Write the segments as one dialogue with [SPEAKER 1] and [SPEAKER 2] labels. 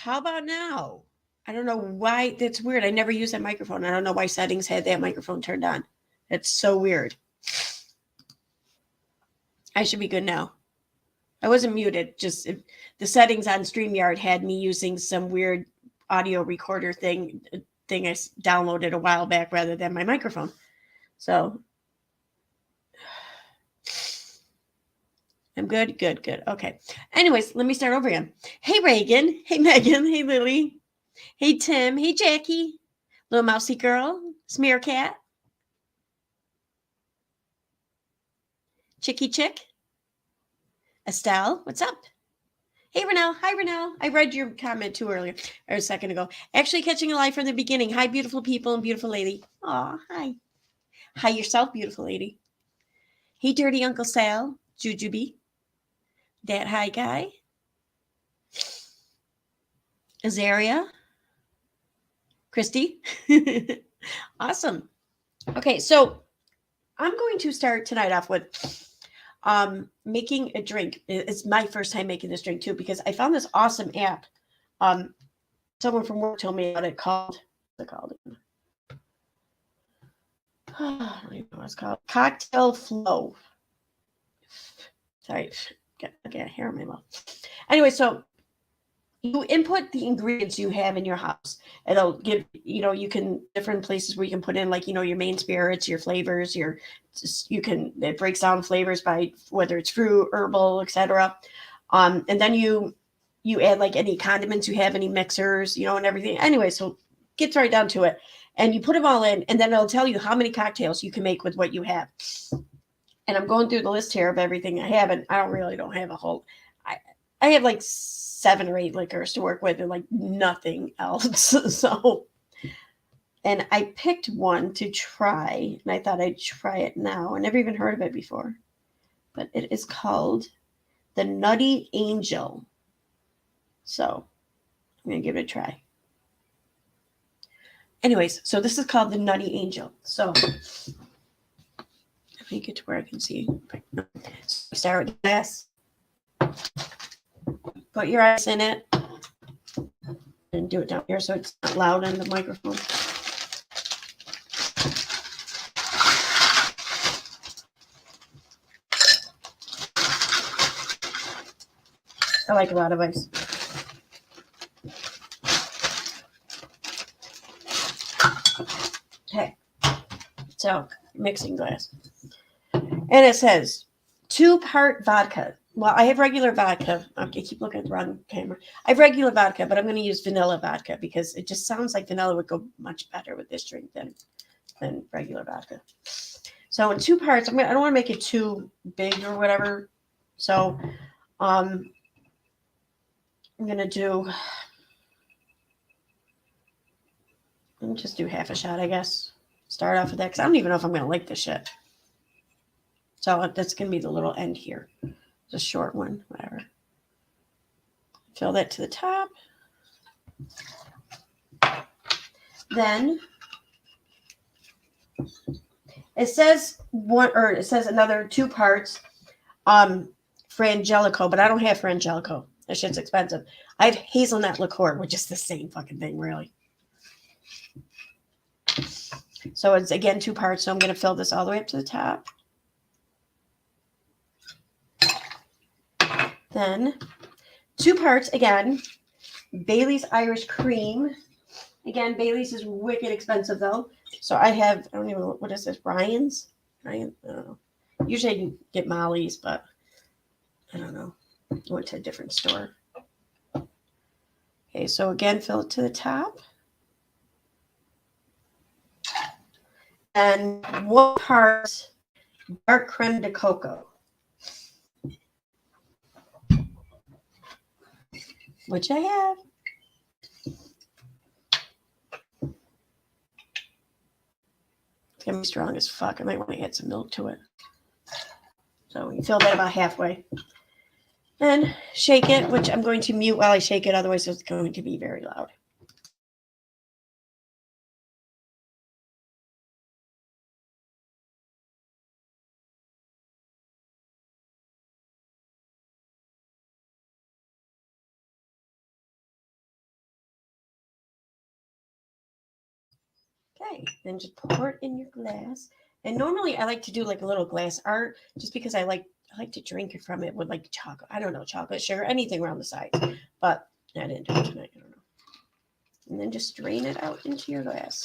[SPEAKER 1] How about now? I don't know why. That's weird. I never use that microphone. I don't know why settings had that microphone turned on. It's so weird. I should be good now. I wasn't muted. Just the settings on StreamYard had me using some weird audio recorder thing I downloaded a while back rather than my microphone. So I'm good, good, good. Okay. Anyways, let me start over again. Hey, Reagan. Hey, Megan. Hey, Lily. Hey, Tim. Hey, Jackie. Little mousy girl. Smear cat. Chicky chick. Estelle. What's up? Hey, Renelle. Hi, Renelle. I read your comment too earlier, or a second ago. Actually catching a live from the beginning. Hi, beautiful people and beautiful lady. Aw, hi. Hi yourself, beautiful lady. Hey, dirty Uncle Sal. Jujubee. That hi guy. Azaria. Christy. Awesome. Okay, so I'm going to start tonight off with making a drink. It's my first time making this drink too because I found this awesome app. Someone from work told me about it called. What's it called? I don't even know what it's called. Cocktail Flow. Sorry, I got hair in my mouth. Anyway, so you input the ingredients you have in your house. It'll give, you can different places where you can put in like, your main spirits, your flavors, it breaks down flavors by whether it's fruit, herbal, etc. And then you add like any condiments you have, any mixers, and everything. Anyway, so gets right down to it. And you put them all in, and then it'll tell you how many cocktails you can make with what you have. And I'm going through the list here of everything I have, and I don't have a whole. I have like 7 or 8 liquors to work with and like nothing else. So, and I picked one to try, and I thought I'd try it now. I never even heard of it before, but it is called the Nutty Angel. So I'm going to give it a try. Anyways, so this is called the Nutty Angel. So let me get to where I can see. So start with the glass. Put your ice in it. And do it down here so it's not loud on the microphone. I like a lot of ice. Okay, so mixing glass. And it says 2-part vodka. Well, I have regular vodka. I keep looking at the wrong camera. I have regular vodka, but I'm going to use vanilla vodka because it just sounds like vanilla would go much better with this drink than regular vodka. So in 2 parts, I don't want to make it too big or whatever. So I'm going to do, let me just do half a shot, I guess. Start off with that because I don't even know if I'm going to like this shit. So that's going to be the little end here. It's a short one, whatever. Fill that to the top. Then it says another 2 parts Frangelico, but I don't have Frangelico. That shit's expensive. I have hazelnut liqueur, which is the same fucking thing, really. So it's again 2 parts, so I'm going to fill this all the way up to the top. Then 2 parts again, Bailey's Irish Cream. Again, Bailey's is wicked expensive though. So I don't even know, what is this, Ryan's? Ryan, I don't know. Usually I can get Molly's, but I don't know. I went to a different store. Okay, so again, fill it to the top. And 1 part dark crème de cocoa, which I have. It's going to be strong as fuck. I might want to add some milk to it. So you fill that about halfway. Then shake it, which I'm going to mute while I shake it, otherwise it's going to be very loud. Okay, then just pour it in your glass. And normally I like to do like a little glass art just because I like to drink it from it with like chocolate. I don't know, chocolate, sugar, anything around the sides. But I didn't do it tonight. I don't know. And then just strain it out into your glass.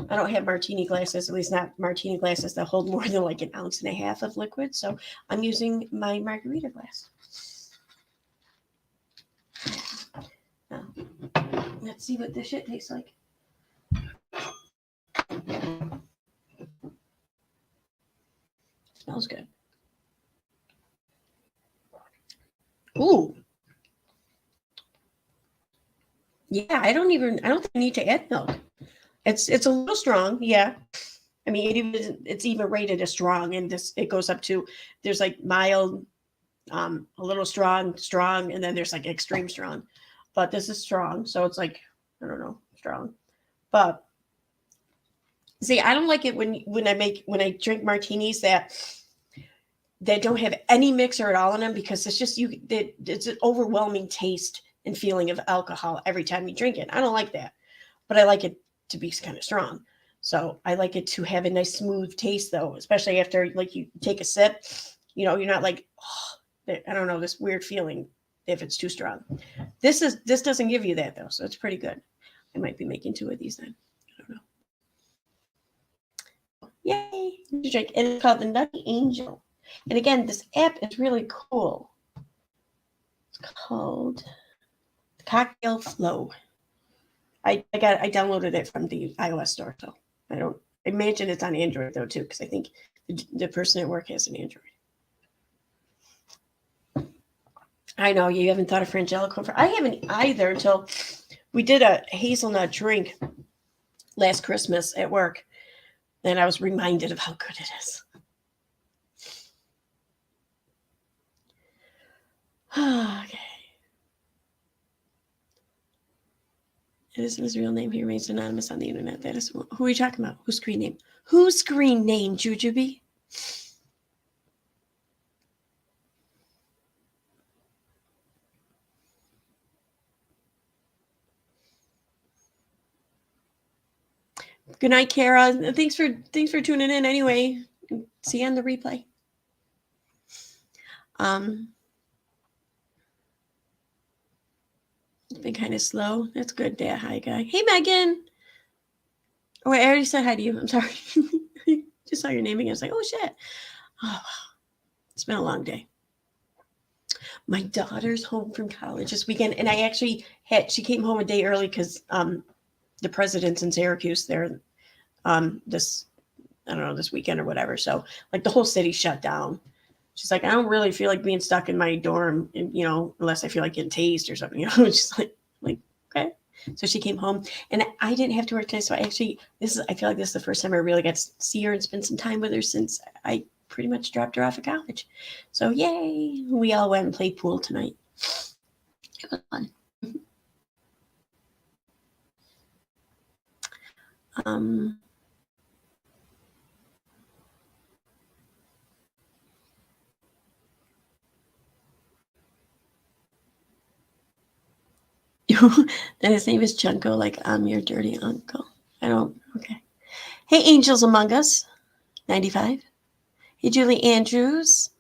[SPEAKER 1] I don't have martini glasses, at least not martini glasses that hold more than like 1.5 ounces of liquid. So I'm using my margarita glass. Now, let's see what this shit tastes like. Smells good. Ooh. Yeah, I don't think I need to add milk. It's a little strong, yeah. I mean, it's even rated as strong, and it goes up to, there's like mild, a little strong, and then there's like extreme strong. But this is strong, so it's like, I don't know, strong. But see, I don't like it when I drink martinis that don't have any mixer at all in them, because it's just it's an overwhelming taste and feeling of alcohol every time you drink it. I don't like that, but I like it to be kind of strong. So I like it to have a nice smooth taste, though, especially after like you take a sip. You know, you're not like, oh, I don't know, this weird feeling if it's too strong. This doesn't give you that, though, so it's pretty good. I might be making 2 of these then. I don't know. Yay! Drink, and it's called the Nutty Angel. And again, this app is really cool. It's called Cocktail Flow. I downloaded it from the iOS store, so I don't imagine it's on Android though too, because I think the person at work has an Android. I know you haven't thought of Frangelico. I haven't either until we did a hazelnut drink last Christmas at work, and I was reminded of how good it is. Okay. It isn't his real name. He remains anonymous on the internet. That is who are you talking about? Whose screen name? Whose screen name, Jujubee? Good night, Kara. Thanks for tuning in anyway. See you on the replay. It's been kind of slow. That's good. Yeah, hi, guy. Hey, Megan. Oh, wait, I already said hi to you. I'm sorry. Just saw your name again. I was like, oh, shit. Oh, it's been a long day. My daughter's home from college this weekend, and I actually she came home a day early because the president's in Syracuse there this weekend or whatever. So like the whole city shut down. She's like, I don't really feel like being stuck in my dorm, unless I feel like getting tased or something. Just like okay. So she came home, and I didn't have to work today. So I feel like this is the first time I really got to see her and spend some time with her since I pretty much dropped her off at college. So yay! We all went and played pool tonight. It was fun. Then his name is Junko, like I'm your dirty uncle. Okay. Hey, Angels Among Us, 95. Hey, Julie Andrews.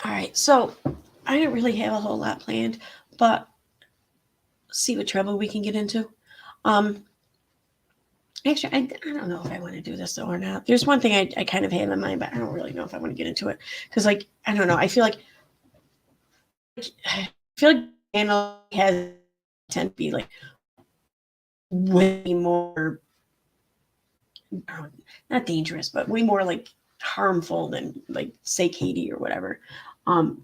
[SPEAKER 1] All right, so I didn't really have a whole lot planned, but see what trouble we can get into. Actually, I don't know if I want to do this though or not. There's one thing I kind of have in mind, but I don't really know if I want to get into it because, like, I don't know. I feel like Anna has tend to be like way more, not dangerous, but way more like harmful than like say Katie or whatever.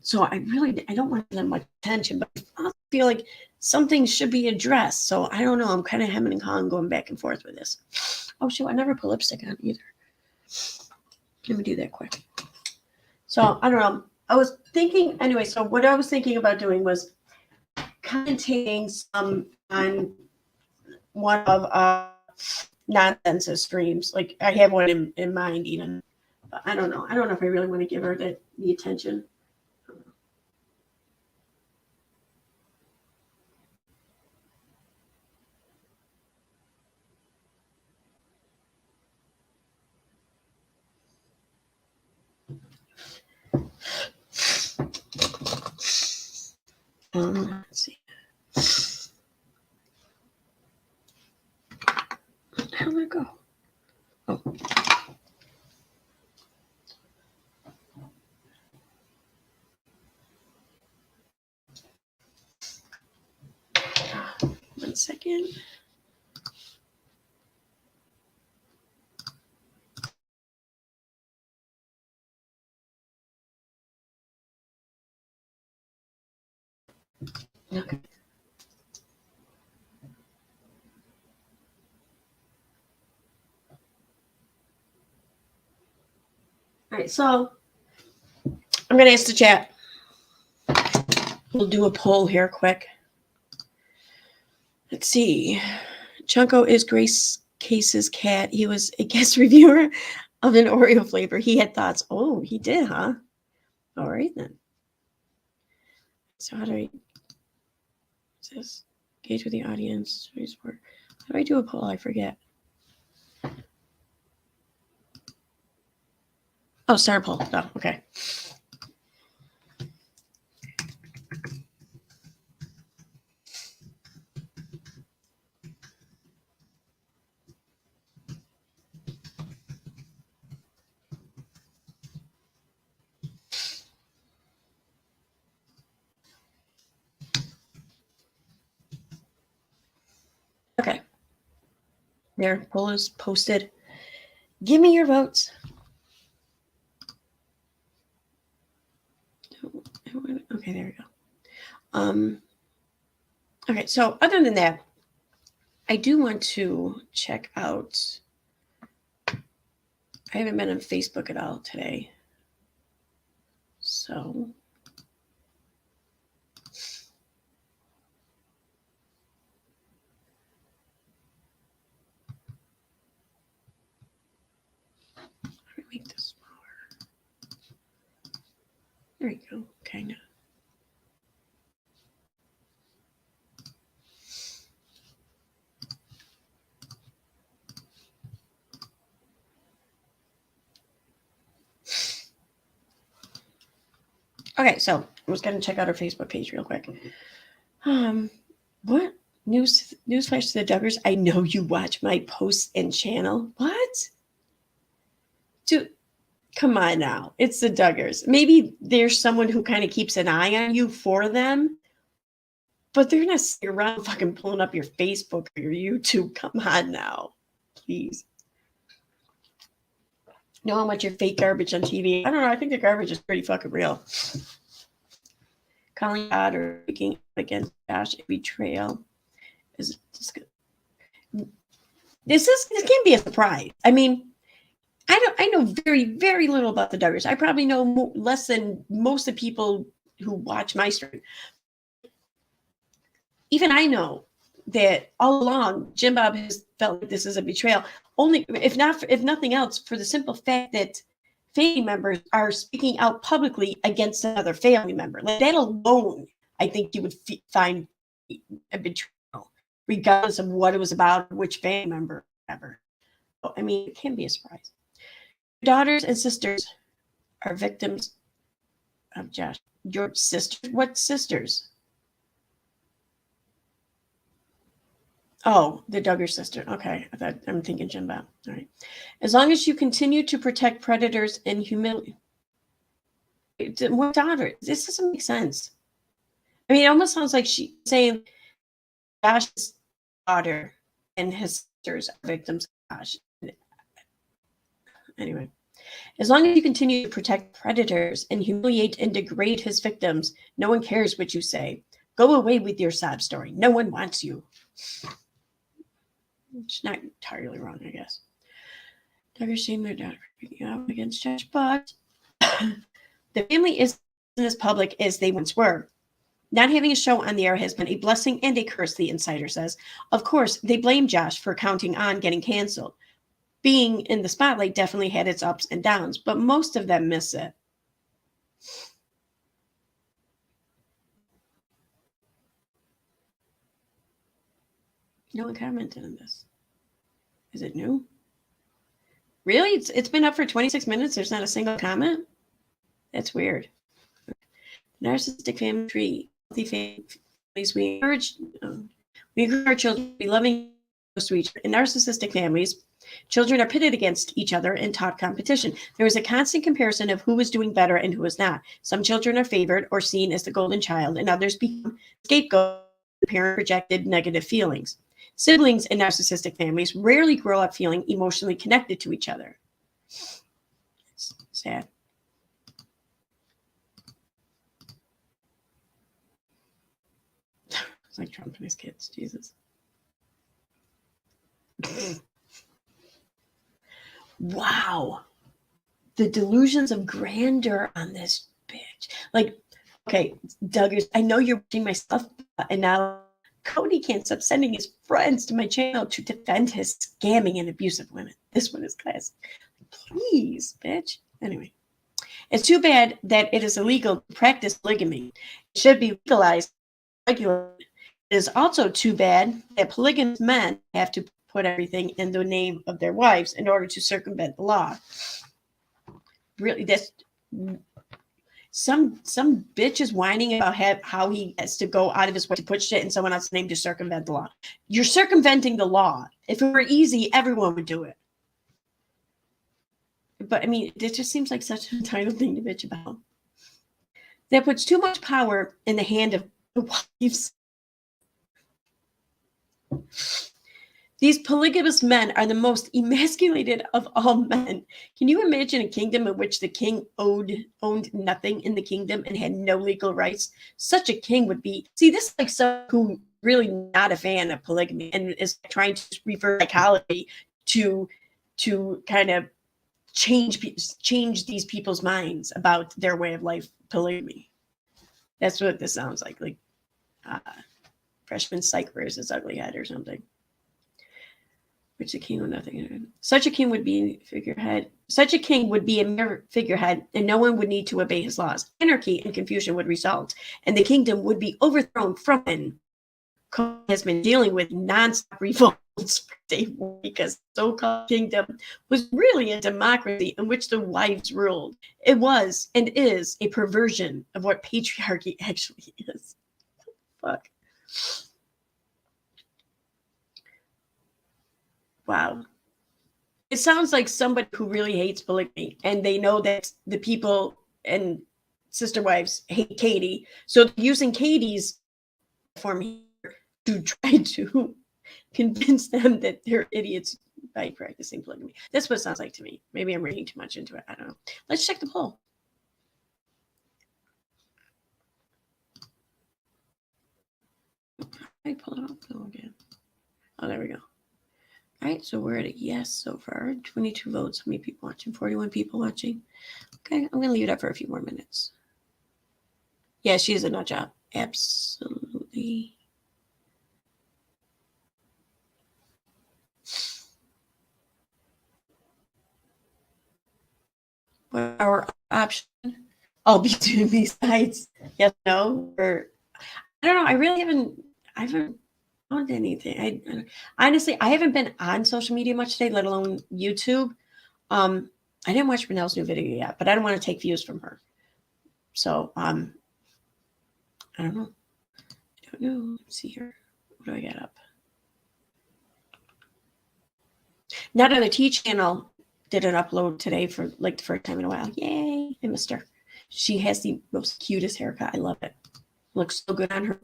[SPEAKER 1] So I don't want to give them much attention, but I feel like something should be addressed. So I don't know. I'm kind of hemming and hawing, going back and forth with this. Oh shoot, I never put lipstick on either. Let me do that quick. So I don't know. I was thinking anyway. So what I was thinking about doing was commentating some on one of Nonsense's streams. Like I have one in mind even. But I don't know. I don't know if I really want to give her the attention. Let's see. How did it go? Oh. One second. Okay. All right, so I'm going to ask the chat. We'll do a poll here quick. Let's see. Chunko is Grace Case's cat. He was a guest reviewer of an Oreo flavor. He had thoughts. Oh, he did, huh? All right, then. So how do I this? Engage with the audience. How do I do a poll? I forget. Oh, start a poll. Oh, okay. Okay. There, poll is posted. Give me your votes. Okay, there we go. Okay, so other than that, I do want to check out. I haven't been on Facebook at all today. So let me make this smaller. There we go. Kind of. Okay, so I was going to check out our Facebook page real quick. What newsflash to the Duggars? I know you watch my posts and channel. What? Dude, come on now. It's the Duggars. Maybe there's someone who kind of keeps an eye on you for them, but they're not sitting around fucking pulling up your Facebook or your YouTube. Come on now, please. Know how much you're fake garbage on TV? I don't know. I think the garbage is pretty fucking real. Calling God or speaking against Josh a betrayal is just good. This can be a surprise. I mean, I know very, very little about the Duggars. I probably know less than most of the people who watch my stream. Even I know that all along, Jim Bob has felt like this is a betrayal. Only, if nothing else, for the simple fact that family members are speaking out publicly against another family member. Like that alone, I think you would find a betrayal, regardless of what it was about, which family member ever. I mean, it can be a surprise. Daughters and sisters are victims of Josh. Your sisters? What sisters? Oh, the Duggar sister. Okay. I'm thinking Jim Bob. All right. As long as you continue to protect predators and humiliate. What daughter? This doesn't make sense. I mean, it almost sounds like she's saying Josh's daughter and his sisters are victims of Josh. Anyway. As long as you continue to protect predators and humiliate and degrade his victims, no one cares what you say. Go away with your sob story. No one wants you. It's not entirely wrong, I guess. Duggar shamed their daughter for speaking out against Josh, but the family isn't as public as they once were. Not having a show on the air has been a blessing and a curse, the insider says. Of course, they blame Josh for counting on getting canceled. Being in the spotlight definitely had its ups and downs, but most of them miss it. No one commented on this. Is it new? Really? It's been up for 26 minutes. There's not a single comment? That's weird. Narcissistic family tree families, we encourage our children to be loving to each other. In narcissistic families, children are pitted against each other and taught competition. There is a constant comparison of who is doing better and who is not. Some children are favored or seen as the golden child, and others become scapegoats. The parent projected negative feelings. Siblings in narcissistic families rarely grow up feeling emotionally connected to each other. It's sad. It's like Trump and his kids, Jesus. Wow. The delusions of grandeur on this bitch. Like, okay, Doug, I know you're watching my stuff, and now Cody can't stop sending his friends to my channel to defend his scamming and abusive women. This one is classic. Please, bitch. Anyway, it's too bad that it is illegal to practice polygamy. It should be legalized. Regulated. It is also too bad that polygamous men have to put everything in the name of their wives in order to circumvent the law. Really, that's some bitch is whining about how he has to go out of his way to put shit in someone else's name to circumvent the law. You're circumventing the law. If it were easy, everyone would do it. But I mean, it just seems like such an entitled thing to bitch about. That puts too much power in the hand of the wives. These polygamous men are the most emasculated of all men. Can you imagine a kingdom in which the king owned nothing in the kingdom and had no legal rights? Such a king would be, see, this is like someone who really not a fan of polygamy and is trying to reverse psychology to kind of change these people's minds about their way of life, polygamy. That's what this sounds like freshman psych wears his ugly head or something. Which the king would nothing. Such a king would be a figurehead. Such a king would be a mere figurehead, and no one would need to obey his laws. Anarchy and confusion would result, and the kingdom would be overthrown from him. Has been dealing with nonstop revolts for day one because the so-called kingdom was really a democracy in which the wives ruled. It was and is a perversion of what patriarchy actually is. Fuck. Wow. It sounds like somebody who really hates polygamy, and they know that the people and sister wives hate Katie. So using Katie's platform here to try to convince them that they're idiots by practicing polygamy. That's what it sounds like to me. Maybe I'm reading too much into it. I don't know. Let's check the poll. I pull it up again. Oh, there we go. All right, so we're at a yes so far. 22 votes. How many people watching? 41 people watching. Okay, I'm going to leave it up for a few more minutes. Yeah, she is a nut job. Absolutely. What our option? I'll be doing these sides. Yes, no, or I don't know. I haven't found anything. Honestly, I haven't been on social media much today, let alone YouTube. I didn't watch Brunelle's new video yet, but I don't want to take views from her. So, I don't know. Let's see here. What do I got up? Not on the T channel did an upload today for like the first time in a while. Yay! I missed her. She has the most cutest haircut. I love it. Looks so good on her.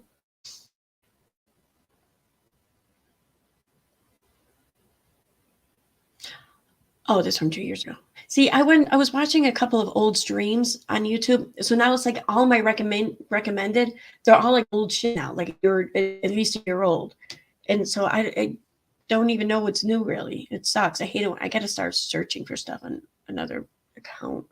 [SPEAKER 1] Oh, this from 2 years ago. See, I was watching a couple of old streams on YouTube. So now it's like all my recommended, they're all like old shit now. Like you're at least a year old. And so I don't even know what's new really. It sucks. I hate it. I got to start searching for stuff on another account.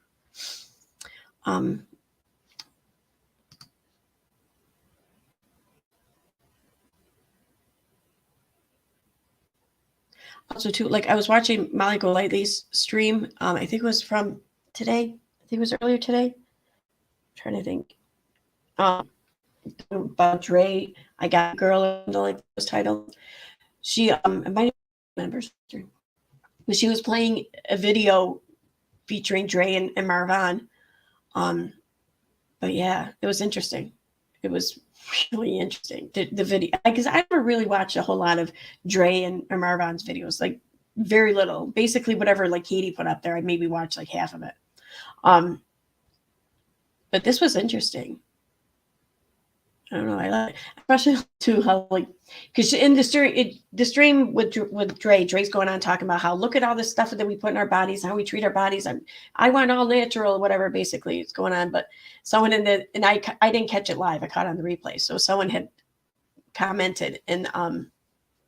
[SPEAKER 1] Also too, like I was watching Molly Golightly's stream. I think it was from today. I think it was earlier today. I'm trying to think. About Dre, I Got a Girl, like those titles. She my members, but she was playing a video featuring Dre and Marvin. But yeah, it was interesting. It was really interesting. The video, because I never really watched a whole lot of Dre and Marvan's videos, like very little. Basically, whatever like Katie put up there, I maybe watched like half of it. But this was interesting. I don't know. I like, especially too how like, because in the stream with Dre's going on talking about how look at all this stuff that we put in our bodies, how we treat our bodies. I want all natural, whatever. Basically, it's going on. But someone and I didn't catch it live. I caught it on the replay. So someone had commented in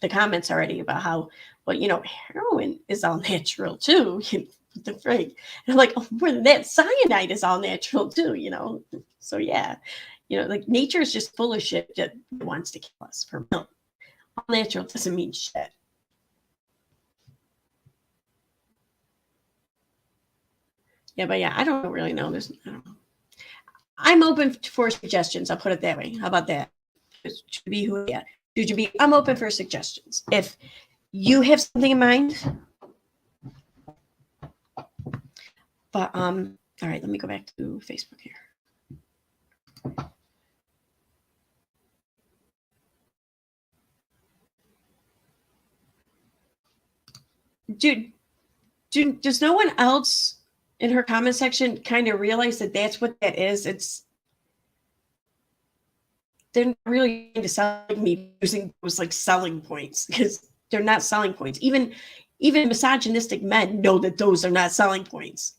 [SPEAKER 1] the comments already about how, well, you know, heroin is all natural too. What the frig? And I'm like, oh, more than that, cyanide is all natural too. You know, so yeah. You know, like nature is just full of shit that wants to kill us for milk. All natural doesn't mean shit. Yeah, but yeah, I don't really know this. I don't know. I'm open for suggestions. I'll put it that way. How about that? Should be who? Yeah, should be? I'm open for suggestions. If you have something in mind, but all right. Let me go back to Facebook here. Does no one else in her comment section kind of realize that that's what that is? They're not really into selling me using those like selling points because they're not selling points. Even misogynistic men know that those are not selling points.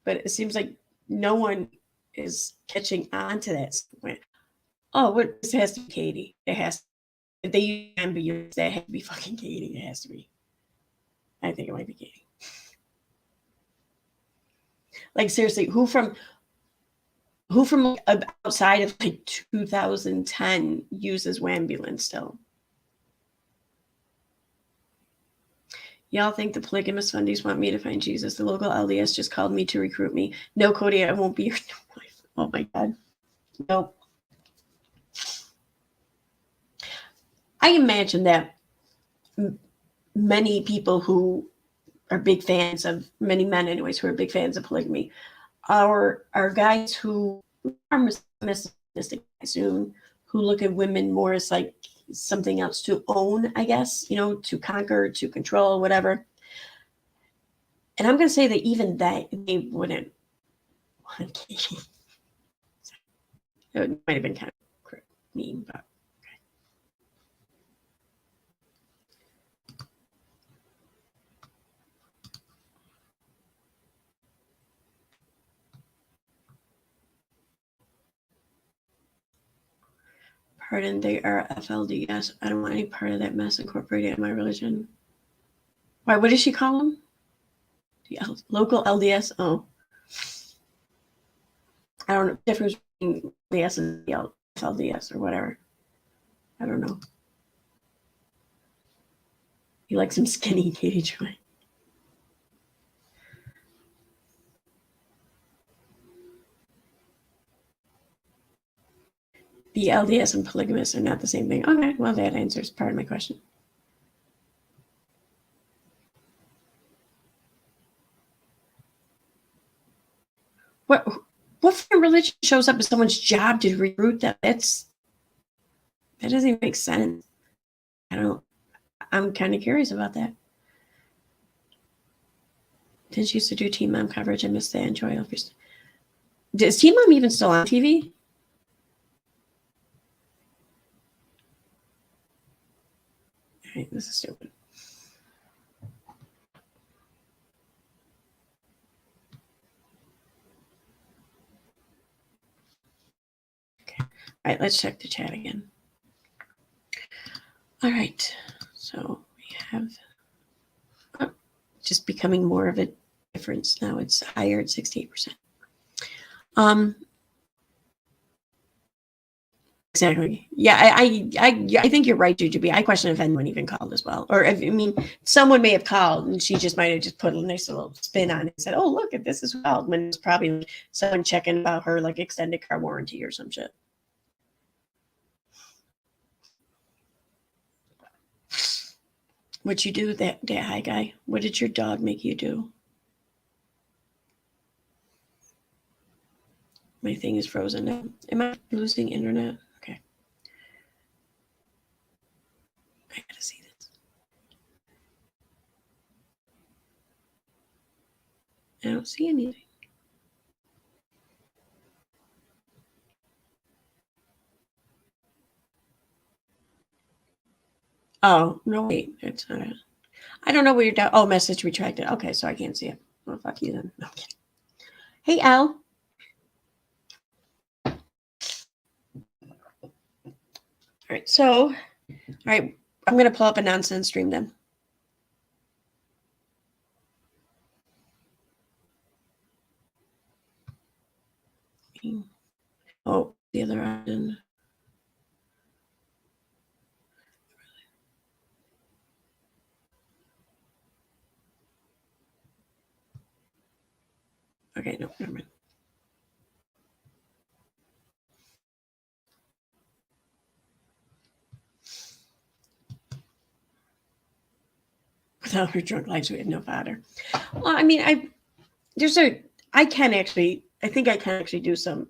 [SPEAKER 1] But it seems like no one is catching on to that. Oh, what this has to be Katie. It has. If they use ambiguous, that has to be fucking Katie. It has to be. I think it might be Katie. Like seriously, who from outside of like 2010 uses Wambulance still? Y'all think the polygamous fundies want me to find Jesus? The local LDS just called me to recruit me. No, Cody, I won't be your wife. Oh my God. Nope. I imagine that many people who are big fans of, many men anyways, who are big fans of polygamy are guys who are misogynistic soon, who look at women more as like something else to own, I guess, you know, to conquer, to control, whatever. And I'm going to say that even that they wouldn't want Katie. It might have been kind of mean, but pardon, they are FLDS. I don't want any part of that mess incorporated in my religion. Why? What does she call them? The local LDS? Oh. I don't know the difference between LDS and the FLDS or whatever. I don't know. You like some skinny Katie Joy. The LDS and polygamous are not the same thing. Okay, well, that answers part of my question. What religion shows up as someone's job to recruit them? That doesn't even make sense. I'm kind of curious about that. Didn't you used to do Teen Mom coverage? I missed that. Enjoy all your. Is Teen Mom even still on TV? All right, this is stupid. Okay. All right, let's check the chat again. All right, so we have just becoming more of a difference now. It's higher at 68%. Exactly. Yeah, I think you're right, Jujubee. I question if anyone even called as well, or if, I mean, someone may have called and she just might have just put a nice little spin on it and said, "Oh, look at this as well." When it's probably someone checking about her like extended car warranty or some shit. What'd you do that hi guy? What did your dog make you do? My thing is frozen now. Am I losing internet? Okay. I gotta see this. I don't see anything. Oh, no, wait. It's not it. I don't know where you're down. Oh, message retracted. Okay, so I can't see it. Well, fuck you then. No, I'm kidding. Hey, Al. All right, so, all right, I'm going to pull up a nonsense stream then. Oh, the other option. Okay, no, never mind. Without her drunk lives, we have no fodder. Well, I mean, I can actually do some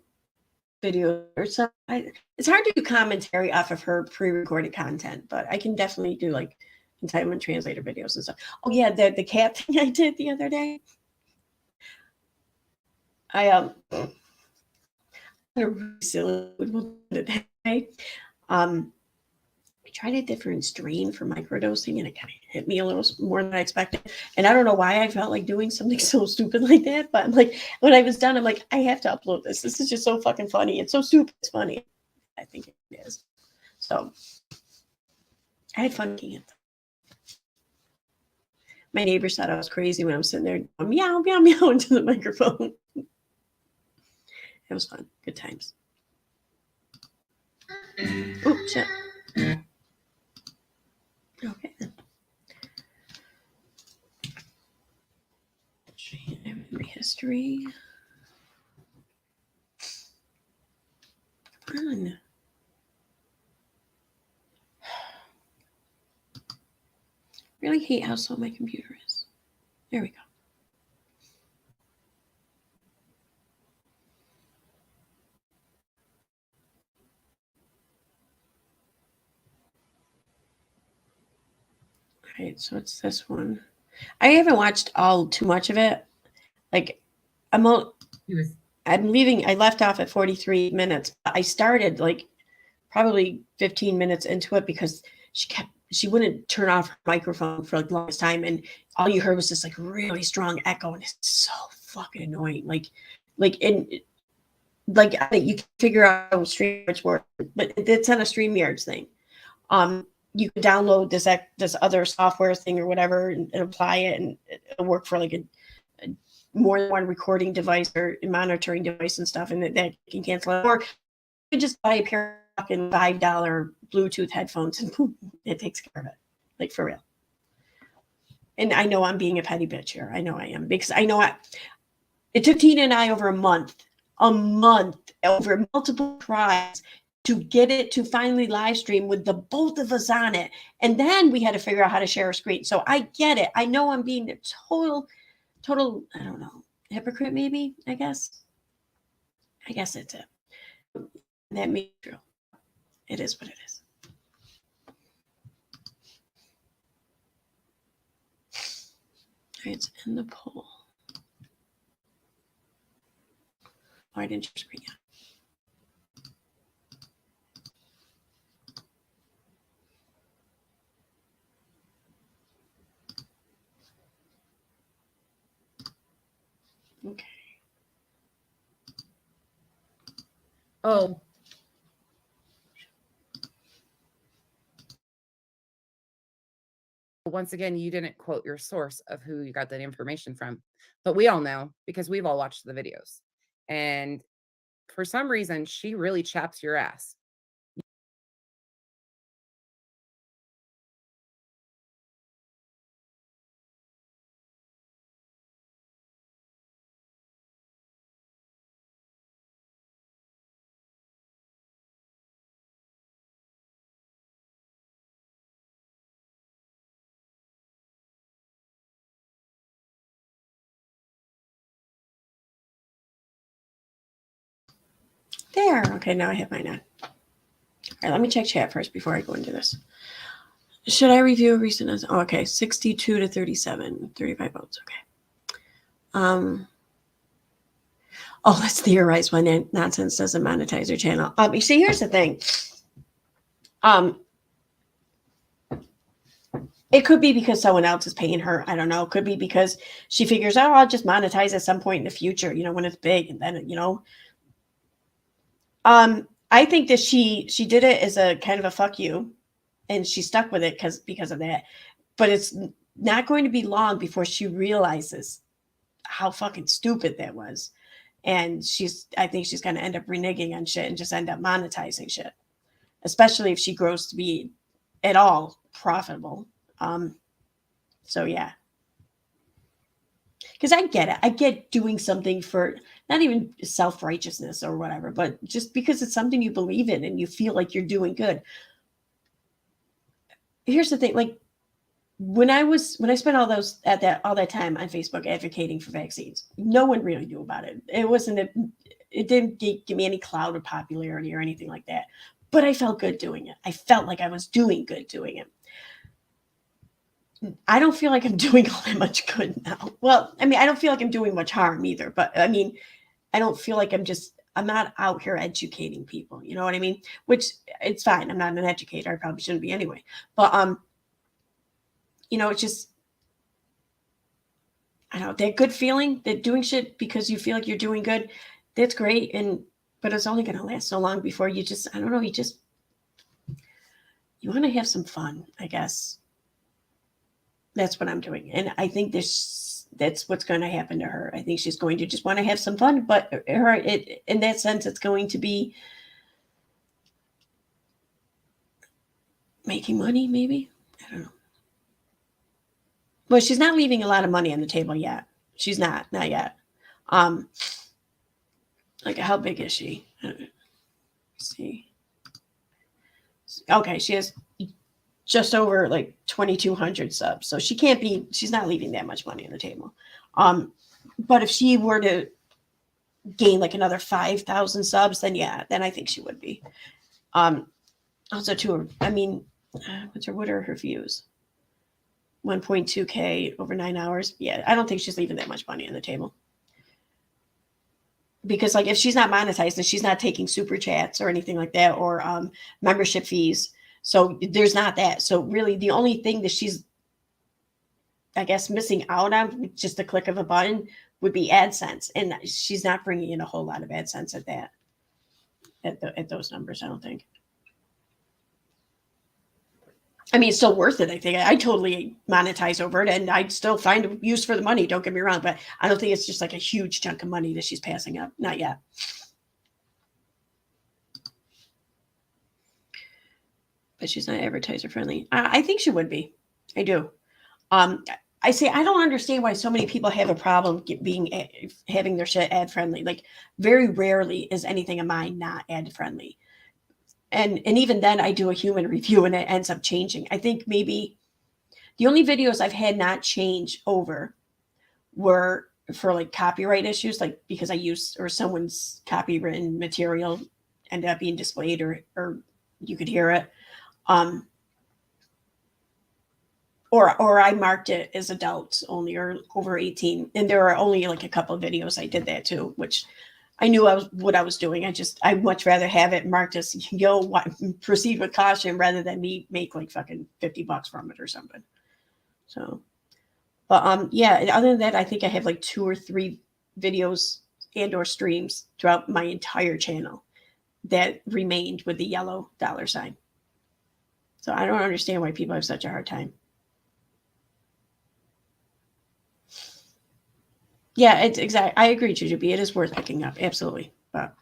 [SPEAKER 1] video or some. It's hard to do commentary off of her pre-recorded content, but I can definitely do like entitlement translator videos and stuff. Oh yeah, the cat thing I did the other day. I really silly today. I tried a different strain for microdosing and it kind of hit me a little more than I expected. And I don't know why I felt like doing something so stupid like that. But I'm like, when I was done, I'm like, I have to upload this. This is just so fucking funny. It's so stupid. It's funny. I think it is. So I had fun making it. My neighbors thought I was crazy when I'm sitting there meow, meow, meow into the microphone. It was fun. Good times. Oh, shit. Okay. Memory history. Come on. Really hate how slow my computer is. There we go. All right, so it's this one. I haven't watched too much of it. Like, I'm leaving. I left off at 43 minutes. I started like probably 15 minutes into it because she wouldn't turn off her microphone for like the longest time, and all you heard was this like really strong echo, and it's so fucking annoying. Like you can figure out how StreamYards work, but it's on a StreamYards thing. You can download this other software thing or whatever and apply it, and it'll work for like a more than one recording device or monitoring device and stuff, and that can cancel it. Or you can just buy a pair of fucking $5 Bluetooth headphones and boom, it takes care of it. Like for real. And I know I'm being a petty bitch here. I know I am, because I know it took Tina and I over a month, over multiple tries to get it to finally live stream with the both of us on it. And then we had to figure out how to share a screen. So I get it. I know I'm being a total, I don't know, hypocrite maybe, I guess. I guess it's it. That may be true. It is what it is. All right, it's in the poll. Why didn't you screen out? Okay.
[SPEAKER 2] Oh. Once again, you didn't quote your source of who you got that information from, but we all know because we've all watched the videos. And for some reason, she really chaps your ass.
[SPEAKER 1] there. Okay, now I have mine on. All right, let me check chat first before I go into this. Should I review a recent? Oh, okay, 62 to 37, 35 votes. Okay. Oh, let's theorize why nonsense doesn't monetize their channel. You see, here's the thing. It could be because someone else is paying her. I don't know. It could be because she figures, oh, I'll just monetize at some point in the future, when it's big, and then I think that she did it as a kind of a fuck you, and she stuck with it because of that. But it's not going to be long before she realizes how fucking stupid that was. And I think she's going to end up reneging on shit and just end up monetizing shit, especially if she grows to be at all profitable. So yeah, because I get it. I get doing something for not even self-righteousness or whatever, but just because it's something you believe in and you feel like you're doing good. Here's the thing, like when I spent all that time on Facebook advocating for vaccines, no one really knew about it. It didn't give me any cloud of popularity or anything like that. But I felt good doing it. I felt like I was doing good doing it. I don't feel like I'm doing all that much good now. Well, I mean, I don't feel like I'm doing much harm either, but I mean, I don't feel like I'm not out here educating people. You know what I mean? Which it's fine. I'm not an educator. I probably shouldn't be anyway. But, it's just, I don't know, that good feeling that doing shit because you feel like you're doing good. That's great. But it's only going to last so long before you just, I don't know, you want to have some fun, I guess. That's what I'm doing. And I think that's what's going to happen to her. I think she's going to just want to have some fun, but in that sense, it's going to be making money, maybe. I don't know. Well, she's not leaving a lot of money on the table yet. She's not yet. Like, how big is she? Let's see. Okay, she has just over like 2,200 subs. So she's not leaving that much money on the table. But if she were to gain like another 5,000 subs, then I think she would be. Also what are her views? 1.2K over 9 hours. Yeah, I don't think she's leaving that much money on the table. Because like if she's not monetized, then she's not taking super chats or anything like that, or membership fees. So there's not that. So really the only thing that she's, I guess, missing out on with just a click of a button would be AdSense. And she's not bringing in a whole lot of AdSense at those numbers, I don't think. I mean, it's still worth it. I think I totally monetize over it, and I'd still find a use for the money. Don't get me wrong, but I don't think it's just like a huge chunk of money that she's passing up. Not yet. But she's not advertiser friendly. I think she would be. I do. I say I don't understand why so many people have a problem having their shit ad friendly. Like very rarely is anything of mine not ad friendly. And even then I do a human review and it ends up changing. I think maybe the only videos I've had not change over were for like copyright issues, like because I used or someone's copywritten material ended up being displayed or you could hear it. Or I marked it as adults only or over 18. And there are only like a couple of videos I did that too, which I knew what I was doing. I'd much rather have it marked as, proceed with caution rather than me make like fucking $50 from it or something. So, but yeah, other than that, I think I have like 2 or 3 videos and or streams throughout my entire channel that remained with the yellow $sign. So I don't understand why people have such a hard time. Yeah, it's exactly. I agree, Jujubee. It is worth picking up. Absolutely. But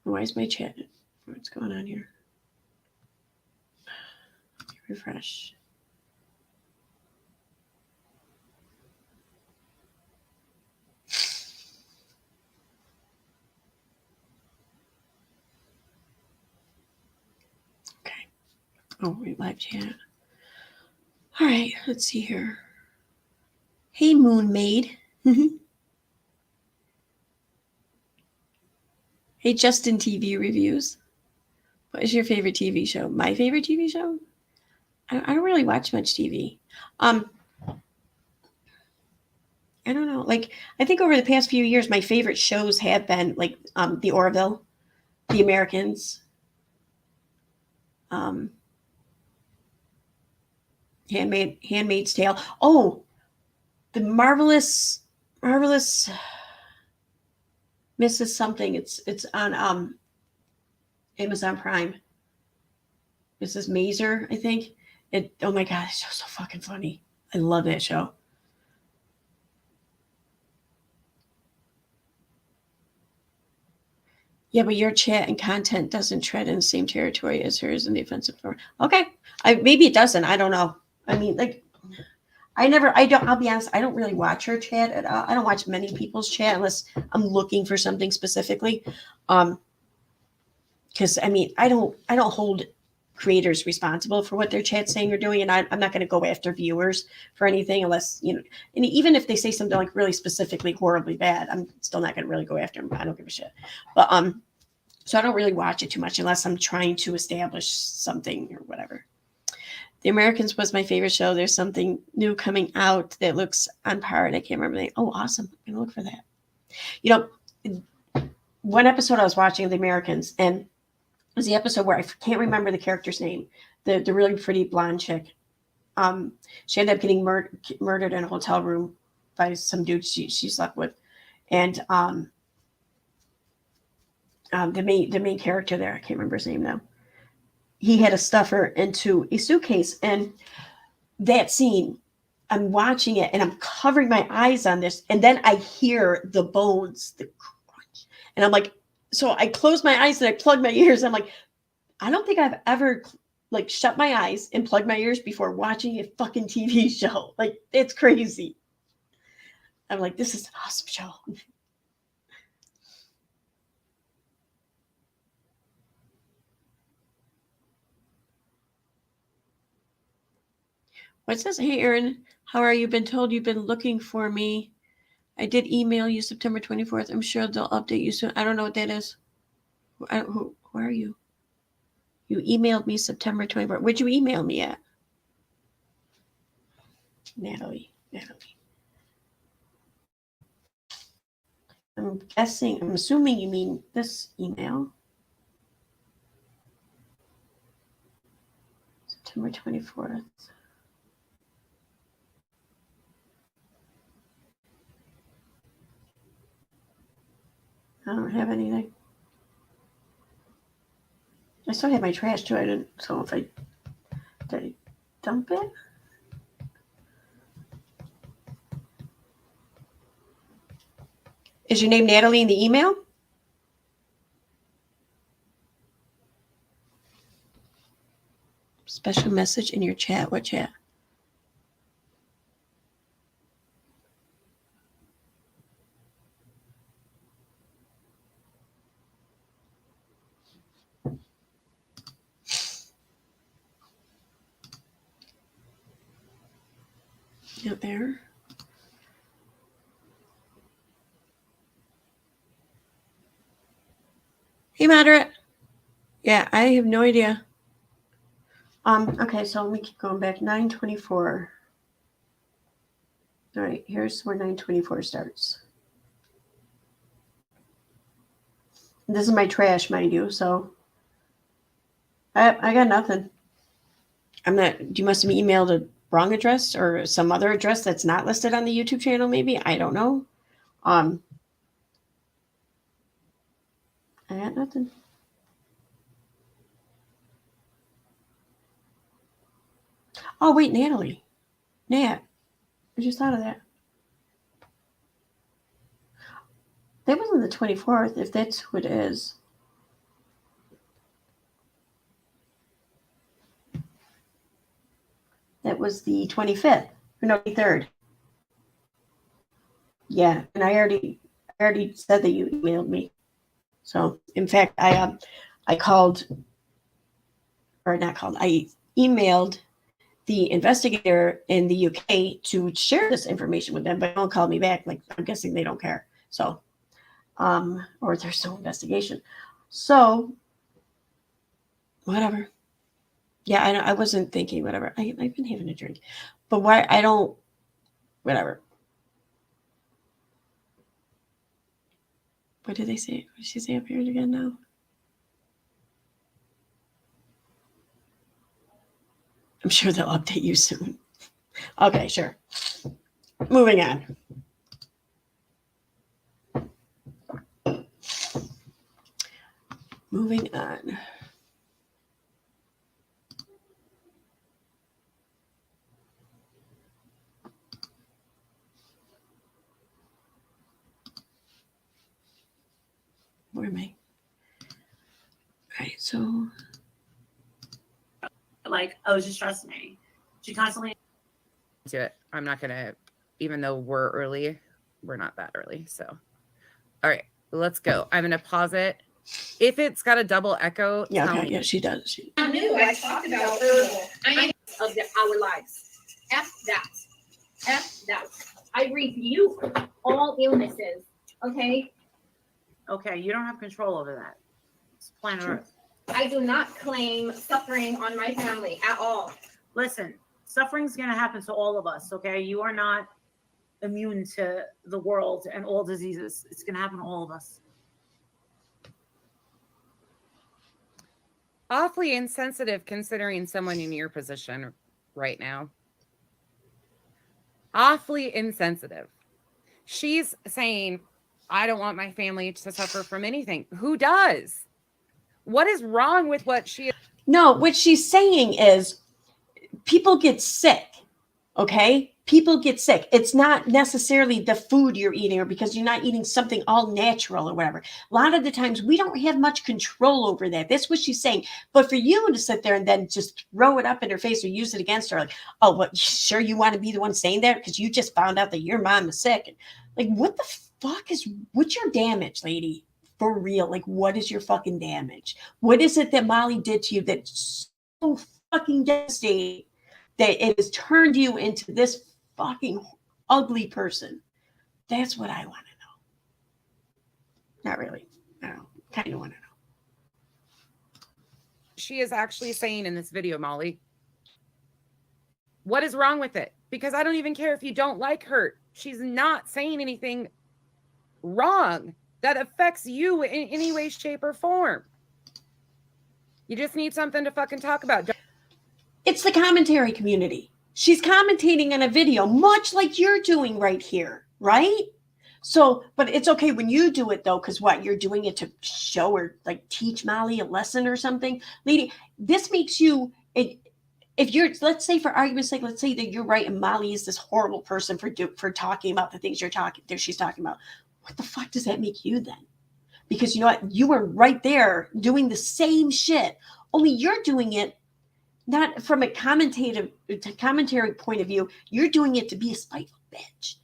[SPEAKER 1] why is my chat? What's going on here? Refresh. Okay. Oh, wait, live chat. All right, let's see here. Hey, Moon Maid. Hey, Justin TV reviews. What is your favorite TV show? My favorite TV show? I don't really watch much TV. I don't know. Like, I think over the past few years, my favorite shows have been like The Orville, The Americans, Handmaid's Tale. Oh, the marvelous Mrs. Something. It's on Amazon Prime. Mrs. Mazer, I think. Oh my god, it's so fucking funny. I love that show. Yeah, but your chat and content doesn't tread in the same territory as hers in the offensive form. Okay. Maybe it doesn't. I don't know. I mean, like, I'll be honest, I don't really watch her chat at all. I don't watch many people's chat unless I'm looking for something specifically. Because I mean, I don't hold creators responsible for what their chat's saying or doing, and I'm not going to go after viewers for anything unless, you know, and even if they say something like really specifically horribly bad, I'm still not going to really go after them. I don't give a shit. But so I don't really watch it too much unless I'm trying to establish something or whatever. The Americans was my favorite show. There's something new coming out that looks on par, and I can't remember the name. Oh, awesome. I'm going to look for that. You know, one episode I was watching of The Americans, and it was the episode where I can't remember the character's name, the really pretty blonde chick. She ended up getting murdered in a hotel room by some dude she slept with. And the main character there, I can't remember his name now. He had to stuff her into a suitcase. And that scene, I'm watching it and I'm covering my eyes on this. And then I hear the bones, the crunch. And I'm like, so I close my eyes and I plug my ears. I'm like, I don't think I've ever like shut my eyes and plugged my ears before watching a fucking TV show. Like, it's crazy. I'm like, this is an awesome show. What's this? Hey, Aaron, how are you? Been told you've been looking for me. I did email you September 24th. I'm sure they'll update you soon. I don't know what that is. Who are you? You emailed me September 24th. Where'd you email me at? Natalie. I'm assuming you mean this email. September 24th. I don't have anything. I still have my trash too. I didn't. So if did I dump it? Is your name Natalie in the email? Special message in your chat. What chat? Out there. Hey, moderate. Yeah, I have no idea. Okay, so let me keep going back. 9:24. All right, here's where 9:24 starts. This is my trash, mind you. So I got nothing. I'm not. You must have emailed a wrong address or some other address that's not listed on the YouTube channel. Maybe I don't know. I got nothing. Oh wait, Natalie. Nat. I just thought of that. That wasn't the 24th, if that's who it is. That was the 25th. Or no, 23rd. Yeah, and I already said that you emailed me. So in fact, I called, or not called, I emailed the investigator in the UK to share this information with them, but don't call me back. Like, I'm guessing they don't care. So or there's no investigation. So, whatever. Yeah, I wasn't thinking whatever. I've been having a drink, but why I don't. Whatever. What did they say? What did she say up here again now? I'm sure they'll update you soon. Okay, sure. Moving on. Moving on. Where am I? All right, so.
[SPEAKER 3] Like, oh, just trust me. She constantly.
[SPEAKER 2] To it. I'm not gonna, even though we're early, we're not that early. So, all right, let's go. I'm gonna pause it. If it's got a double echo,
[SPEAKER 1] Yeah,
[SPEAKER 2] tell
[SPEAKER 1] okay,
[SPEAKER 2] me.
[SPEAKER 1] yeah, she does.
[SPEAKER 4] I knew I talked about our lives. F that. F that. I rebuke all illnesses. Okay?
[SPEAKER 3] Okay, you don't have control over that. It's planet Earth.
[SPEAKER 4] I do not claim suffering on my family at all.
[SPEAKER 3] Listen, suffering's going to happen to all of us, okay? You are not immune to the world and all diseases. It's going to happen to all of us.
[SPEAKER 2] Awfully insensitive considering someone in your position right now. Awfully insensitive. She's saying, I don't want my family to suffer from anything. Who does? What is wrong with what she is?
[SPEAKER 1] No, what she's saying is people get sick, okay? People get sick. It's not necessarily the food you're eating or because you're not eating something all natural or whatever. A lot of the times we don't have much control over that. That's what she's saying. But for you to sit there and then just throw it up in her face or use it against her, like, oh, what, sure you want to be the one saying that because you just found out that your mom is sick. And like, what the fuck what's your damage, lady? For real, like, what is your fucking damage? What is it that Molly did to you that's so fucking devastating that it has turned you into this fucking ugly person? That's what I want to know. Not really. I don't kind of want to know.
[SPEAKER 2] She is actually saying in this video, Molly, what is wrong with it? Because I don't even care if you don't like her. She's not saying anything wrong that affects you in any way, shape, or form. You just need something to fucking talk about.
[SPEAKER 1] It's the commentary community. She's commentating on a video, much like you're doing right here, right? So, but it's okay when you do it though, because what, you're doing it to show or like teach Molly a lesson or something. Lady, this makes you, if you're, let's say for argument's sake, let's say that you're right and Molly is this horrible person for talking about the things she's talking about. What the fuck does that make you then? Because you know what? You were right there doing the same shit, only you're doing it not from a commentary point of view. You're doing it to be a spiteful bitch.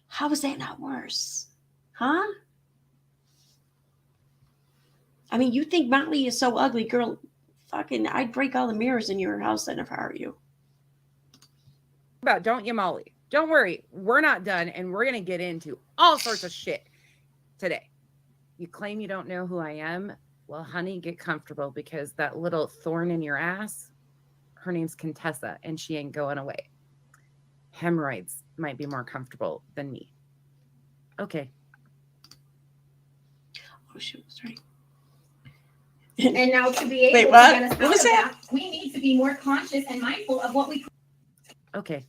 [SPEAKER 1] How is that not worse? Huh? I mean, you think Molly is so ugly, girl. Fucking, I'd break all the mirrors in your house then if I were you.
[SPEAKER 2] About, don't you, Molly? Don't worry. We're not done, and we're going to get into all sorts of shit today. You claim you don't know who I am? Well, honey, get comfortable because that little thorn in your ass, her name's Contessa, and she ain't going away. Hemorrhoids might be more comfortable than me. Okay.
[SPEAKER 1] Oh, shoot, sorry.
[SPEAKER 4] And now to be able
[SPEAKER 1] Wait,
[SPEAKER 4] to
[SPEAKER 1] what?
[SPEAKER 4] get us out
[SPEAKER 1] What was
[SPEAKER 4] of
[SPEAKER 1] that?
[SPEAKER 4] we need to be more conscious and mindful of what we.
[SPEAKER 2] Okay.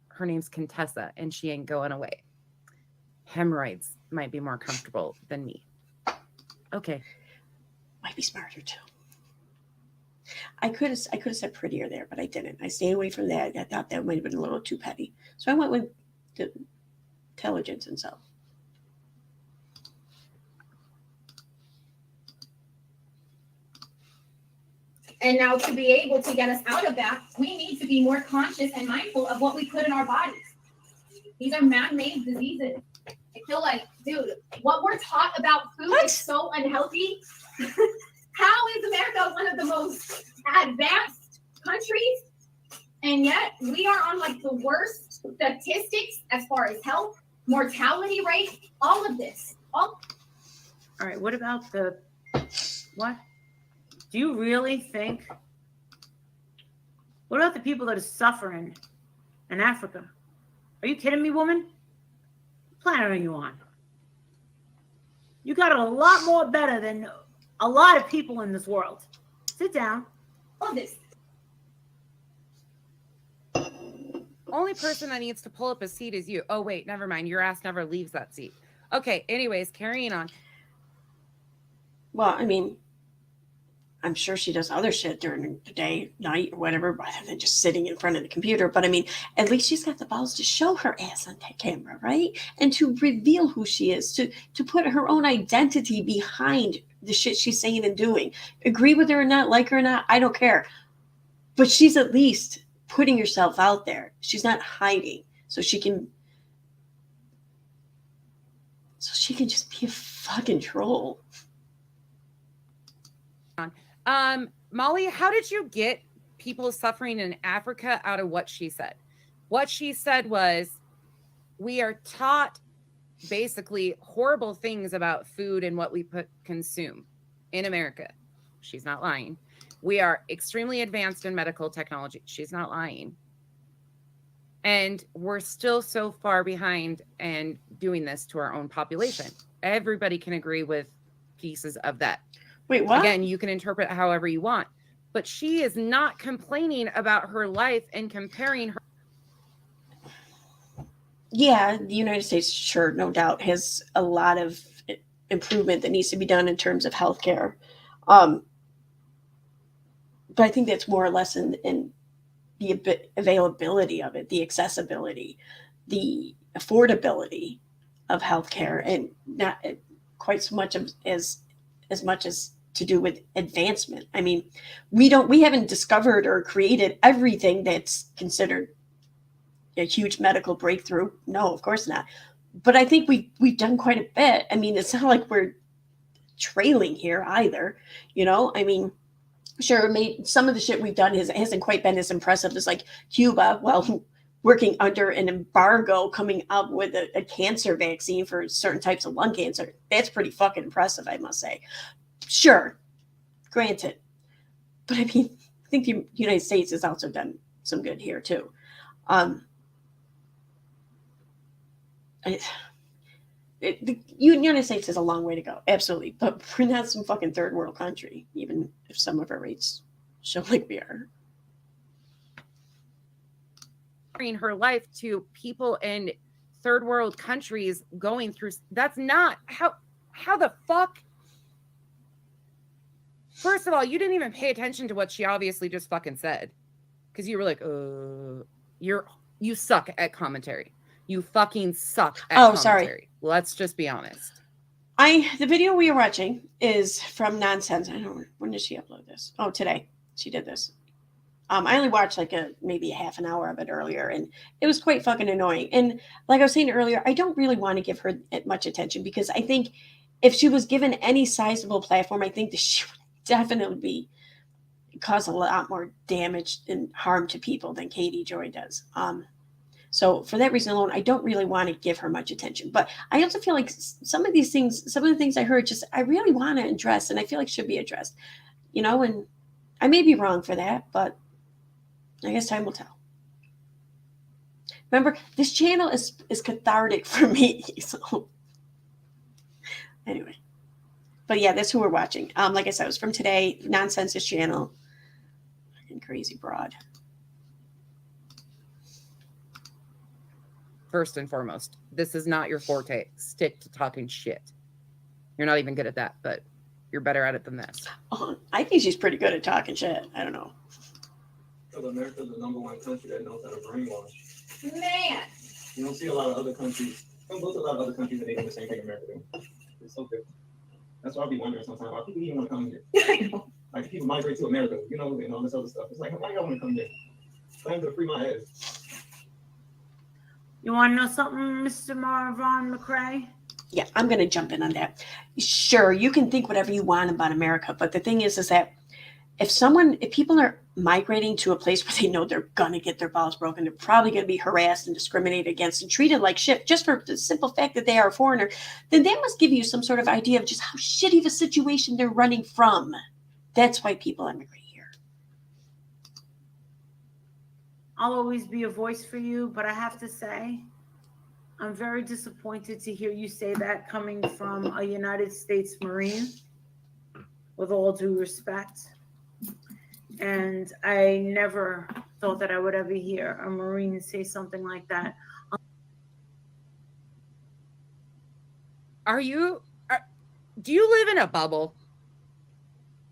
[SPEAKER 2] Her name's Contessa, and she ain't going away. Hemorrhoids might be more comfortable than me. Okay.
[SPEAKER 1] Might be smarter too. I could have said prettier there, but I didn't. I stayed away from that. I thought that might have been a little too petty. So I went with the intelligence and self.
[SPEAKER 4] And now to be able to get us out of that, we need to be more conscious and mindful of what we put in our bodies. These are man-made diseases. I feel like, dude, what we're taught about food is so unhealthy. How is America one of the most advanced countries? And yet we are on like the statistics as far as health, mortality rate, all of this.
[SPEAKER 3] All right, what about what? Do you really think? What about the people that are suffering in Africa? Are you kidding me, woman? What planet are you on? You got it a lot more better than a lot of people in this world. Sit down.
[SPEAKER 4] All of this.
[SPEAKER 2] Only person that needs to pull up a seat is you. Oh, wait, never mind. Your ass never leaves that seat. Okay, anyways, carrying on.
[SPEAKER 1] Well, I mean, I'm sure she does other shit during the day, night, or whatever, rather than just sitting in front of the computer. But I mean, at least she's got the balls to show her ass on that camera, right? And to reveal who she is, to put her own identity behind the shit she's saying and doing. Agree with her or not, like her or not, I don't care. But she's at least putting herself out there. She's not hiding. So she can just be a fucking troll.
[SPEAKER 2] Molly, how did you get people suffering in Africa out of what she said? What she said was, we are taught basically horrible things about food and what we consume in America. She's not lying. We are extremely advanced in medical technology. She's not lying. And we're still so far behind and doing this to our own population. Everybody can agree with pieces of that.
[SPEAKER 1] Wait, what?
[SPEAKER 2] Again, you can interpret it however you want. But she is not complaining about her life and comparing her.
[SPEAKER 1] Yeah, the United States, sure, no doubt, has a lot of improvement that needs to be done in terms of healthcare. But I think that's more or less in the availability of it, the accessibility, the affordability of healthcare, and not quite so much as much as to do with advancement. I mean, we haven't discovered or created everything that's considered a huge medical breakthrough. No, of course not. But I think we've done quite a bit. I mean, it's not like we're trailing here either. You know, I mean, sure, some of the shit we've done hasn't quite been as impressive as like Cuba. Well, working under an embargo, coming up with a cancer vaccine for certain types of lung cancer. That's pretty fucking impressive, I must say. Sure, granted. But I mean, I think the United States has also done some good here too. The United States has a long way to go, absolutely. But we're not some fucking third world country, even if some of our rates show like we are.
[SPEAKER 2] Her life to people in third world countries going through. That's not how the fuck. First of all, you didn't even pay attention to what she obviously just fucking said, because you were like, you suck at commentary. You fucking suck at commentary.
[SPEAKER 1] Sorry.
[SPEAKER 2] Let's just be honest.
[SPEAKER 1] The video we are watching is from Nonsense. I don't know, when did she upload this? Oh, today she did this. I only watched like maybe a half an hour of it earlier, and it was quite fucking annoying. And like I was saying earlier, I don't really want to give her much attention, because I think if she was given any sizable platform, I think that she would definitely cause a lot more damage and harm to people than Katie Joy does. So for that reason alone, I don't really want to give her much attention. But I also feel like some of the things I heard, I really want to address, and I feel like should be addressed, you know, and I may be wrong for that, but I guess time will tell. Remember, this channel is cathartic for me. So anyway, but yeah, that's who we're watching. Like I said, it was from today, Nonsense's channel. Fucking crazy broad.
[SPEAKER 2] First and foremost, this is not your forte. Stick to talking shit. You're not even good at that, but you're better at it than this.
[SPEAKER 1] I think she's pretty good at talking shit. I don't know.
[SPEAKER 5] Because America's the #1 country that knows how to brainwash.
[SPEAKER 4] Man.
[SPEAKER 5] You don't see a lot of other countries. Don't go to a lot of other countries and they do the same thing America do. It's so different. That's why I be wondering sometimes why people even want to come here.
[SPEAKER 1] I know.
[SPEAKER 5] Like people migrate to America, you know, and all this other stuff. It's like, why y'all want to come here? I'm to free my ass.
[SPEAKER 3] You want to know something, Mr. Marvin McCrae?
[SPEAKER 1] Yeah, I'm going to jump in on that. Sure, you can think whatever you want about America, but the thing is that if people are migrating to a place where they know they're gonna get their balls broken, they're probably gonna be harassed and discriminated against and treated like shit just for the simple fact that they are a foreigner, then that must give you some sort of idea of just how shitty of a situation they're running from. That's why people immigrate here.
[SPEAKER 3] I'll always be a voice for you, but I have to say, I'm very disappointed to hear you say that coming from a United States Marine, with all due respect. And I never thought that I would ever hear a Marine say something like that.
[SPEAKER 2] Do you live in a bubble?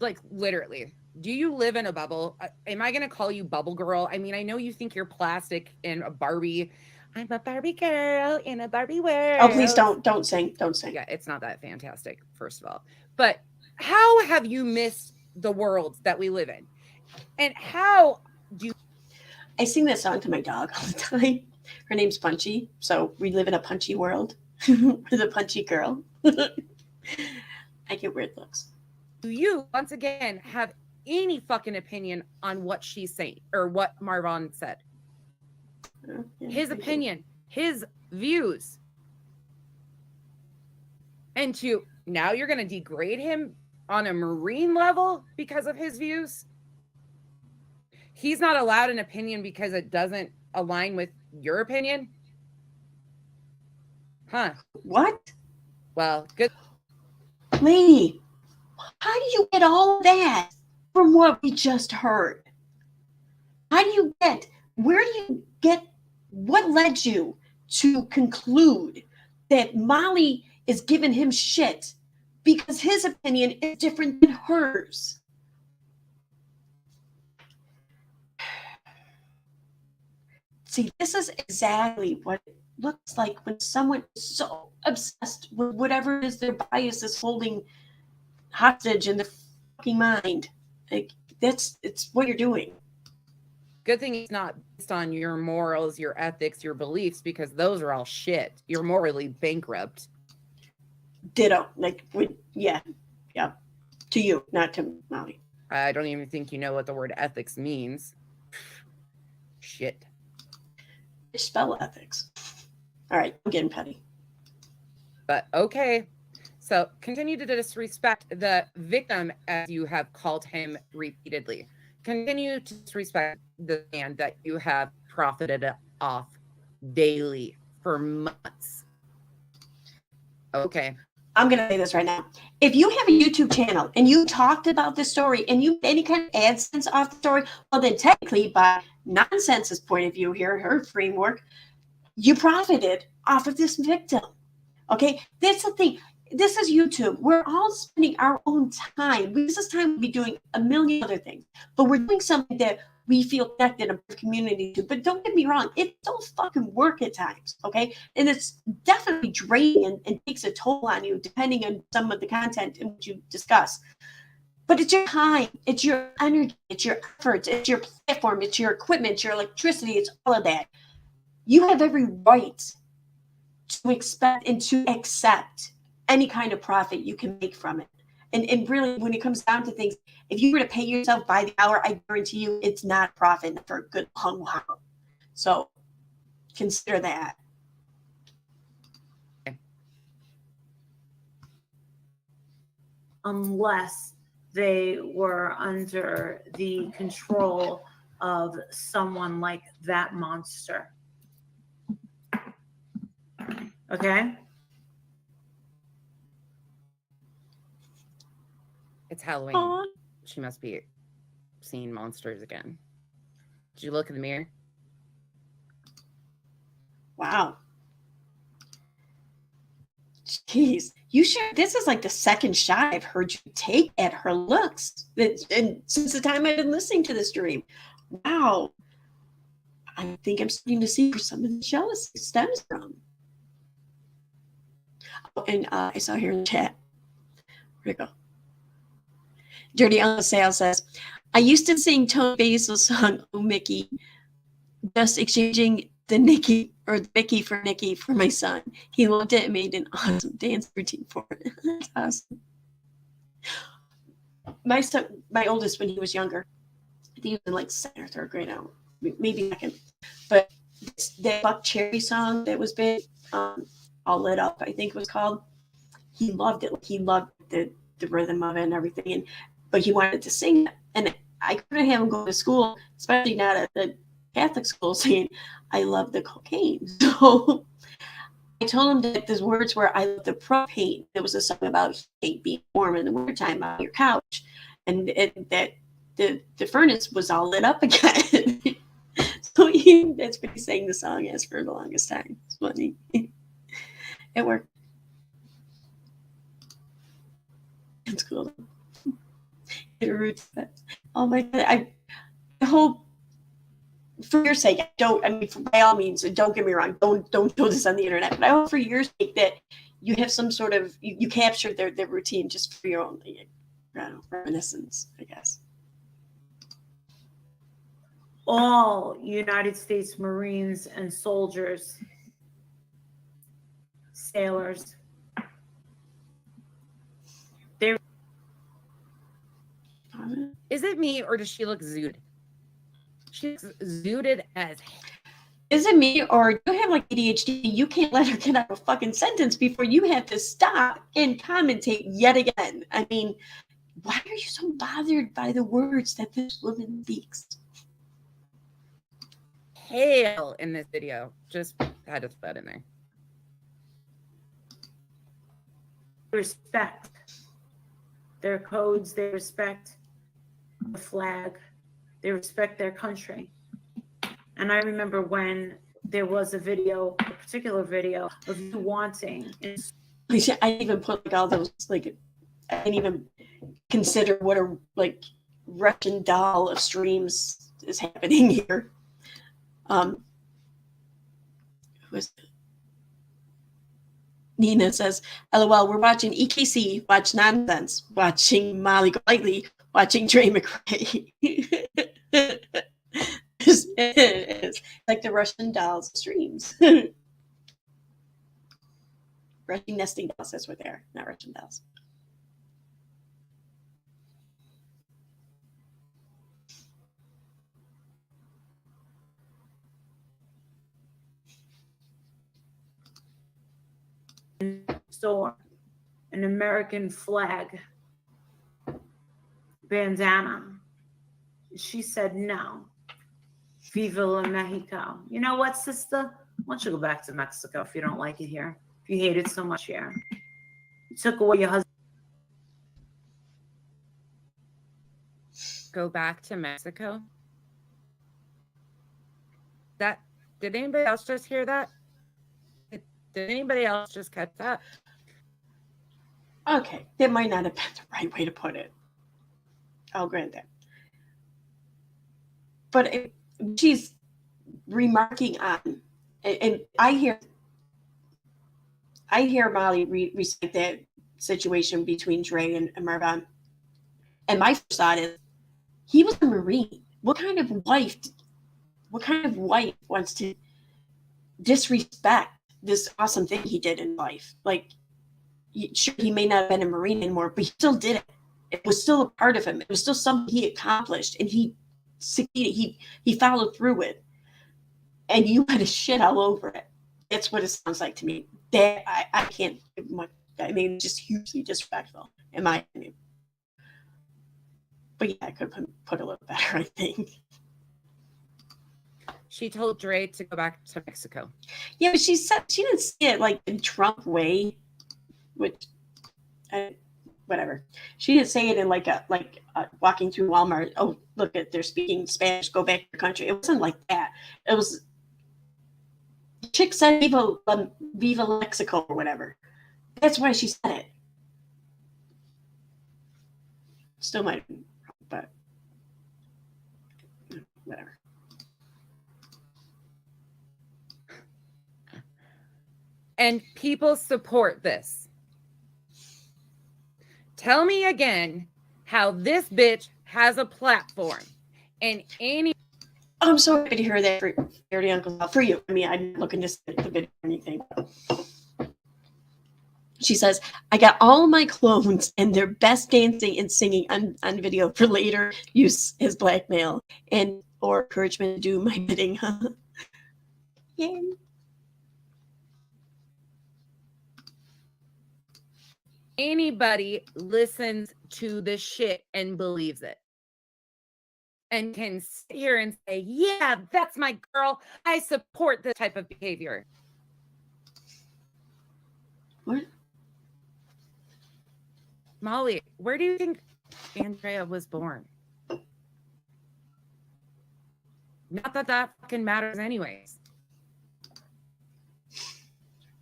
[SPEAKER 2] Like, literally, do you live in a bubble? Am I going to call you bubble girl? I mean, I know you think you're plastic and a Barbie. I'm a Barbie girl in a Barbie world.
[SPEAKER 1] Oh, please don't sing. Don't sing.
[SPEAKER 2] Yeah, it's not that fantastic, first of all. But how have you missed the world that we live in? And how do you...
[SPEAKER 1] I sing that song to my dog all the time. Her name's Punchy, so we live in a punchy world with a punchy girl. I get weird looks.
[SPEAKER 2] Do you, once again, have any fucking opinion on what she's saying or what Marvon said?
[SPEAKER 1] Yeah,
[SPEAKER 2] his opinion, his views. And now you're going to degrade him on a Marine level because of his views? He's not allowed an opinion because it doesn't align with your opinion? Huh.
[SPEAKER 1] What?
[SPEAKER 2] Well, good.
[SPEAKER 1] Lady, how do you get all of that from what we just heard? Where do you get, what led you to conclude that Molly is giving him shit because his opinion is different than hers? See, this is exactly what it looks like when someone is so obsessed with whatever it is their bias is holding hostage in their fucking mind. Like, it's what you're doing.
[SPEAKER 2] Good thing it's not based on your morals, your ethics, your beliefs, because those are all shit. You're morally bankrupt.
[SPEAKER 1] Ditto. Like, yeah. To you, not to Molly.
[SPEAKER 2] I don't even think you know what the word ethics means. Shit.
[SPEAKER 1] Spell ethics. All right, I'm getting petty.
[SPEAKER 2] But okay. So continue to disrespect the victim, as you have called him repeatedly. Continue to disrespect the man that you have profited off daily for months. Okay.
[SPEAKER 1] I'm going to say this right now. If you have a YouTube channel and you talked about this story and you any kind of AdSense off the story, well, then technically, by Nonsense's point of view here, her framework, you profited off of this victim. Okay? That's the thing. This is YouTube. We're all spending our own time. This is time to be doing a million other things, but we're doing something that we feel connected in a community to. But don't get me wrong, it don't fucking work at times, okay? And it's definitely draining and takes a toll on you depending on some of the content in which you discuss. But it's your time, it's your energy, it's your efforts, it's your platform, it's your equipment, it's your electricity, it's all of that. You have every right to expect and to accept any kind of profit you can make from it. And really, when it comes down to things, if you were to pay yourself by the hour, I guarantee you it's not profit for a good long while. So consider that.
[SPEAKER 3] Unless they were under the control of someone like that monster. Okay?
[SPEAKER 2] It's Halloween. Aww. She must be seeing monsters again. Did you look in the mirror?
[SPEAKER 1] Wow. Jeez. You sure this is like the second shot I've heard you take at her looks. And since the time I've been listening to this dream. Wow. I think I'm starting to see where some of the jealousy stems from. Oh, and I saw here in the chat. Where'd it go? Dirty Uncle Sale says, I used to sing Tone Basil's song, Oh Mickey, just exchanging the Mickey for Nikki for my son. He loved it and made an awesome dance routine for it. That's awesome. my son, my oldest, when he was younger, I think he was in like second or third grade now, maybe second. But that Buck Cherry song that was big, All Lit Up, I think it was called. He loved it. He loved the rhythm of it and everything. But he wanted to sing it. And I couldn't have him go to school, especially not at the Catholic school, saying, I love the cocaine. So I told him that the words were, I love the propane. It was a song about heat being warm in the wintertime on your couch. And that the furnace was all lit up again. So that's what he sang the song as for the longest time. It's funny. It worked. It's cool. Oh my God. I hope, for your sake, by all means, don't get me wrong, don't do this on the internet, but I hope for your sake that you have some sort of, you capture their routine just for your own, I don't know, reminiscence, I guess.
[SPEAKER 3] All United States Marines and soldiers, sailors,
[SPEAKER 2] Is it me or does she look zooted? She looks zooted as hell.
[SPEAKER 1] Is it me or do you have like ADHD? You can't let her get out a fucking sentence before you have to stop and commentate yet again. I mean, why are you so bothered by the words that this woman speaks?
[SPEAKER 2] Hail in this video. Just had to throw that in there.
[SPEAKER 3] respect their codes, they respect the flag, they respect their country. And I remember when there was a video, a particular video of you wanting.
[SPEAKER 1] I didn't even put like all those, like, I didn't even consider what a like Russian doll of streams is happening here. Who is it? Nina says, LOL, we're watching EKC, watch Nonsense, watching Molly Golightly, watching Dre McRae. It's like the Russian dolls streams. Russian nesting dolls, that's what they are, not Russian dolls.
[SPEAKER 3] Store an American flag bandana. She said no. Viva la Mexico. You know what, sister? Why don't you go back to Mexico if you don't like it here? If you hate it so much here. You took away your husband.
[SPEAKER 2] Go back to Mexico. Did anybody else just hear that? Did anybody else just catch that?
[SPEAKER 1] Okay, that might not have been the right way to put it. I'll grant that. But she's remarking on, and I hear Molly recite that situation between Dre and Marvin. And my first thought is, he was a Marine. What kind of wife wants to disrespect this awesome thing he did in life? Like, sure, he may not have been a Marine anymore, but he still did it. It was still a part of him. It was still something he accomplished, and he succeeded. He followed through with. And you had to shit all over it. That's what it sounds like to me. That I can't give much. I mean, just hugely disrespectful, in my opinion. But yeah, I could have put a little better, I think.
[SPEAKER 2] She told Dre to go back to Mexico.
[SPEAKER 1] Yeah, but she didn't say it like the Trump way, which, whatever. She didn't say it in like walking through Walmart. Oh, look at they're speaking Spanish. Go back to your country. It wasn't like that. It was. The chick said Viva Mexico or whatever. That's why she said it. Still might have been wrong, but whatever.
[SPEAKER 2] And people support this. Tell me again how this bitch has a platform and any.
[SPEAKER 1] I'm so happy to hear that for Dirty Uncle. For you. I mean, I'm looking to see the video or anything. She says, I got all my clones and their best dancing and singing on video for later use as blackmail and or encouragement to do my bidding. Yay.
[SPEAKER 2] Anybody listens to this shit and believes it and can sit here and say, yeah, that's my girl. I support this type of behavior.
[SPEAKER 1] What?
[SPEAKER 2] Molly, where do you think Andrea was born? Not that that fucking matters anyways.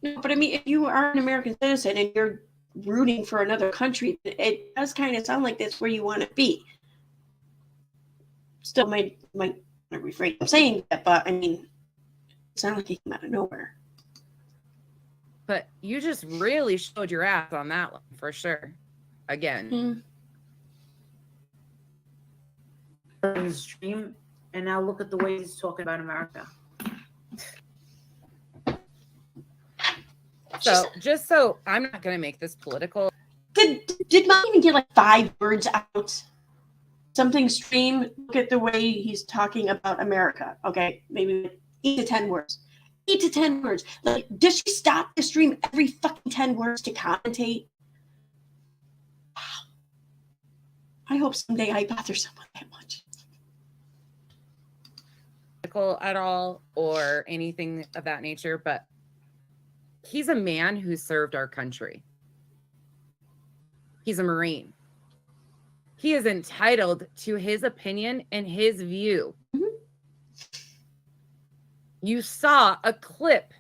[SPEAKER 1] No, but I mean, if you are an American citizen and you're rooting for another country, it does kind of sound like that's where you want to be. Still might refrain from saying that, but I mean, it's not like he came out of nowhere.
[SPEAKER 2] But you just really showed your ass on that one for sure. Again.
[SPEAKER 3] His dream, and now look at the way he's talking about America.
[SPEAKER 2] So just so I'm not going to make this political.
[SPEAKER 1] Did Mom even get like 5 words out? Something stream. Look at the way he's talking about America. Okay, maybe 8 to 10 words. 8 to 10 words. Like, does she stop the stream every fucking 10 words to commentate? Wow. I hope someday I bother someone that much.
[SPEAKER 2] At all or anything of that nature, but he's a man who served our country. He's a Marine. He is entitled to his opinion and his view.
[SPEAKER 1] Mm-hmm.
[SPEAKER 2] You saw a clip.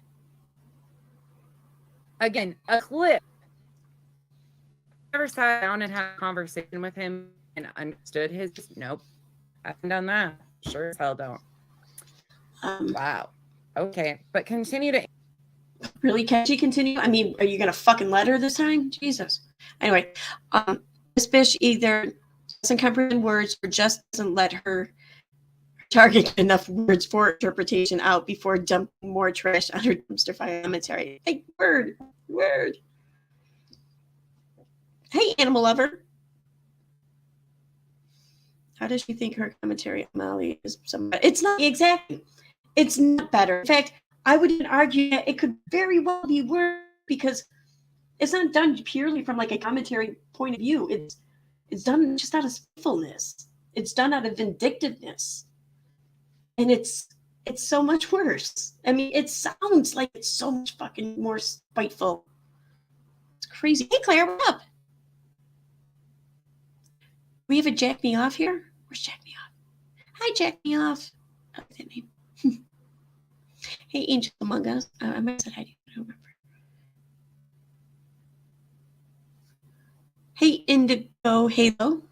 [SPEAKER 2] Again, a clip. Never sat down and had a conversation with him and understood his nope. I haven't done that. Sure as hell don't. Wow. Okay. But continue to.
[SPEAKER 1] Really? Can she continue? I mean, are you going to fucking let her this time? Jesus. Anyway, this bitch either doesn't comprehend words or just doesn't let her target enough words for interpretation out before dumping more trash on her dumpster fire commentary. Like, word. Hey, animal lover. How does she think her commentary on Molly is somebody? It's not exactly. It's not better. In fact, I would even argue that it could very well be worse because it's not done purely from like a commentary point of view. It's done just out of spitefulness. It's done out of vindictiveness. And it's so much worse. I mean, it sounds like it's so much fucking more spiteful. It's crazy. Hey, Claire, what's up? We have a Jack Me Off here? Where's Jack Me Off? Hi, Jack Me Off. I like that name. Hey, Angel Among Us. I might have said hi to you. I don't remember. Hey, Indigo Halo.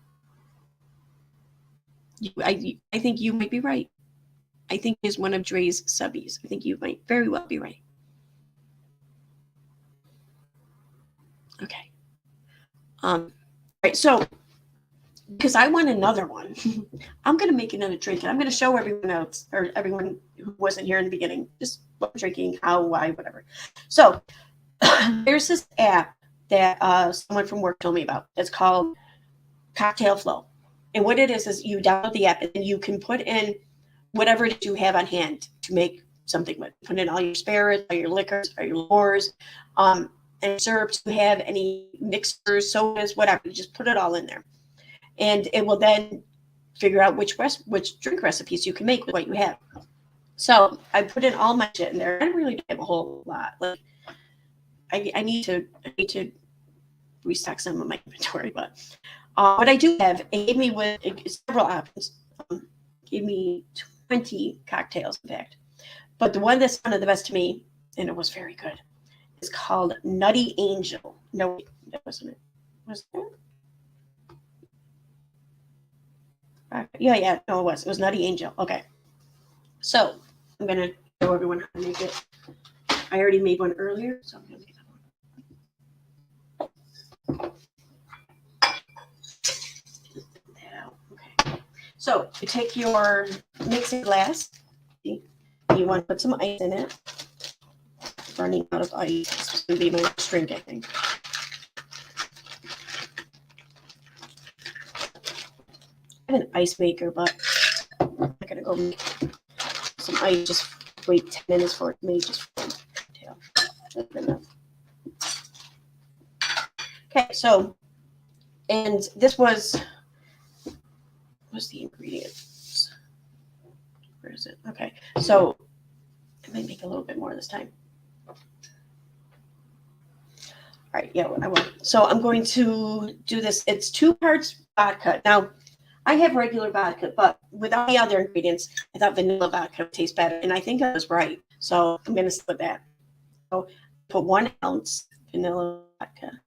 [SPEAKER 1] I think you might be right. I think it's one of Dre's subbies. I think you might very well be right. Okay. Right, so because I want another one, I'm going to make another drink, and I'm going to show everyone else, or everyone who wasn't here in the beginning, just what I'm drinking, how, why, whatever. So there's this app that someone from work told me about. It's called Cocktail Flow. And what it is you download the app, and then you can put in whatever it is you have on hand to make something with. Put in all your spirits, all your liquors, all your liqueurs, and syrups. You have any mixers, sodas, whatever. You just put it all in there. And it will then figure out which drink recipes you can make with what you have. So I put in all my shit in there. I don't really have a whole lot. Like I need to restock some of my inventory, but what I do have, it gave me with several options. Gave me 20 cocktails, in fact. But the one that's one of the best to me, and it was very good, is called Nutty Angel. No, that wasn't it. Was it? Yeah, no, it was. It was Nutty Angel. Okay. So I'm going to show everyone how to make it. I already made one earlier, so I'm going to make that out. Okay. So you take your mixing glass. You want to put some ice in it. Running out of ice. It's going to be my drink, I think. I have an ice maker, but I'm not gonna go make some ice. Just wait 10 minutes for it to make just cocktail. Okay, so, and this was, what's the ingredients? Where is it? Okay, so I might make a little bit more this time. All right, yeah, I will. So I'm going to do this. It's 2 parts vodka. Now, I have regular vodka, but without the other ingredients, I thought vanilla vodka would taste better, and I think I was right. So I'm going to split that. So put 1 ounce vanilla vodka.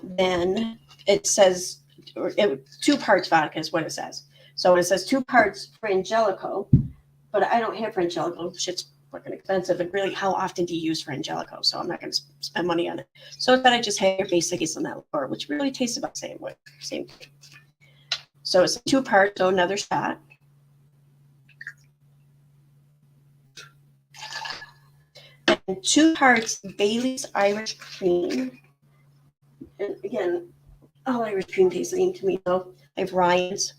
[SPEAKER 1] Then it says 2 parts vodka is what it says. So it says 2 parts Frangelico, but I don't have Frangelico. Shit's fucking expensive. And really, how often do you use Frangelico? So I'm not going to spend money on it. So then I just have your basic hazelnut liqueur, which really tastes about the same way. Same. So it's 2 parts, so another shot. And 2 parts Bailey's Irish cream. And again, all Irish cream tastes the same to me, though. I have Ryan's,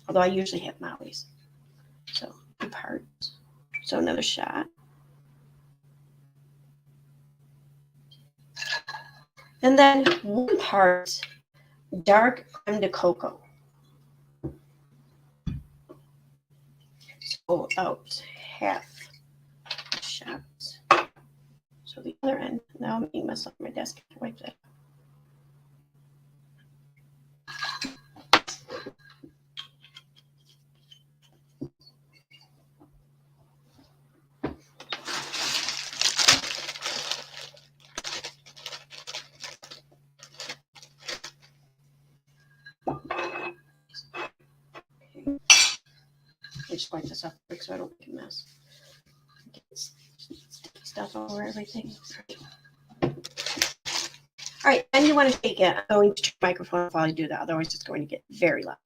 [SPEAKER 1] although I usually have Molly's. So 2 parts. So another shot. And then 1 part dark crème de cocoa. So about half a shot. So the other end. Now I'm making mess up my desk. I wipe that. I just wipe this up quick so I don't make a mess. Get sticky stuff all over everything. All right, and you want to shake it. I'm going to turn the microphone off while I do that, otherwise it's going to get very loud.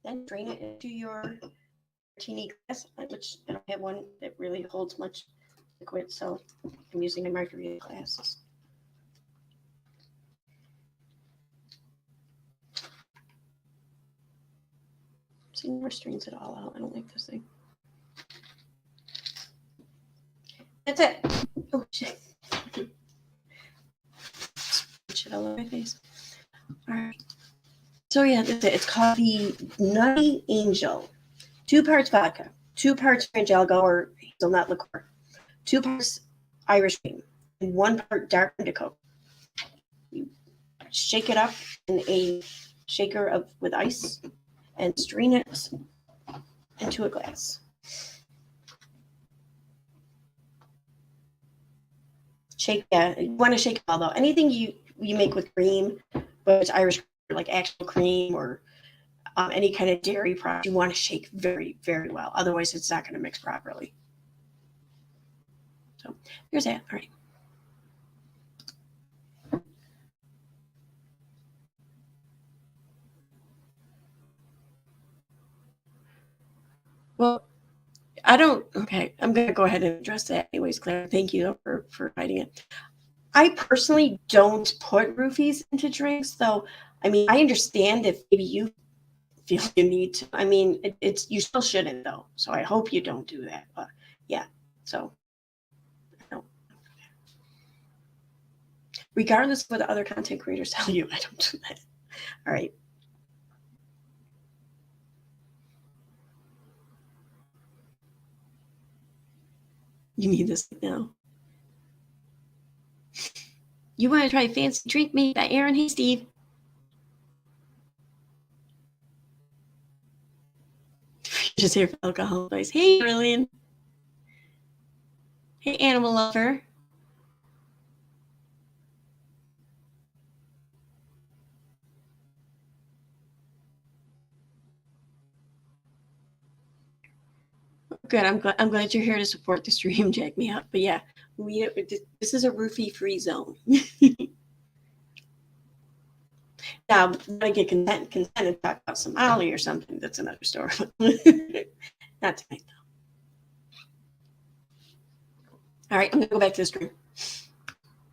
[SPEAKER 1] Then drain it into your martini glass, which I don't have one that really holds much liquid, so I'm using a margarita glasses. See, never strains it all out. I don't like this thing. That's it. Oh shit. Shit all over my face. All right. So yeah, that's it. It's called the Nutty Angel. 2 parts vodka, 2 parts Frangelico or hazelnut liqueur, 2 parts Irish cream, and 1 part dark indigo. You shake it up in a shaker with ice and strain it into a glass. Shake, yeah, you want to shake it all though. Anything you make with cream, whether it's Irish like actual cream or any kind of dairy product, you want to shake very, very well. Otherwise, it's not going to mix properly. So here's that. All right. Well, I don't. Okay, I'm going to go ahead and address that anyways, Claire. Thank you for writing it. I personally don't put roofies into drinks, though. I mean, I understand if maybe you feel you need to. I mean, it's you still shouldn't though. So I hope you don't do that. But yeah, so I don't. Regardless of what the other content creators tell you, I don't do that. All right. You need this now. You want to try Fancy Drink Me by Aaron? Hey, Steve. Just here for alcohol advice. Hey, Brilliant. Hey, Animal Lover. Good. I'm glad you're here to support the stream. Jack me up. But yeah, This is a roofie-free zone. Now, when I get content and talk about Somali or something, that's another story. Not tonight, though. All right, I'm gonna go back to the stream.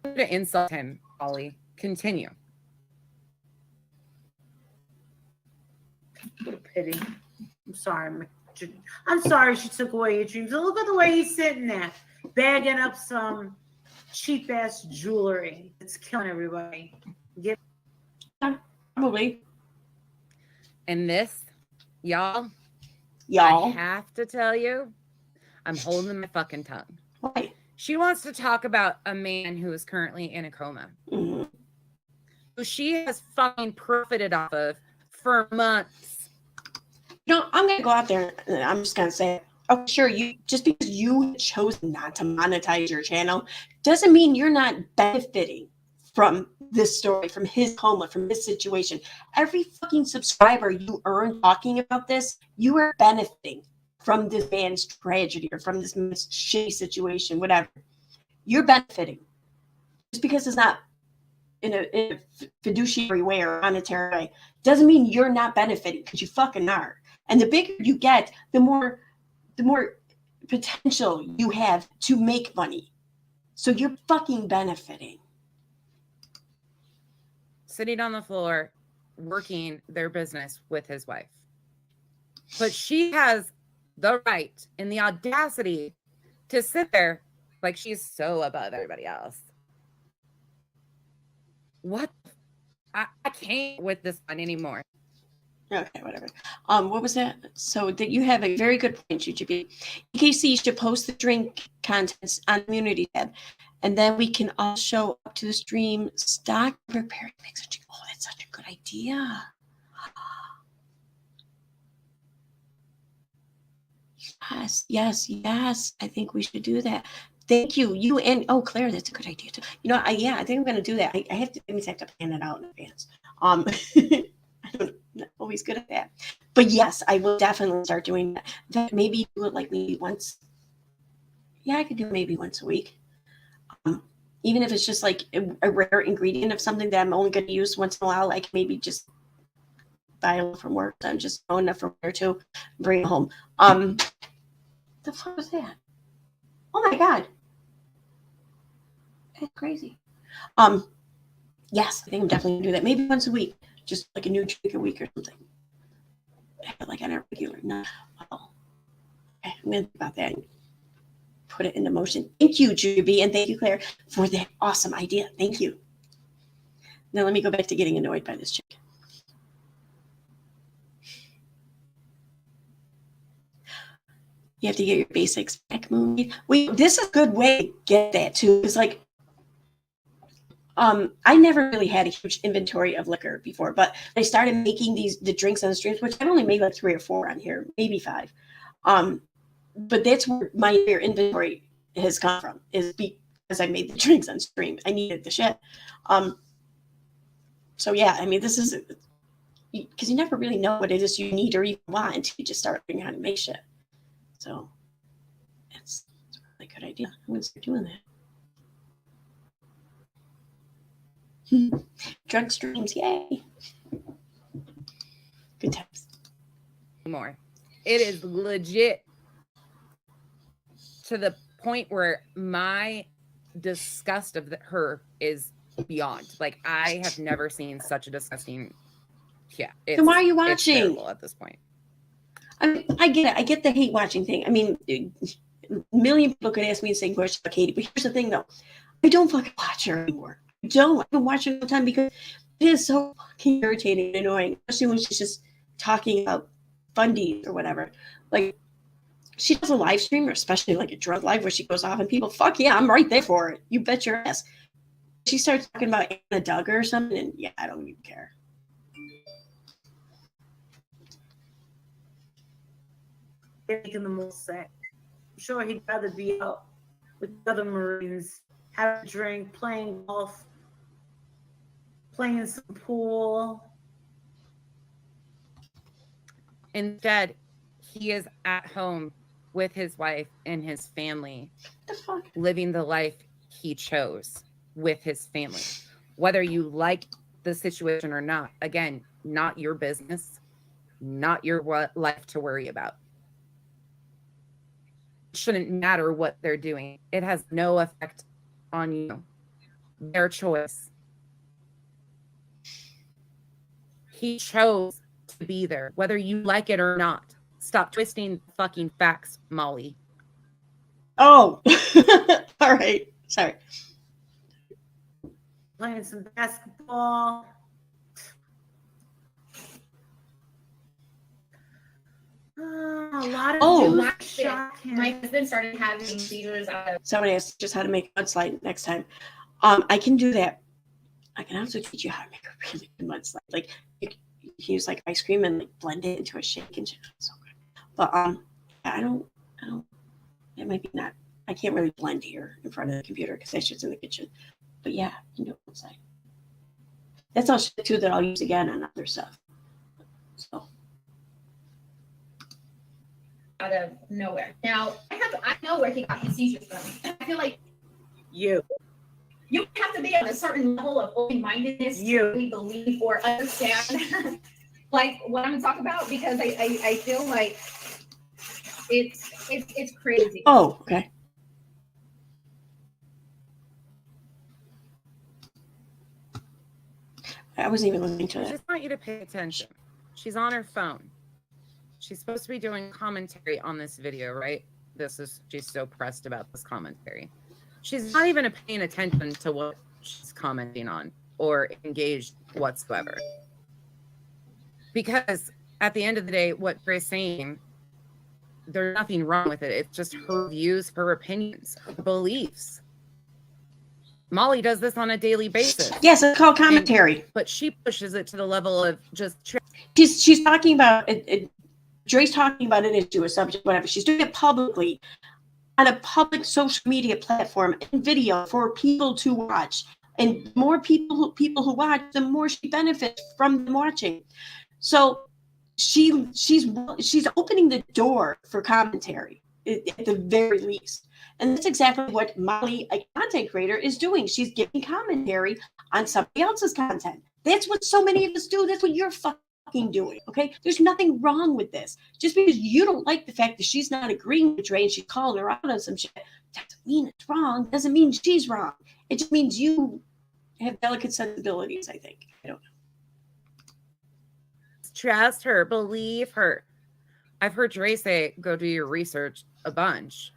[SPEAKER 2] To insult him, Ollie. Continue.
[SPEAKER 3] What a pity. I'm sorry she took away your dreams. And look at the way he's sitting there, bagging up some cheap ass jewelry. It's killing everybody.
[SPEAKER 1] Probably.
[SPEAKER 2] And this, y'all,
[SPEAKER 1] Y'all.
[SPEAKER 2] I have to tell you, I'm holding my fucking tongue.
[SPEAKER 1] Why?
[SPEAKER 2] She wants to talk about a man who is currently in a coma,
[SPEAKER 1] Mm-hmm.
[SPEAKER 2] who she has fucking profited off of for months.
[SPEAKER 1] You know, I'm gonna go out there and I'm just gonna say, oh, sure, you just because you chose not to monetize your channel doesn't mean you're not benefiting from this story, from his coma, from this situation. Every fucking subscriber you earn talking about this, you are benefiting from this man's tragedy or from this man's shitty situation, whatever. You're benefiting. Just because it's not in a fiduciary way or monetary way doesn't mean you're not benefiting, because you fucking are. And the bigger you get, the more potential you have to make money. So you're fucking benefiting.
[SPEAKER 2] Sitting on the floor, working their business with his wife. But she has the right and the audacity to sit there like she's so above everybody else. What? I can't with this one anymore.
[SPEAKER 1] Okay, whatever. What was that? So that you have a very good point, GGB. EKC should post the drink contents on the community tab, and then we can all show up to the stream stock prepared. Oh, that's such a good idea. Yes. I think we should do that. Thank you. You and Claire, that's a good idea too. You know, I think I'm gonna do that. I have to plan it out in advance. I'm not always good at that, but yes, I will definitely start doing that. Maybe do it like maybe once. Yeah, I could do maybe once a week. Even if it's just like a rare ingredient of something that I'm only going to use once in a while, like maybe just buy a little from work. I'm just going enough from there too, bring it home. The fuck was that? Oh my god, that's crazy. Yes, I think I'm definitely gonna do that. Maybe once a week, just like a new drink a week or something. Like on a regular. No. Oh. Okay, I'm gonna think about that and put it into motion. Thank you, Juby, and thank you, Claire, for that awesome idea. Thank you. Now let me go back to getting annoyed by this chick. You have to get your basics back, Moon. This is a good way to get that too. It's like, I never really had a huge inventory of liquor before, but I started making the drinks on the streams, which I've only made like 3 or 4 on here, maybe 5. But that's where my entire inventory has come from, is because I made the drinks on stream. I needed the shit. So yeah, I mean, this is because you never really know what it is you need or even want until you just start learning how to make shit. So it's a really good idea. I'm gonna start doing that. Drunk streams, yay! Good times.
[SPEAKER 2] More. It is legit to the point where my disgust of her is beyond. Like, I have never seen such a disgusting. Yeah.
[SPEAKER 1] Then why are you
[SPEAKER 2] It's
[SPEAKER 1] watching?
[SPEAKER 2] terrible at this point.
[SPEAKER 1] I mean, I get it. I get the hate watching thing. I mean, a million people could ask me the same question about Katie, but here's the thing, though. I don't fucking watch her anymore. I don't. I've been watching all the time because it is so fucking irritating and annoying, especially when she's just talking about fundies or whatever. Like, she does a live stream, or especially like a drug live where she goes off and people, fuck yeah, I'm right there for it. You bet your ass. She starts talking about Anna Duggar or something, and yeah, I don't even care.
[SPEAKER 3] Making the most sense. I'm sure he'd rather be out with other Marines, having a drink, playing golf, playing some pool.
[SPEAKER 2] Instead, he is at home with his wife and his family,
[SPEAKER 1] The fuck?
[SPEAKER 2] living the life he chose with his family. Whether you like the situation or not, again, not your business, not your life to worry about. It shouldn't matter what they're doing. It has no effect on you. Their choice. He chose to be there, whether you like it or not. Stop twisting fucking facts, Molly.
[SPEAKER 1] Oh, all right. Sorry.
[SPEAKER 3] Playing some basketball. A lot of
[SPEAKER 1] Oh.
[SPEAKER 3] dudes
[SPEAKER 4] Last year,
[SPEAKER 3] shock him.
[SPEAKER 4] my husband started having seizures out of
[SPEAKER 1] Somebody asked just how to make a mudslide next time. I can do that. I can also teach you how to make a really good mudslide. Like you can use like ice cream and like blend it into a shake and shit. It's so good. But I don't. It might be not. I can't really blend here in front of the computer because that's just in the kitchen. But yeah, you know mudslide. That's all shit too that I'll use again on other stuff. So
[SPEAKER 4] out of nowhere. Now I know where he got his seizures from. I feel like
[SPEAKER 3] You.
[SPEAKER 4] you have to be at a certain level of open-mindedness
[SPEAKER 3] You.
[SPEAKER 4] to really believe or understand like what I'm talking about, because I feel like it's crazy.
[SPEAKER 1] oh, okay. I wasn't even listening to
[SPEAKER 2] I
[SPEAKER 1] that.
[SPEAKER 2] just want you to pay attention. She's on her phone. She's supposed to be doing commentary on this video, right? She's so pressed about this commentary. She's not even paying attention to what she's commenting on or engaged whatsoever. Because at the end of the day, what Grace's saying, there's nothing wrong with it. It's just her views, her opinions, her beliefs. Molly does this on a daily basis.
[SPEAKER 1] Yes, it's called commentary.
[SPEAKER 2] But she pushes it to the level of just
[SPEAKER 1] She's talking about it. Dre's talking about an issue, a subject, whatever. She's doing it publicly on a public social media platform in video for people to watch. And more people who watch, the more she benefits from them watching. So she's opening the door for commentary at the very least. And that's exactly what Molly, a content creator, is doing. She's giving commentary on somebody else's content. That's what so many of us do. That's what you're fucking doing. Okay, there's nothing wrong with this. Just because you don't like the fact that she's not agreeing with Dre and she's calling her out on some shit, doesn't mean it's wrong. Doesn't mean she's wrong. It just means you have delicate sensibilities. I think. I don't know.
[SPEAKER 2] trust her, believe her. I've heard Dre say, go do your research a bunch.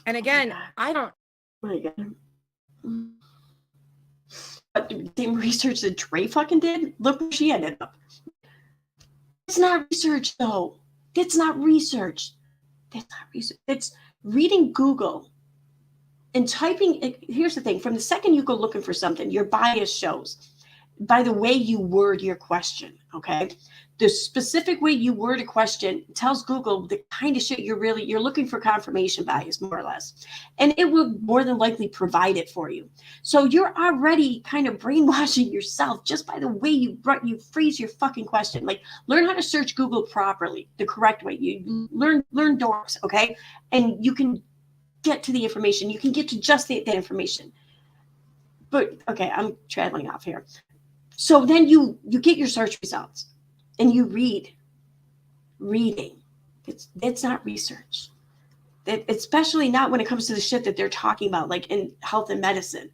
[SPEAKER 2] And again, I don't.
[SPEAKER 1] Oh my God. But the same research that Dre fucking did, look where she ended up. It's not research, though. That's not research. That's not research. It's reading Google and typing. Here's the thing. From the second you go looking for something, your bias shows by the way you word your question, okay? The specific way you word a question tells Google the kind of shit you're looking for confirmation bias, more or less. And it will more than likely provide it for you. So you're already kind of brainwashing yourself just by the way you phrase your fucking question. Like, learn how to search Google properly, the correct way. You learn dorks, okay? And you can get to the information. You can get to just that information. But, okay, I'm traveling off here. So then you get your search results and you reading. It's not research. Especially not when it comes to the shit that they're talking about, like in health and medicine.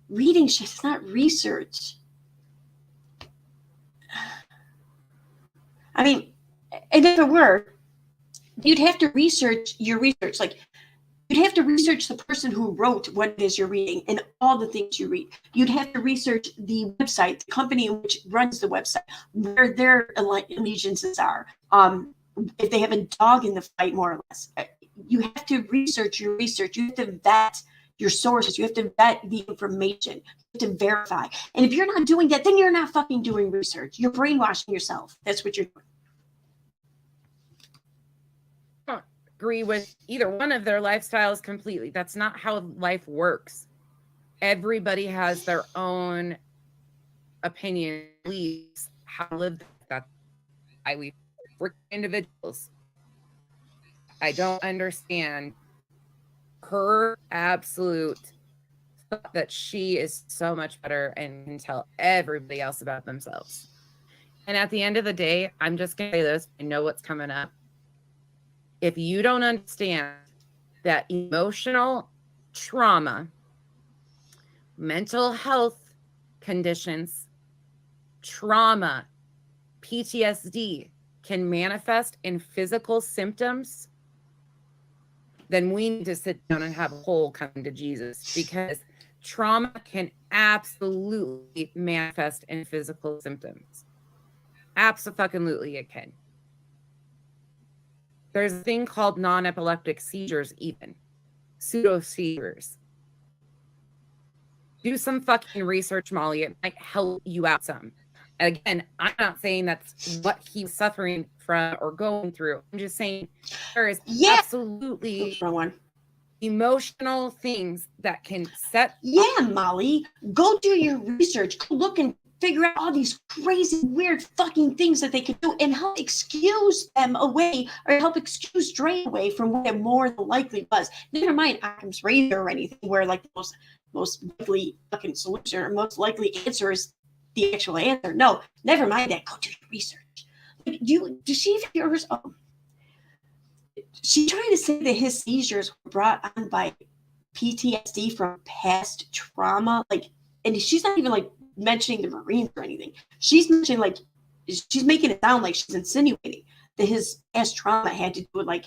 [SPEAKER 1] Reading shit is not research. I mean, and if it were, you'd have to research your research. Like, you'd have to research the person who wrote what it is you're reading and all the things you read. You'd have to research the website, the company which runs the website, where their allegiances are. If they have a dog in the fight, more or less. You have to research your research. You have to vet your sources. You have to vet the information. You have to verify. And if you're not doing that, then you're not fucking doing research. You're brainwashing yourself. That's what you're doing.
[SPEAKER 2] Agree with either one of their lifestyles completely. That's not how life works. Everybody has their own opinion, beliefs, how to live. That's why we work individuals. I don't understand her absolute thought that she is so much better and can tell everybody else about themselves. And at the end of the day, I'm just going to say this. I know what's coming up. If you don't understand that emotional trauma, mental health conditions, trauma, PTSD can manifest in physical symptoms, then we need to sit down and have a whole come to Jesus, because trauma can absolutely manifest in physical symptoms. Absolutely it can. There's a thing called non-epileptic seizures, even pseudo seizures. Do some fucking research, Molly. It might help you out some. Again, I'm not saying that's what he's suffering from or going through. I'm just saying there is absolutely emotional things that can set.
[SPEAKER 1] Yeah, Molly, go do your research. Go look and figure out all these crazy, weird fucking things that they could do and help excuse them away, or help excuse drain away from what it more than likely was. Never mind Occam's razor or anything where like the most likely fucking solution or most likely answer is the actual answer. No, never mind that. Go do your research. Like, does she even hear hers? Oh. She's trying to say that his seizures were brought on by PTSD from past trauma. Like, and she's not even like mentioning the Marines or anything. She's mentioning like, she's making it sound like she's insinuating that his past trauma had to do with like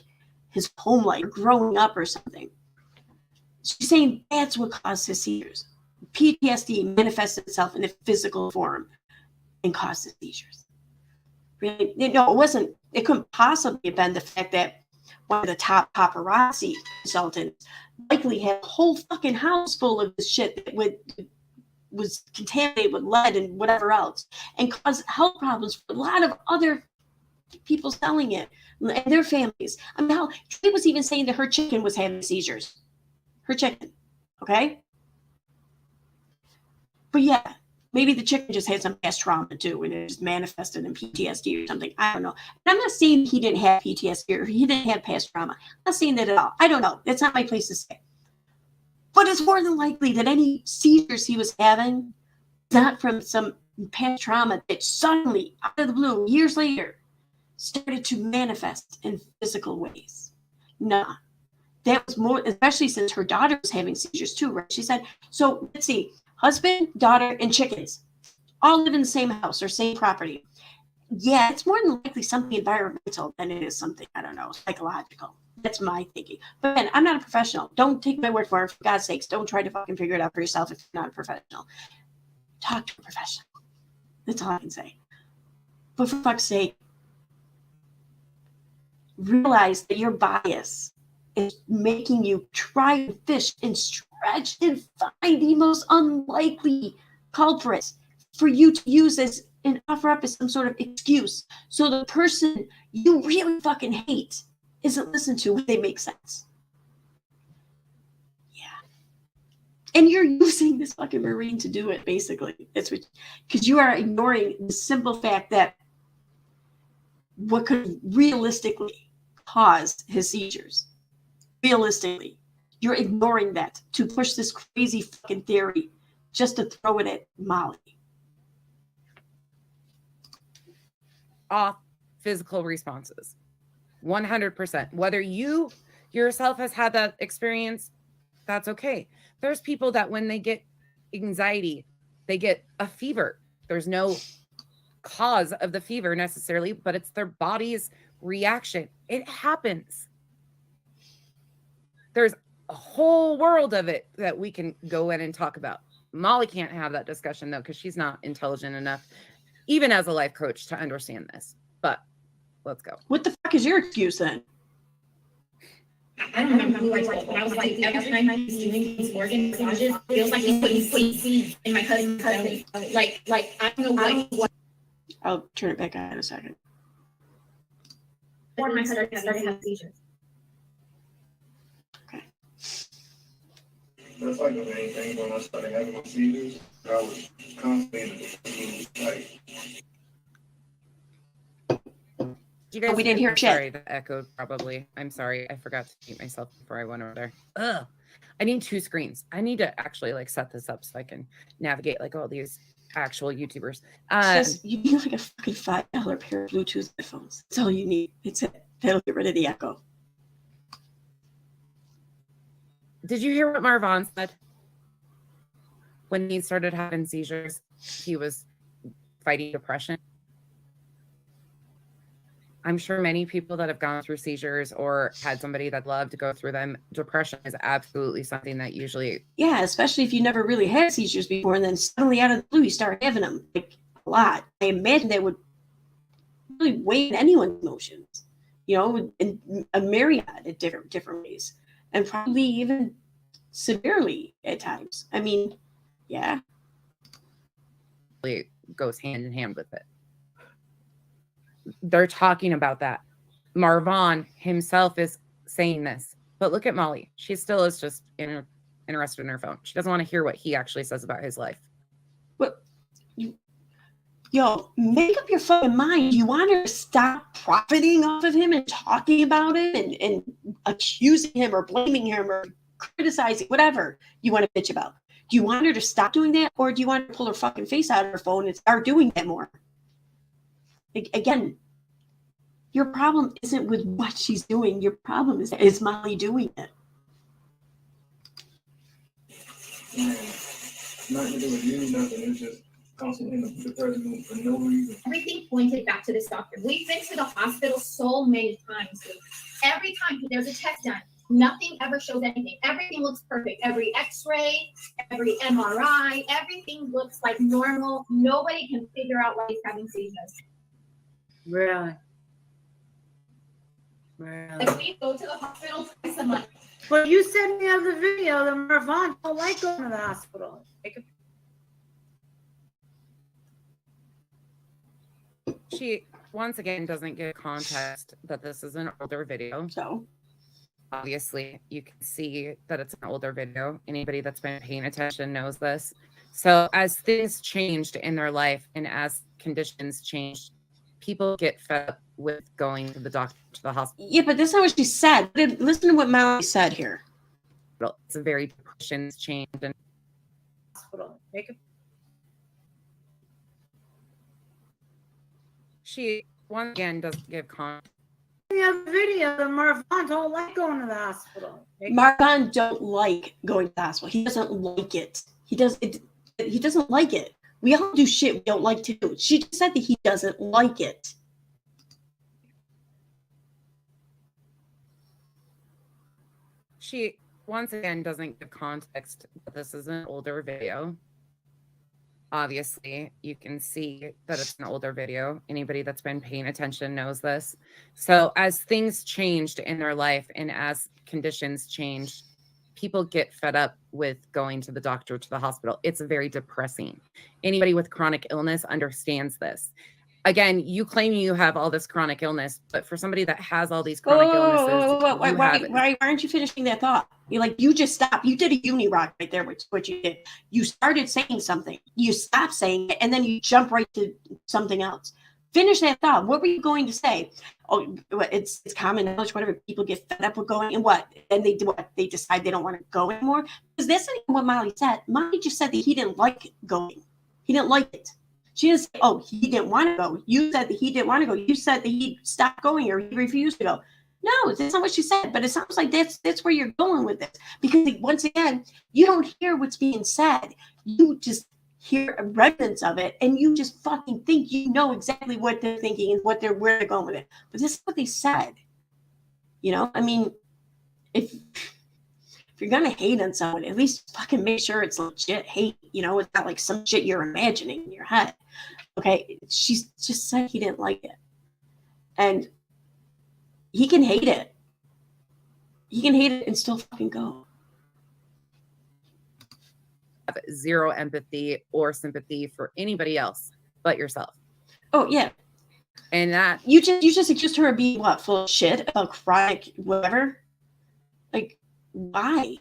[SPEAKER 1] his home life, growing up or something. She's saying that's what caused his seizures. PTSD manifested itself in a physical form and caused his seizures. Really? No, it wasn't. It couldn't possibly have been the fact that one of the top paparazzi consultants likely had a whole fucking house full of this shit that was contaminated with lead and whatever else, and caused health problems for a lot of other people selling it and their families. I mean, how Trey was even saying that her chicken was having seizures. Her chicken, okay? But yeah, maybe the chicken just had some past trauma too, and it just manifested in PTSD or something. I don't know. And I'm not saying he didn't have PTSD or he didn't have past trauma. I'm not saying that at all. I don't know. That's not my place to say. But it's more than likely that any seizures he was having, not from some past trauma that suddenly, out of the blue, years later, started to manifest in physical ways. Nah. That was more, especially since her daughter was having seizures too, right? She said, so let's see, husband, daughter, and chickens all live in the same house or same property. Yeah, it's more than likely something environmental than it is something, I don't know, psychological. That's my thinking. But again, I'm not a professional. Don't take my word for it. For God's sakes, don't try to fucking figure it out for yourself if you're not a professional. Talk to a professional. That's all I can say. But for fuck's sake, realize that your bias is making you try and fish and stretch and find the most unlikely culprits for you to use as and offer up as some sort of excuse, so the person you really fucking hate isn't listened to when they make sense. Yeah. And you're using this fucking Marine to do it, basically. That's what, because you are ignoring the simple fact that what could realistically cause his seizures. Realistically, you're ignoring that to push this crazy fucking theory just to throw it at Molly.
[SPEAKER 2] Off physical responses, 100%. Whether you yourself has had that experience, that's okay. There's people that when they get anxiety, they get a fever. There's no cause of the fever necessarily, but it's their body's reaction. It happens. There's a whole world of it that we can go in and talk about. Molly can't have that discussion though, because she's not intelligent enough, even as a life coach, to understand this. But let's go.
[SPEAKER 1] What the fuck is your excuse then?
[SPEAKER 4] I don't remember who I told, but I was like, every time he's doing these organ massages, it feels like he's putting seeds in my cousin's belly. Like I don't know what.
[SPEAKER 1] I'll turn it back on in a second.
[SPEAKER 4] Or my cousin started having seizures.
[SPEAKER 1] Okay.
[SPEAKER 6] That's like the main thing when I started having my seizures. I was constantly like.
[SPEAKER 2] You guys
[SPEAKER 1] we didn't hear
[SPEAKER 2] I'm
[SPEAKER 1] shit.
[SPEAKER 2] Sorry, that echoed probably. I'm sorry. I forgot to mute myself before I went over there. Ugh. I need 2 screens. I need to actually like set this up so I can navigate like all these actual YouTubers.
[SPEAKER 1] Says you need like a fucking $5 pair of Bluetooth headphones. That's all you need. It's it. That'll get rid of the echo.
[SPEAKER 2] Did you hear what Marvon said? When he started having seizures, he was fighting depression. I'm sure many people that have gone through seizures or had somebody that loved to go through them, depression is absolutely something that usually...
[SPEAKER 1] Yeah, especially if you never really had seizures before and then suddenly out of the blue you start having them. Like a lot. I imagine that would really weigh in anyone's emotions, you know, in a myriad of different ways. And probably even severely at times. I mean, yeah.
[SPEAKER 2] It goes hand in hand with it. They're talking about that. Marvon himself is saying this, but look at Molly. She still is just interested in her phone. She doesn't want to hear what he actually says about his life.
[SPEAKER 1] But yo, make up your fucking mind. You want her to stop profiting off of him and talking about him and accusing him or blaming him or criticizing whatever you want to bitch about. Do you want her to stop doing that, or do you want her to pull her fucking face out of her phone and start doing that more? Again, your problem isn't with what she's doing. Your problem is Molly doing it.
[SPEAKER 6] Nothing to do with you, nothing. It's just constantly in the present for no reason.
[SPEAKER 4] Everything pointed back to this doctor. We've been to the hospital so many times. Every time there's a test done, nothing ever shows anything. Everything looks perfect. Every x-ray, every MRI, everything looks like normal. Nobody can figure out why he's having seizures.
[SPEAKER 3] Really?
[SPEAKER 4] Like, we go to the hospital twice a month.
[SPEAKER 3] But you said in the other video that Marvon don't like going to the hospital.
[SPEAKER 2] She, once again, doesn't give context that this is an older video.
[SPEAKER 1] So
[SPEAKER 2] Obviously, you can see that it's an older video. Anybody that's been paying attention knows this. So as things changed in their life and as conditions changed, people get fed up with going to the doctor, to the hospital.
[SPEAKER 1] yeah, but that's not what she said. Listen to what Molly said here.
[SPEAKER 2] It's a very depressions changed and
[SPEAKER 3] Hospital.
[SPEAKER 2] she once again doesn't give context.
[SPEAKER 3] In the other video that Marvon don't like going to the hospital.
[SPEAKER 1] Marvon don't like going to the hospital. He doesn't like it. He doesn't like it. We all do shit we don't like to do. She just said that he doesn't like it.
[SPEAKER 2] She once again doesn't give context that this is an older video. Obviously, you can see that it's an older video. Anybody that's been paying attention knows this. So as things changed in their life and as conditions changed, people get fed up with going to the doctor, to the hospital. It's very depressing. Anybody with chronic illness understands this. Again, you claim you have all this chronic illness, but for somebody that has all these chronic illnesses,
[SPEAKER 1] why aren't you finishing that thought? You just stopped. You did a Unirock right there, which is what you did. You started saying something, you stopped saying it, and then you jump right to something else. Finish that thought. What were you going to say? Oh, it's common knowledge. Whatever, people get fed up with going, and what? And they do what? They decide they don't want to go anymore. Because that's not even what Molly said. Molly just said that he didn't like going. He didn't like it. She didn't say, oh, he didn't want to go. You said that he didn't want to go. You said that he stopped going or he refused to go. No, that's not what she said. But it sounds like that's where you're going with this. Because once again, you don't hear what's being said. You just hear remnants of it, and you just fucking think you know exactly what they're thinking and where they're going with it. But this is what they said. You know, I mean, if you're gonna hate on someone, at least fucking make sure it's legit hate. You know, it's not like some shit you're imagining in your head. Okay, she just said he didn't like it, and he can hate it. He can hate it and still fucking go.
[SPEAKER 2] Have zero empathy or sympathy for anybody else but yourself.
[SPEAKER 1] Oh yeah,
[SPEAKER 2] and that
[SPEAKER 1] you just accused her of being what, full of shit about chronic whatever. Like, why?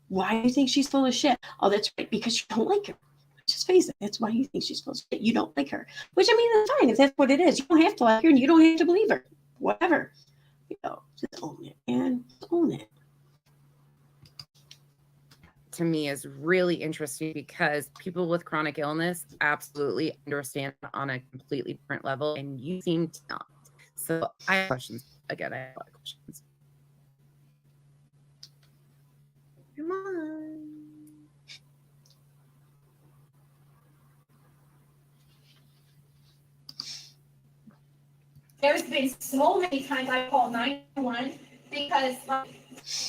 [SPEAKER 1] Why do you think she's full of shit? Oh, that's right, because you don't like her. Just face it. That's why you think she's full of shit. You don't like her. Which, I mean, that's fine if that's what it is. You don't have to like her and you don't have to believe her. whatever. You know, just own it, man. Just own it.
[SPEAKER 2] To me is really interesting because people with chronic illness absolutely understand on a completely different level, and you seem to not. So I have questions. Again, I have a lot of questions. Come on.
[SPEAKER 4] There's been so many times I called 911 because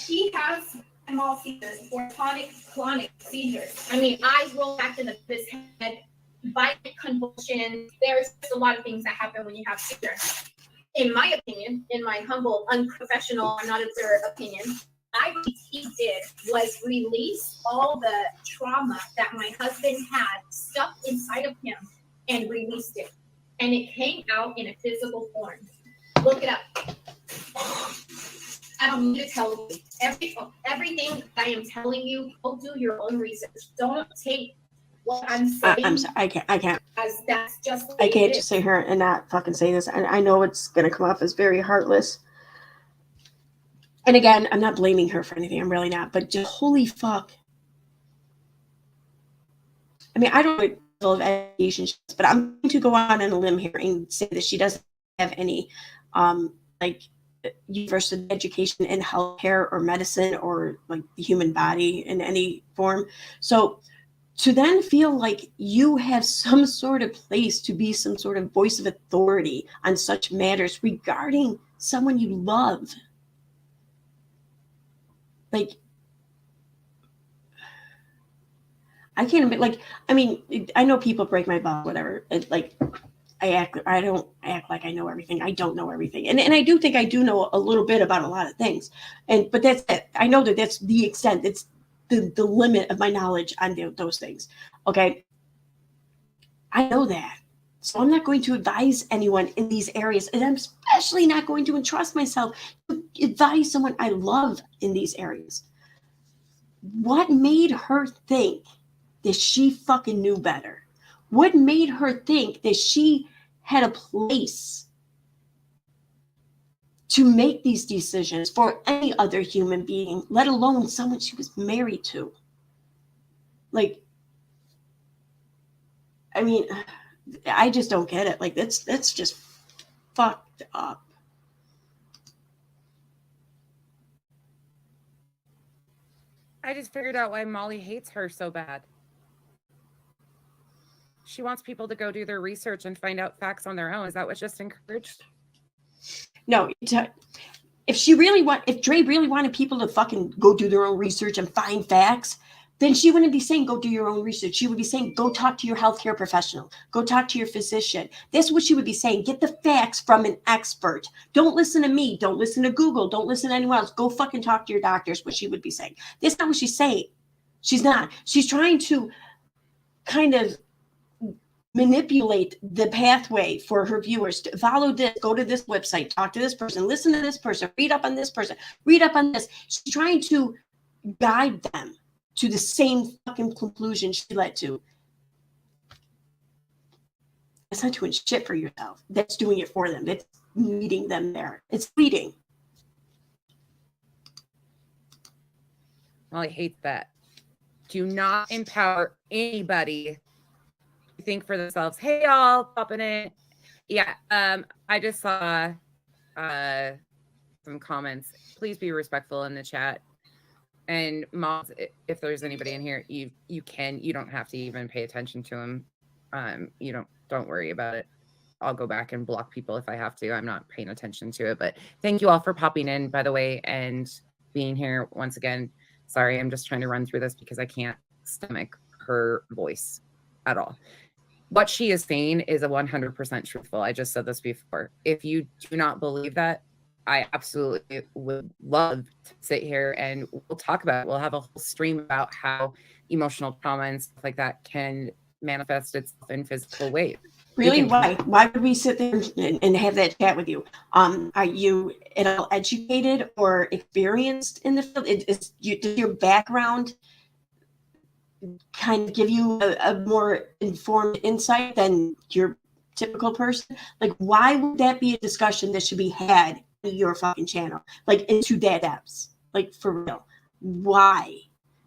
[SPEAKER 4] he has small seizures or clonic seizures. I mean, eyes roll back into his head, violent convulsions. There's just a lot of things that happen when you have seizures. In my opinion, in my humble, unprofessional, not observed opinion, I believe he did was release all the trauma that my husband had stuck inside of him and released it. And it came out in a physical form. Look it up. I don't need to tell you. Everything I am telling you, go do your own research. Don't take what I'm saying.
[SPEAKER 1] I'm sorry. I can't.
[SPEAKER 4] As that's just.
[SPEAKER 1] I can't just sit here and not fucking say this. And I know it's gonna come off as very heartless. And again, I'm not blaming her for anything. I'm really not. But just holy fuck. I mean, I don't know of education, but I'm going to go on a limb here and say that she doesn't have any like university education in healthcare or medicine or like the human body in any form. So to then feel like you have some sort of place to be some sort of voice of authority on such matters regarding someone you love, like, I can't admit, like, I mean, I know people break my butt, whatever. Like, I don't act like I know everything. I don't know everything. And I do think I do know a little bit about a lot of things. But that's it. I know that that's the extent. It's the limit of my knowledge on those things. Okay. I know that. So I'm not going to advise anyone in these areas. And I'm especially not going to entrust myself to advise someone I love in these areas. What made her think that she fucking knew better? What made her think that she had a place to make these decisions for any other human being, let alone someone she was married to? Like, I mean, I just don't get it. Like, that's just fucked up.
[SPEAKER 2] I just figured out why Molly hates her so bad. She wants people to go do their research and find out facts on their own. Is that what's just encouraged?
[SPEAKER 1] No, if Dre really wanted people to fucking go do their own research and find facts, then she wouldn't be saying go do your own research. She would be saying go talk to your healthcare professional, go talk to your physician. That's what she would be saying. Get the facts from an expert. Don't listen to me. Don't listen to Google. Don't listen to anyone else. Go fucking talk to your doctors. What she would be saying. That's not what she's saying. She's not. She's trying to kind of manipulate the pathway for her viewers to follow this, go to this website, talk to this person, listen to this person, read up on this person, read up on this. She's trying to guide them to the same fucking conclusion she led to. That's not doing shit for yourself. That's doing it for them. That's leading them there. It's leading.
[SPEAKER 2] Well, I hate that. Do not empower anybody to think for themselves. Hey, y'all, popping in. Yeah, I just saw some comments. Please be respectful in the chat. And moms, if there's anybody in here, you don't have to even pay attention to them. You don't worry about it. I'll go back and block people if I have to. I'm not paying attention to it. But thank you all for popping in, by the way, and being here once again. Sorry, I'm just trying to run through this because I can't stomach her voice at all. What she is saying is 100% truthful. I just said this before. If you do not believe that, I absolutely would love to sit here and we'll talk about it. We'll have a whole stream about how emotional trauma and stuff like that can manifest itself in physical ways.
[SPEAKER 1] Really? Why? Why would we sit there and have that chat with you? Are you at all educated or experienced in the field? Does your background kind of give you a more informed insight than your typical person, like, why would that be a discussion that should be had in your fucking channel? Like, into that depths. Like, for real. Why?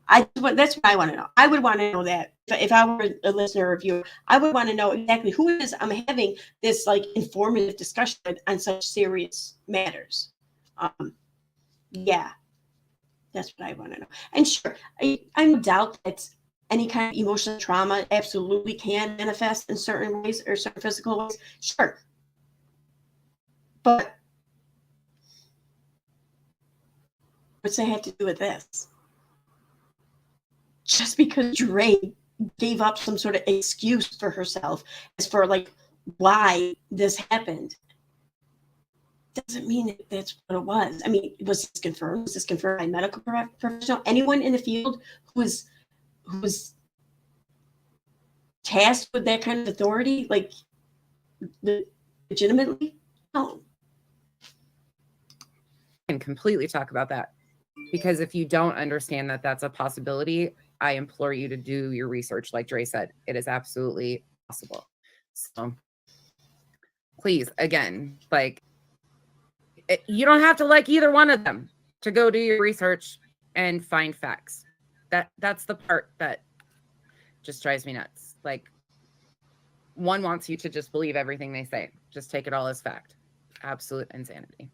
[SPEAKER 1] That's what I want to know. I would want to know that. If I were a listener or viewer, I would want to know exactly who it is I'm having this, like, informative discussion with on such serious matters. Yeah. That's what I want to know. And sure, I doubt that any kind of emotional trauma absolutely can manifest in certain ways or certain physical ways. Sure. But what's that have to do with this? Just because Dre gave up some sort of excuse for herself as for, like, why this happened doesn't mean that's what it was. I mean, was this confirmed? Was this confirmed by a medical professional? Anyone in the field who was tasked with that kind of authority, like, legitimately? No.
[SPEAKER 2] And completely talk about that, because if you don't understand that that's a possibility, I implore you to do your research. Like Dre said, it is absolutely possible. So please, again, like, you don't have to like either one of them to go do your research and find facts. That's the part that just drives me nuts. Like, one wants you to just believe everything they say. Just take it all as fact. Absolute insanity.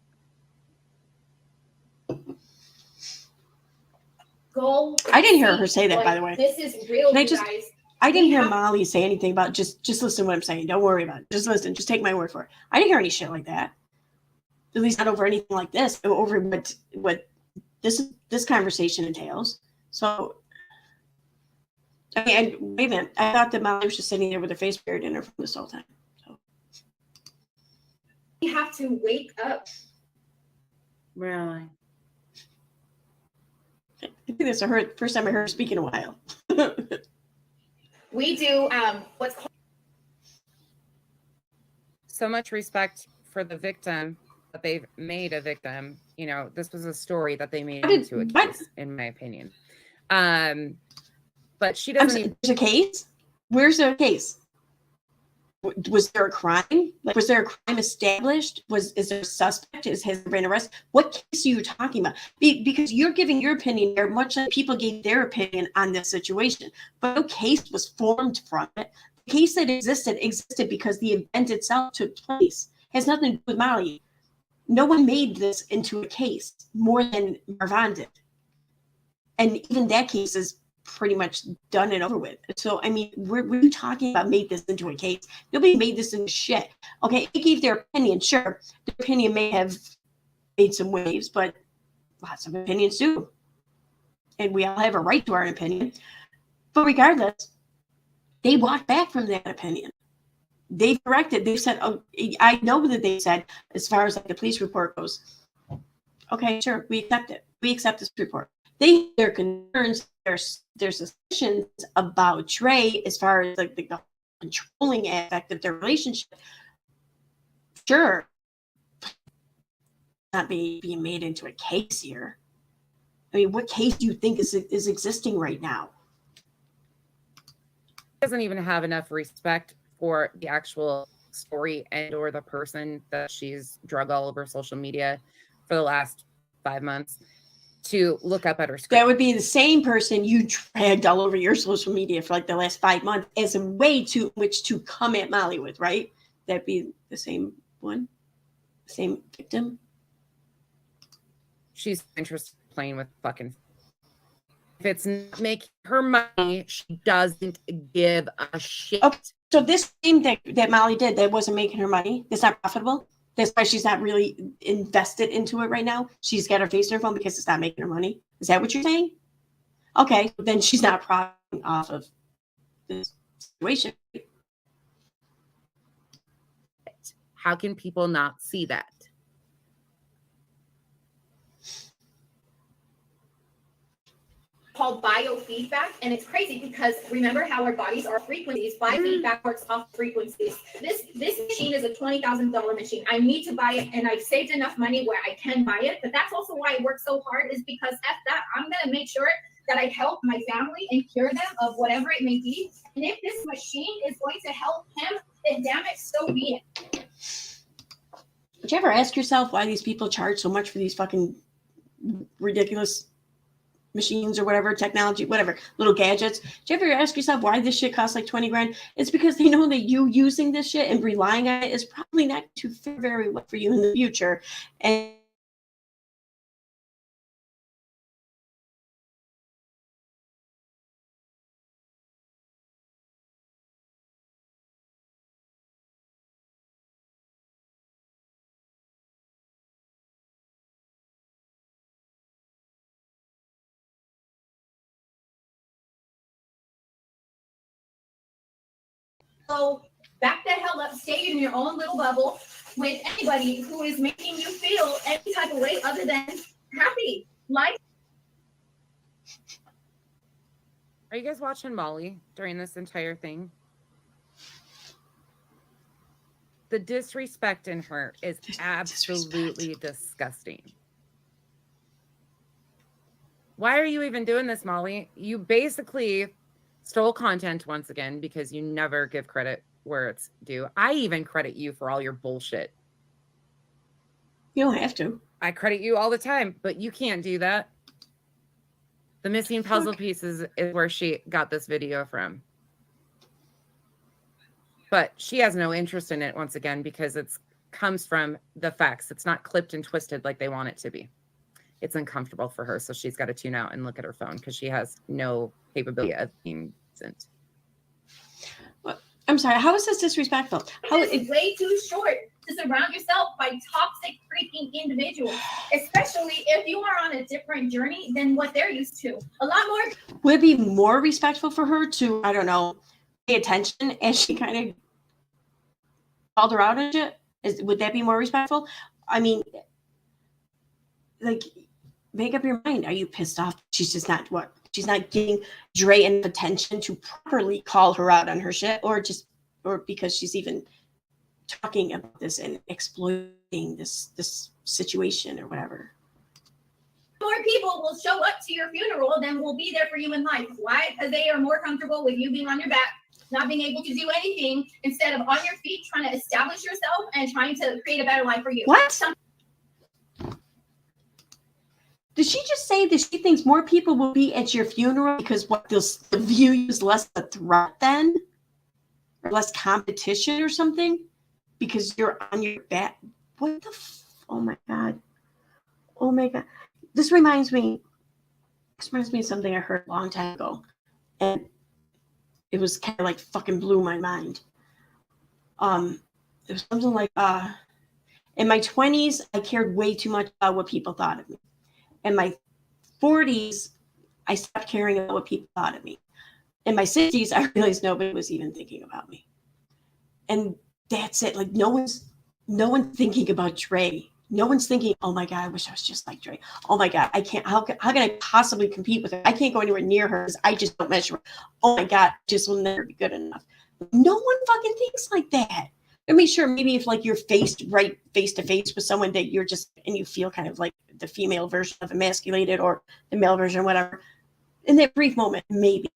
[SPEAKER 4] Go.
[SPEAKER 1] I didn't hear her say that, by the way.
[SPEAKER 4] This is real,
[SPEAKER 1] Can I
[SPEAKER 4] you
[SPEAKER 1] just-
[SPEAKER 4] guys.
[SPEAKER 1] I didn't hear Molly say anything about just listen to what I'm saying. Don't worry about it. Just listen. Just take my word for it. I didn't hear any shit like that. At least not over anything like this. Over what this conversation entails. So, I mean, and wait a minute. I thought that Molly was just sitting there with her face buried in her phone this whole time. So.
[SPEAKER 4] We have to wake up.
[SPEAKER 3] Really?
[SPEAKER 1] I think this is her first time I heard her speak in a while.
[SPEAKER 4] We do what's called
[SPEAKER 2] So much respect for the victim that they've made a victim. You know, this was a story that they made into a case, in my opinion. But she doesn't even.
[SPEAKER 1] There's a case? Where's the case? Was there a crime? Like, was there a crime established? Is there a suspect? Has there been arrest? What case are you talking about? Because you're giving your opinion here, much like people gave their opinion on this situation. But no case was formed from it. The case that existed because the event itself took place. It has nothing to do with Molly. No one made this into a case more than Marvon did. And even that case is pretty much done and over with. So, I mean, we're talking about made this into a case. Nobody made this into shit. Okay, they gave their opinion. Sure, their opinion may have made some waves, but lots of opinions do. And we all have a right to our opinion. But regardless, they walked back from that opinion. They corrected. They said, oh, I know that they said, as far as like the police report goes, okay, sure, we accept it. We accept this report. Their concerns, their suspicions about Dre as far as like the controlling aspect of their relationship. Sure, not being made into a case here. I mean, what case do you think is existing right now?
[SPEAKER 2] Doesn't even have enough respect for the actual story and or the person that she's drug all over social media for the last 5 months to look up at her screen.
[SPEAKER 1] That would be the same person you dragged all over your social media for like the last 5 months as a way to which to come at Molly with, right? That'd be the same one, same victim.
[SPEAKER 2] She's interested in playing with fucking. If it's not making her money, she doesn't give a shit.
[SPEAKER 1] Okay, so this thing that Molly did that wasn't making her money, that's not profitable. That's why she's not really invested into it right now. She's got her face in her phone because it's not making her money. Is that what you're saying? Okay, then she's not profiting off of this situation.
[SPEAKER 2] How can people not see that?
[SPEAKER 4] called biofeedback, and it's crazy because remember how our bodies are frequencies. Biofeedback works off frequencies. This machine is a $20,000 machine. I need to buy it, and I've saved enough money where I can buy it. But that's also why I work so hard, is because F that, I'm gonna make sure that I help my family and cure them of whatever it may be. And if this machine is going to help him then damn it, so be it.
[SPEAKER 1] Did you ever ask yourself why these people charge so much for these fucking ridiculous machines or whatever, technology, whatever, little gadgets? Did you ever ask yourself why this shit costs like 20 grand? It's because they know that you using this shit and relying on it is probably not to fare very well for you in the future. And
[SPEAKER 4] So back the hell up, stay in your own little bubble with anybody who is making you feel any type of way other than happy. Life.
[SPEAKER 2] Are you guys watching Molly during this entire thing? The disrespect in her is absolutely disgusting. Why are you even doing this, Molly? You basically stole content once again because you never give credit where it's due. I even credit you for all your bullshit.
[SPEAKER 1] you don't have to.
[SPEAKER 2] I credit you all the time, but you can't do that. The missing puzzle pieces is where she got this video from. But she has no interest in it once again because it comes from the facts. It's not clipped and twisted like they want it to be. It's uncomfortable for her, so she's got to tune out and look at her phone because she has no capability of being present.
[SPEAKER 1] I'm sorry, how is this disrespectful? How
[SPEAKER 4] It's way too short to surround yourself by toxic freaking individuals, especially if you are on a different journey than what they're used to. A lot more.
[SPEAKER 1] would it be more respectful for her to, I don't know, pay attention as she kind of called her out on it? Would that be more respectful? I mean, like, make up your mind. Are you pissed off? She's just not what? She's not getting Dre enough attention to properly call her out on her shit, or because she's even talking about this and exploiting this situation or whatever.
[SPEAKER 4] More people will show up to your funeral than will be there for you in life. Why? Because they are more comfortable with you being on your back, not being able to do anything, instead of on your feet trying to establish yourself and trying to create a better life for you.
[SPEAKER 1] What? Did she just say that she thinks more people will be at your funeral because what the view is less a threat then? Or less competition or something? Because you're on your back. What the oh my God. Oh my God. This reminds me of something I heard a long time ago. And it was kind of like fucking blew my mind. It was something like, in my 20s, I cared way too much about what people thought of me. In my 40s, I stopped caring about what people thought of me. In my 60s, I realized nobody was even thinking about me. And that's it. Like no one's thinking about Dre. No one's thinking, oh my God, I wish I was just like Dre. Oh my God, I can't, how can I possibly compete with her? I can't go anywhere near her because I just don't measure her. Oh my God, just will never be good enough. No one fucking thinks like that. I mean, sure, maybe if like you're face to face with someone that you're just, and you feel kind of like the female version of emasculated or the male version, whatever, in that brief moment, maybe.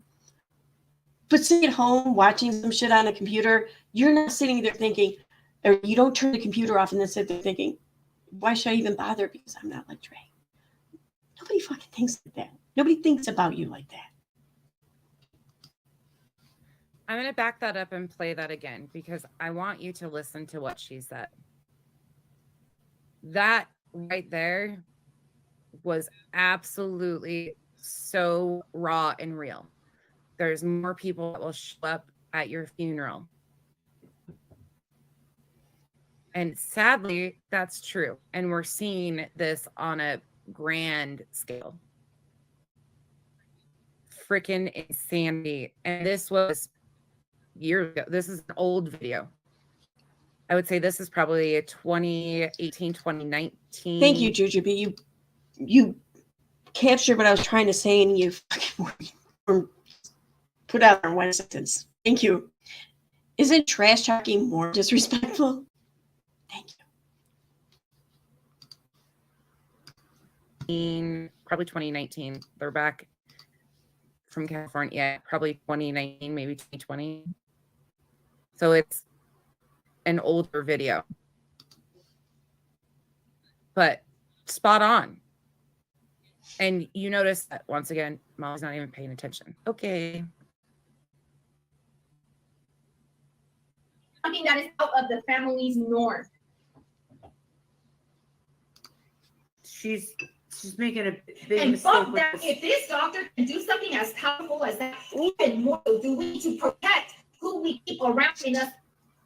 [SPEAKER 1] But sitting at home watching some shit on a computer, you're not sitting there thinking, or you don't turn the computer off and then sit there thinking, why should I even bother? Because I'm not like Dre. Nobody fucking thinks like that. Nobody thinks about you like that.
[SPEAKER 2] I'm going to back that up and play that again because I want you to listen to what she said. That right there was absolutely so raw and real. There's more people that will show up at your funeral. And sadly, that's true. And we're seeing this on a grand scale. Freaking insanity. And this was years ago. This is an old video. I would say this is probably a 2018, 2019.
[SPEAKER 1] Thank you, Jujubee. You captured what I was trying to say and you fucking put out in one sentence. Thank you. Isn't trash talking more disrespectful? Thank
[SPEAKER 2] you. Probably 2019. They're back from California. Yeah, probably 2019, maybe 2020. So it's an older video. But spot on. And you notice that once again, Molly's not even paying attention. Okay.
[SPEAKER 4] Something that is out of the family's norm.
[SPEAKER 3] She's making a big
[SPEAKER 4] And
[SPEAKER 3] mistake
[SPEAKER 4] fuck
[SPEAKER 3] with
[SPEAKER 4] that,
[SPEAKER 3] this.
[SPEAKER 4] if this doctor can do something as powerful as that, even more do we need to protect who we keep around in us.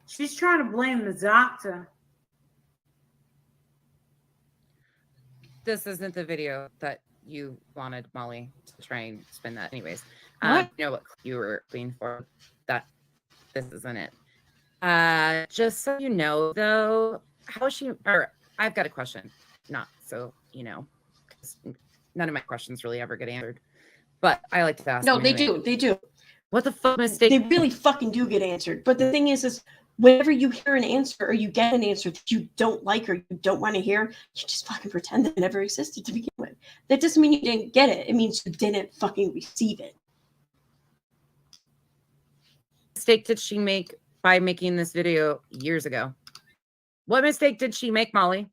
[SPEAKER 3] She's trying to blame the doctor.
[SPEAKER 2] This isn't the video that you wanted Molly to try and spin that. Anyways,
[SPEAKER 1] What?
[SPEAKER 2] you know what you were looking for. That this isn't it. Just so you know, though, how is she? Or I've got a question. Not so you know, 'cause none of my questions really ever get answered. But I like to ask.
[SPEAKER 1] No,
[SPEAKER 2] them
[SPEAKER 1] they
[SPEAKER 2] anyway.
[SPEAKER 1] do. They do.
[SPEAKER 2] What the fuck mistake?
[SPEAKER 1] They really fucking do get answered. But the thing is whenever you hear an answer or you get an answer that you don't like or you don't want to hear, you just fucking pretend that it never existed to begin with. That doesn't mean you didn't get it. It means you didn't fucking receive it.
[SPEAKER 2] Mistake did she make by making this video years ago? What mistake did she make, Molly?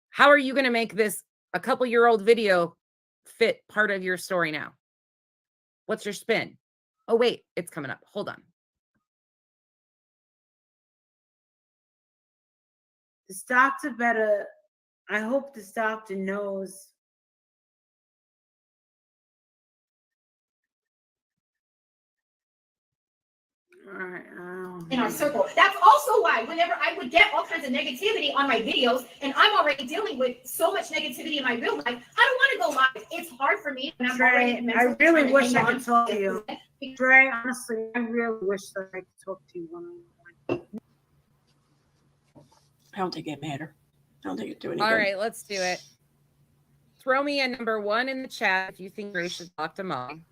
[SPEAKER 2] How are you going to make this a couple-year-old video fit part of your story now? What's your spin? Oh, wait, it's coming up. Hold on.
[SPEAKER 3] This doctor better, I hope this doctor knows. All right.
[SPEAKER 4] In our circle. That's also why whenever I would get all kinds of negativity on my videos, and I'm already dealing with so much negativity in my real life, I don't want to go live. It's hard for me when I'm already
[SPEAKER 3] Trey, I
[SPEAKER 4] mentally
[SPEAKER 3] really
[SPEAKER 4] trying to
[SPEAKER 3] wish
[SPEAKER 4] hang
[SPEAKER 3] I
[SPEAKER 4] on.
[SPEAKER 3] could talk to you. Trey, honestly, I really wish that I could talk to you one-on-one.
[SPEAKER 1] I don't think it matter. I don't think it do any
[SPEAKER 2] All
[SPEAKER 1] good.
[SPEAKER 2] right, let's do it. Throw me a number 1 in the chat if you think Ray should talk to Molly.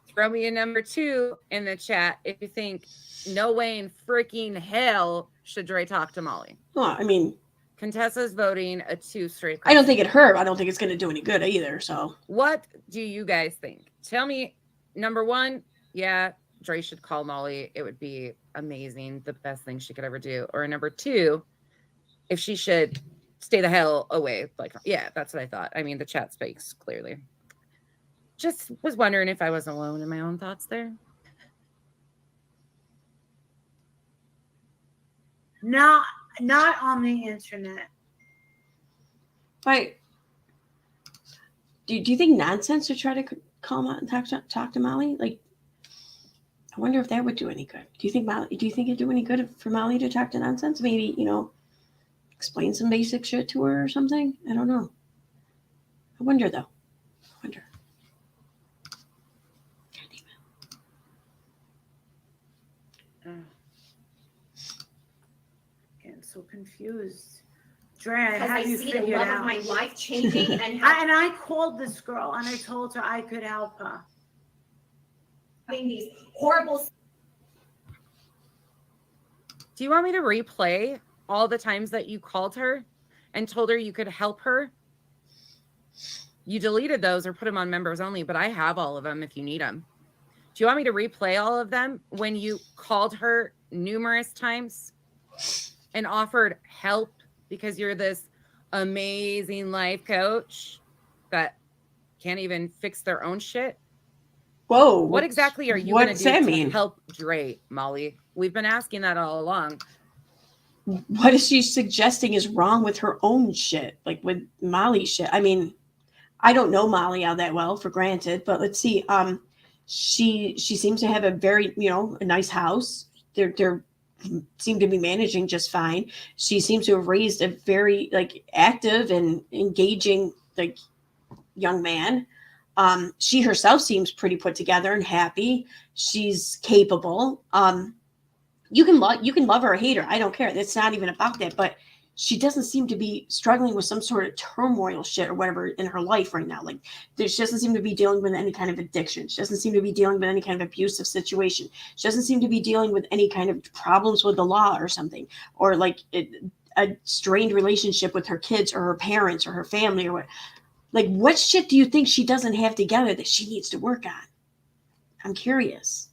[SPEAKER 2] Throw me a number 2 in the chat if you think no way in freaking hell should Dre talk to Molly.
[SPEAKER 1] Well, I mean,
[SPEAKER 2] Contessa's voting a 2 straight.
[SPEAKER 1] I don't think it hurt. I don't think it's going to do any good either. So
[SPEAKER 2] What do you guys think? Tell me, number 1, yeah, Dre should call Molly. It would be amazing. The best thing she could ever do. Or number 2, if she should stay the hell away. Like, yeah, that's what I thought. I mean, the chat speaks clearly. Just was wondering if I was alone in my own thoughts there.
[SPEAKER 3] Not on the internet.
[SPEAKER 1] right. Do you think nonsense to try to call and talk to Molly? Like, I wonder if that would do any good. Do you think it'd do any good for Molly to talk to nonsense? Maybe, explain some basic shit to her or something? I don't know. I wonder though. I wonder.
[SPEAKER 3] Getting so confused. Dre,
[SPEAKER 4] Because
[SPEAKER 3] how
[SPEAKER 4] I
[SPEAKER 3] you
[SPEAKER 4] see the
[SPEAKER 3] figured
[SPEAKER 4] love
[SPEAKER 3] out?
[SPEAKER 4] of my life changing and having
[SPEAKER 3] I called this girl and I told her I could help her.
[SPEAKER 4] these horrible.
[SPEAKER 2] Do you want me to replay all the times that you called her and told her you could help her? You deleted those or put them on members only, but I have all of them if you need them. Do you want me to replay all of them when you called her numerous times and offered help because you're this amazing life coach that can't even fix their own shit?
[SPEAKER 1] Whoa.
[SPEAKER 2] What exactly are you going to
[SPEAKER 1] What's
[SPEAKER 2] do
[SPEAKER 1] that
[SPEAKER 2] to
[SPEAKER 1] mean?
[SPEAKER 2] help Dre, Molly? We've been asking that all along.
[SPEAKER 1] What is she suggesting is wrong with her own shit? Like with Molly's shit? I mean, I don't know Molly all that well, for granted, but let's see. She seems to have a very, a nice house. They're seem to be managing just fine. She seems to have raised a very active and engaging young man. She herself seems pretty put together and happy. She's capable. You can love her or hate her. I don't care. It's not even about that. But she doesn't seem to be struggling with some sort of turmoil shit or whatever in her life right now. She doesn't seem to be dealing with any kind of addiction. She doesn't seem to be dealing with any kind of abusive situation. She doesn't seem to be dealing with any kind of problems with the law or something, or a strained relationship with her kids or her parents or her family or what. What shit do you think she doesn't have together that she needs to work on? I'm curious.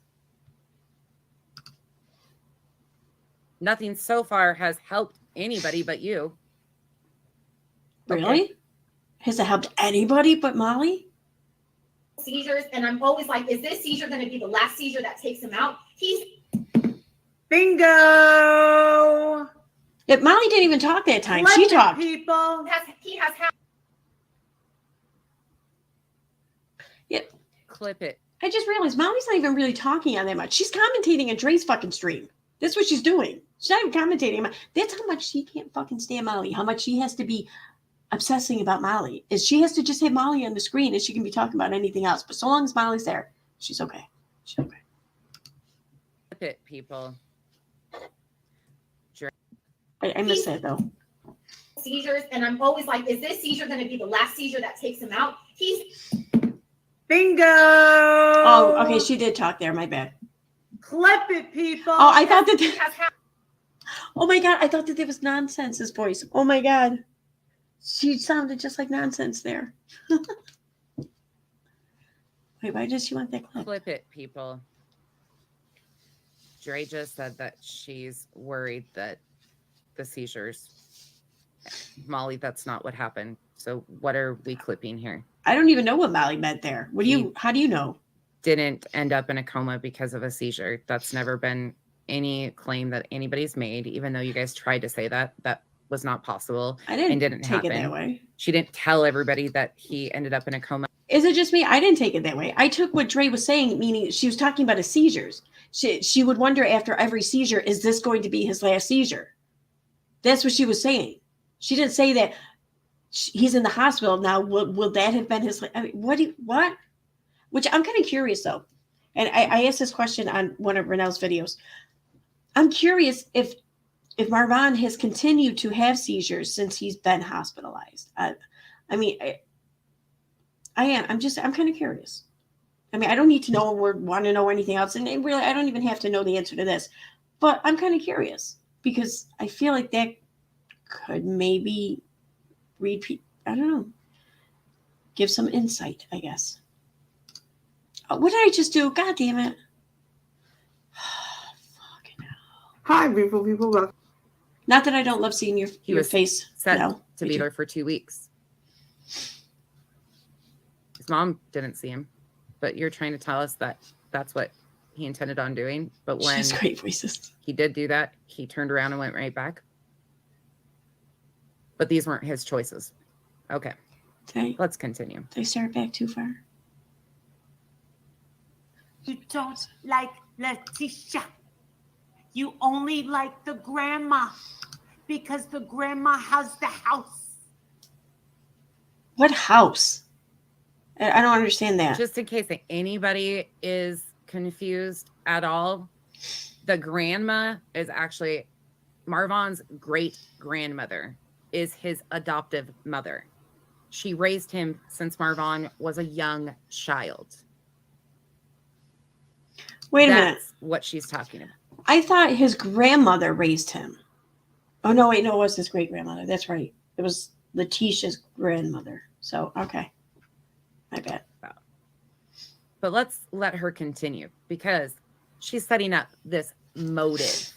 [SPEAKER 2] Nothing so far has helped anybody but you.
[SPEAKER 1] Really? Has it helped anybody but Molly?
[SPEAKER 4] Seizures, and I'm always like, is this seizure going to be the last seizure that takes him out? He's
[SPEAKER 3] Bingo.
[SPEAKER 1] Yeah, Molly didn't even talk that time.
[SPEAKER 3] Let
[SPEAKER 1] She
[SPEAKER 3] the
[SPEAKER 1] talked.
[SPEAKER 3] people.
[SPEAKER 4] he has had.
[SPEAKER 2] Clip it.
[SPEAKER 1] I just realized Molly's not even really talking on that much. She's commentating on Dre's fucking stream. That's what she's doing. She's not even commentating. That's how much she can't fucking stand Molly. How much she has to be obsessing about Molly. Is she has to just have Molly on the screen and she can be talking about anything else. But so long as Molly's there, she's okay. She's okay.
[SPEAKER 2] Clip it, people.
[SPEAKER 1] I missed that though.
[SPEAKER 4] Seizures, and I'm always like, is this seizure going to be the last seizure that takes him out? He's
[SPEAKER 3] Bingo.
[SPEAKER 1] Oh, okay. She did talk there. My bad.
[SPEAKER 3] Clip it, people.
[SPEAKER 1] Oh, I thought
[SPEAKER 4] he
[SPEAKER 1] that.
[SPEAKER 4] has had.
[SPEAKER 1] Oh my god! I thought that was nonsense. His voice. Oh my god. She sounded just like nonsense there. Wait, why does she want that clip?
[SPEAKER 2] Clip it, people. Dre just said that she's worried that the seizures. Molly, that's not what happened. So what are we clipping here?
[SPEAKER 1] I don't even know what Molly meant there. What do you? How do you know?
[SPEAKER 2] Didn't end up in a coma because of a seizure. That's never been any claim that anybody's made, even though you guys tried to say that. That was not possible.
[SPEAKER 1] I didn't,
[SPEAKER 2] and didn't
[SPEAKER 1] take
[SPEAKER 2] happen.
[SPEAKER 1] it that way.
[SPEAKER 2] She didn't tell everybody that he ended up in a coma.
[SPEAKER 1] Is it just me? I didn't take it that way. I took what Dre was saying, meaning she was talking about his seizures. She would wonder after every seizure, is this going to be his last seizure? That's what she was saying. She didn't say that he's in the hospital now. Will that have been his? I mean, what? Which I'm kind of curious though, and I asked this question on one of Renelle's videos. I'm curious if Marvin has continued to have seizures since he's been hospitalized. I mean, I am. I'm kind of curious. I mean, I don't need to know or want to know anything else, and really, I don't even have to know the answer to this. But I'm kind of curious because I feel like that could maybe repeat. I don't know. Give some insight, I guess. What did I just do? God damn it. Fucking hell.
[SPEAKER 7] Hi, beautiful people. Welcome.
[SPEAKER 1] Not that I don't love seeing your
[SPEAKER 2] was
[SPEAKER 1] face.
[SPEAKER 2] Set
[SPEAKER 1] No,
[SPEAKER 2] to
[SPEAKER 1] me
[SPEAKER 2] be
[SPEAKER 1] too.
[SPEAKER 2] there for 2 weeks. His mom didn't see him, but you're trying to tell us that that's what he intended on doing. But
[SPEAKER 1] She
[SPEAKER 2] when
[SPEAKER 1] has great voices.
[SPEAKER 2] he did do that, he turned around and went right back. But these weren't his choices. Okay, let's continue.
[SPEAKER 1] Did I start back too far?
[SPEAKER 3] You don't like Letitia. You only like the grandma because the grandma has the house.
[SPEAKER 1] What house? I don't understand that.
[SPEAKER 2] Just in case anybody is confused at all, the grandma is actually Marvin's great grandmother, is his adoptive mother. She raised him since Marvin was a young child.
[SPEAKER 1] Wait a minute.
[SPEAKER 2] That's what she's talking about.
[SPEAKER 1] I thought his grandmother raised him. Oh, no, wait. No, it was his great grandmother. That's right. It was Letitia's grandmother. So, okay. My bad.
[SPEAKER 2] But let's let her continue because she's setting up this motive.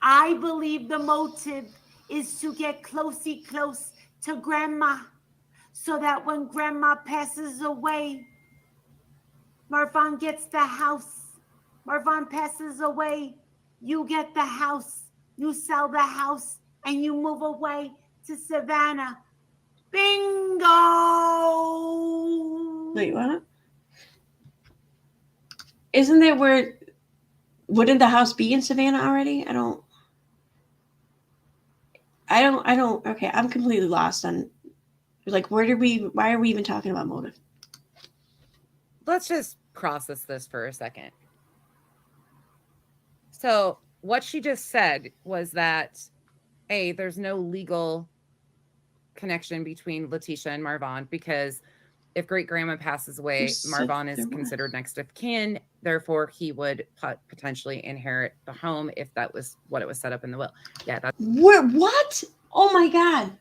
[SPEAKER 3] I believe the motive is to get close to grandma so that when grandma passes away, Marvin gets the house. Marvin passes away, you get the house. You sell the house and you move away to Savannah. Bingo!
[SPEAKER 1] Wait, what? Isn't that where... Wouldn't the house be in Savannah already? I don't... Okay, I'm completely lost on... Like, why are we even talking about motive?
[SPEAKER 2] Let's just process this for a second. So what she just said was that, A, there's no legal connection between Letitia and Marvin because if great grandma passes away, Marvin is considered next of kin. Therefore, he would potentially inherit the home if that was what it was set up in the will. Yeah.
[SPEAKER 1] What? Oh my God.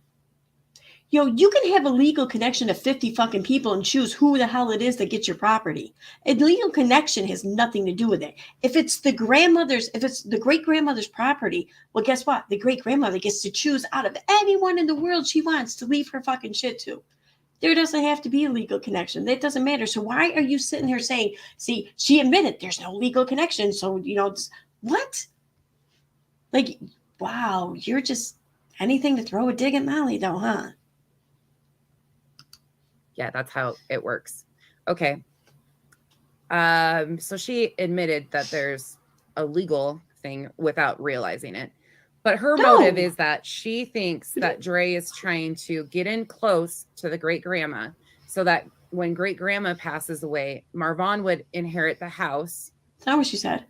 [SPEAKER 1] You can have a legal connection to 50 fucking people and choose who the hell it is that gets your property. A legal connection has nothing to do with it. If it's the great grandmother's property, well, guess what? The great grandmother gets to choose out of anyone in the world she wants to leave her fucking shit to. There doesn't have to be a legal connection. That doesn't matter. So why are you sitting here saying, see, she admitted there's no legal connection. So, what? Like, wow, you're just anything to throw a dig at Molly though, huh?
[SPEAKER 2] Yeah, that's how it works. Okay. So she admitted that there's a legal thing without realizing it. But her motive is that she thinks that Dre is trying to get in close to the great grandma so that when great grandma passes away, Marvon would inherit the house.
[SPEAKER 1] Is that what she said?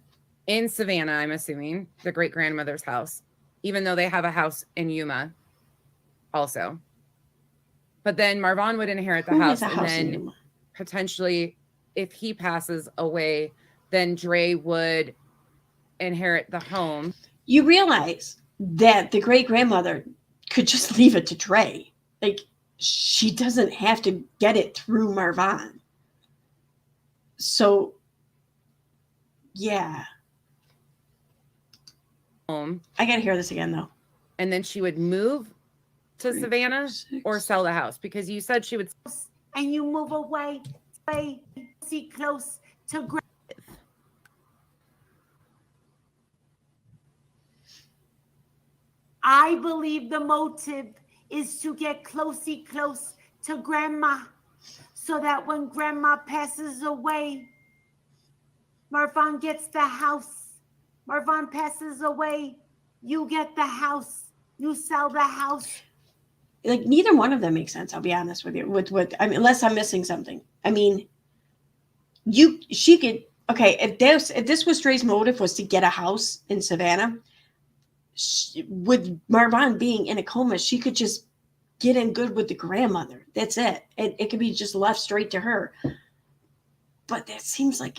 [SPEAKER 2] In Savannah, I'm assuming, the great grandmother's house, even though they have a house in Yuma also. But then Marvon would inherit the house, and then potentially, if he passes away, then Dre would inherit the home.
[SPEAKER 1] You realize that the great grandmother could just leave it to Dre. Like, she doesn't have to get it through Marvon. So, yeah.
[SPEAKER 2] Home.
[SPEAKER 1] I gotta hear this again, though.
[SPEAKER 2] And then she would move to Savannah or sell the house, because you said she would.
[SPEAKER 3] And you move away, see close to. I believe the motive is to get close to grandma, so that when grandma passes away, Marvon gets the house. Marvon passes away, you get the house. You sell the house.
[SPEAKER 1] Like, neither one of them makes sense, I'll be honest with you. Unless I'm missing something. I mean, she could, okay, if this was Dre's motive, was to get a house in Savannah, with Marvon being in a coma, she could just get in good with the grandmother. That's it. It could be just left straight to her. But that seems like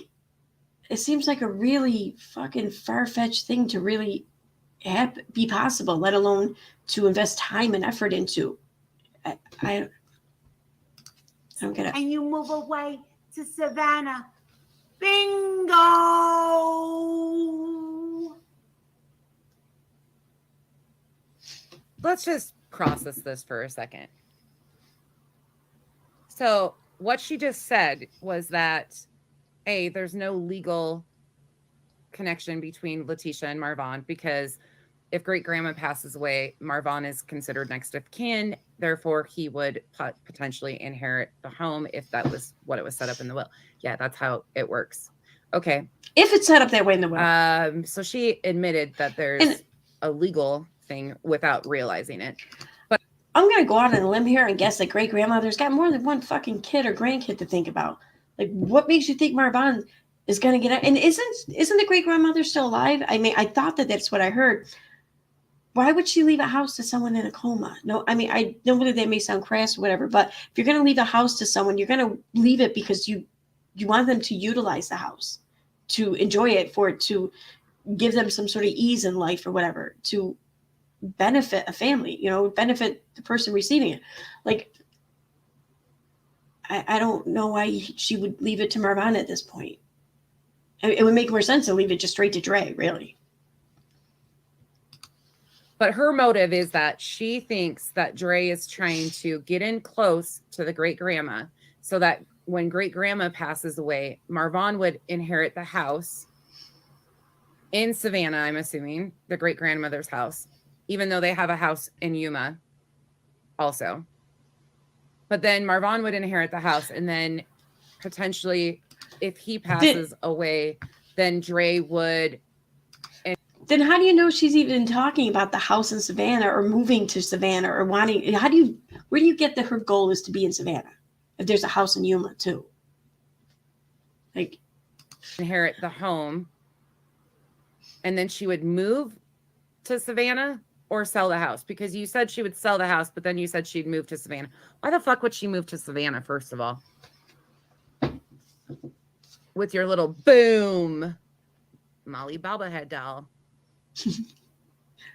[SPEAKER 1] a really fucking far-fetched thing to really be possible, let alone to invest time and effort into. I don't get it.
[SPEAKER 3] And you move away to Savannah. Bingo!
[SPEAKER 2] Let's just process this for a second. So what she just said was that, A, there's no legal connection between Letitia and Marvon, because if great grandma passes away, Marvon is considered next of kin. Therefore, he would potentially inherit the home if that was what it was set up in the will. Yeah, that's how it works. Okay.
[SPEAKER 1] If it's set up that way in the will.
[SPEAKER 2] So she admitted that there's a legal thing without realizing it. But
[SPEAKER 1] I'm gonna go out on a limb here and guess that great grandmother's got more than one fucking kid or grandkid to think about. Like, what makes you think Marvon is gonna get out? And isn't the great grandmother still alive? I mean, I thought that's what I heard. Why would she leave a house to someone in a coma? No, I mean, I know that may sound crass or whatever, but if you're going to leave a house to someone, you're going to leave it because you want them to utilize the house, to enjoy it, for it to give them some sort of ease in life or whatever, to benefit a family, benefit the person receiving it. Like, I don't know why she would leave it to Marvon at this point. I mean, it would make more sense to leave it just straight to Dre, really.
[SPEAKER 2] But her motive is that she thinks that Dre is trying to get in close to the great grandma so that when great grandma passes away, Marvon would inherit the house in Savannah, I'm assuming, the great grandmother's house, even though they have a house in Yuma also. But then Marvon would inherit the house, and then potentially, if he passes away, then Dre would.
[SPEAKER 1] Then how do you know she's even talking about the house in Savannah or moving to Savannah or wanting? Where do you get that her goal is to be in Savannah if there's a house in Yuma too? Like,
[SPEAKER 2] inherit the home, and then she would move to Savannah or sell the house, because you said she would sell the house, but then you said she'd move to Savannah. Why the fuck would she move to Savannah, first of all? With your little boom Molly bobblehead doll.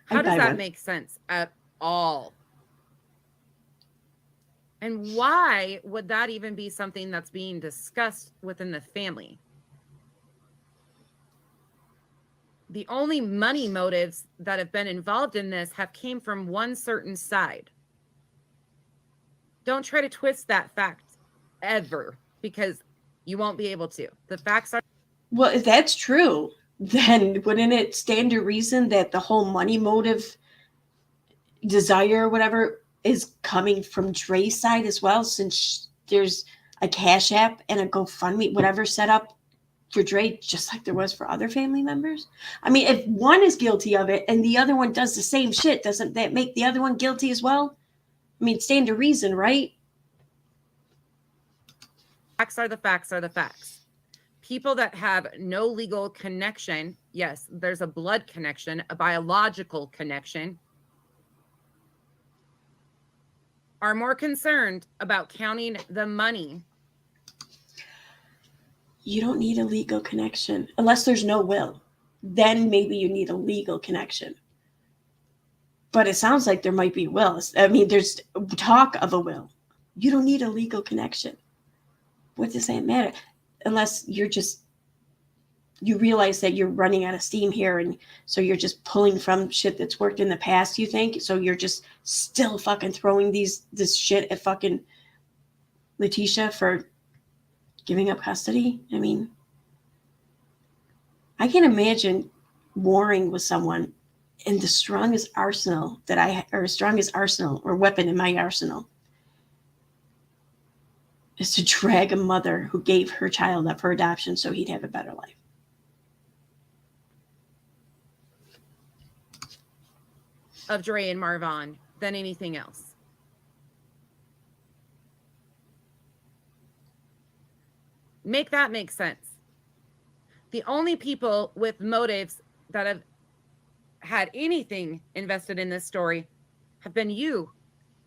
[SPEAKER 2] How does that make sense at all? And why would that even be something that's being discussed within the family? The only money motives that have been involved in this have came from one certain side. Don't try to twist that fact ever, because you won't be able to. The facts are.
[SPEAKER 1] Well, if that's true, then wouldn't it stand to reason that the whole money motive, desire, or whatever, is coming from Dre's side as well, since there's a Cash App and a GoFundMe, whatever, set up for Dre, just like there was for other family members? I mean, if one is guilty of it and the other one does the same shit, doesn't that make the other one guilty as well? I mean, stand to reason, right?
[SPEAKER 2] Facts are the facts are the facts. People that have no legal connection, yes, there's a blood connection, a biological connection, are more concerned about counting the money.
[SPEAKER 1] You don't need a legal connection unless there's no will. Then maybe you need a legal connection. But it sounds like there might be wills. I mean, there's talk of a will. You don't need a legal connection. What does that matter? Unless you're just, you realize that you're running out of steam here, and so you're just pulling from shit that's worked in the past, you think? So you're just still fucking throwing this shit at fucking Letitia for giving up custody? I mean, I can imagine warring with someone and the strongest arsenal that strongest arsenal or weapon in my arsenal is to drag a mother who gave her child up for adoption so he'd have a better life.
[SPEAKER 2] Of Dre and Marvon than anything else. Make that make sense. The only people with motives that have had anything invested in this story have been you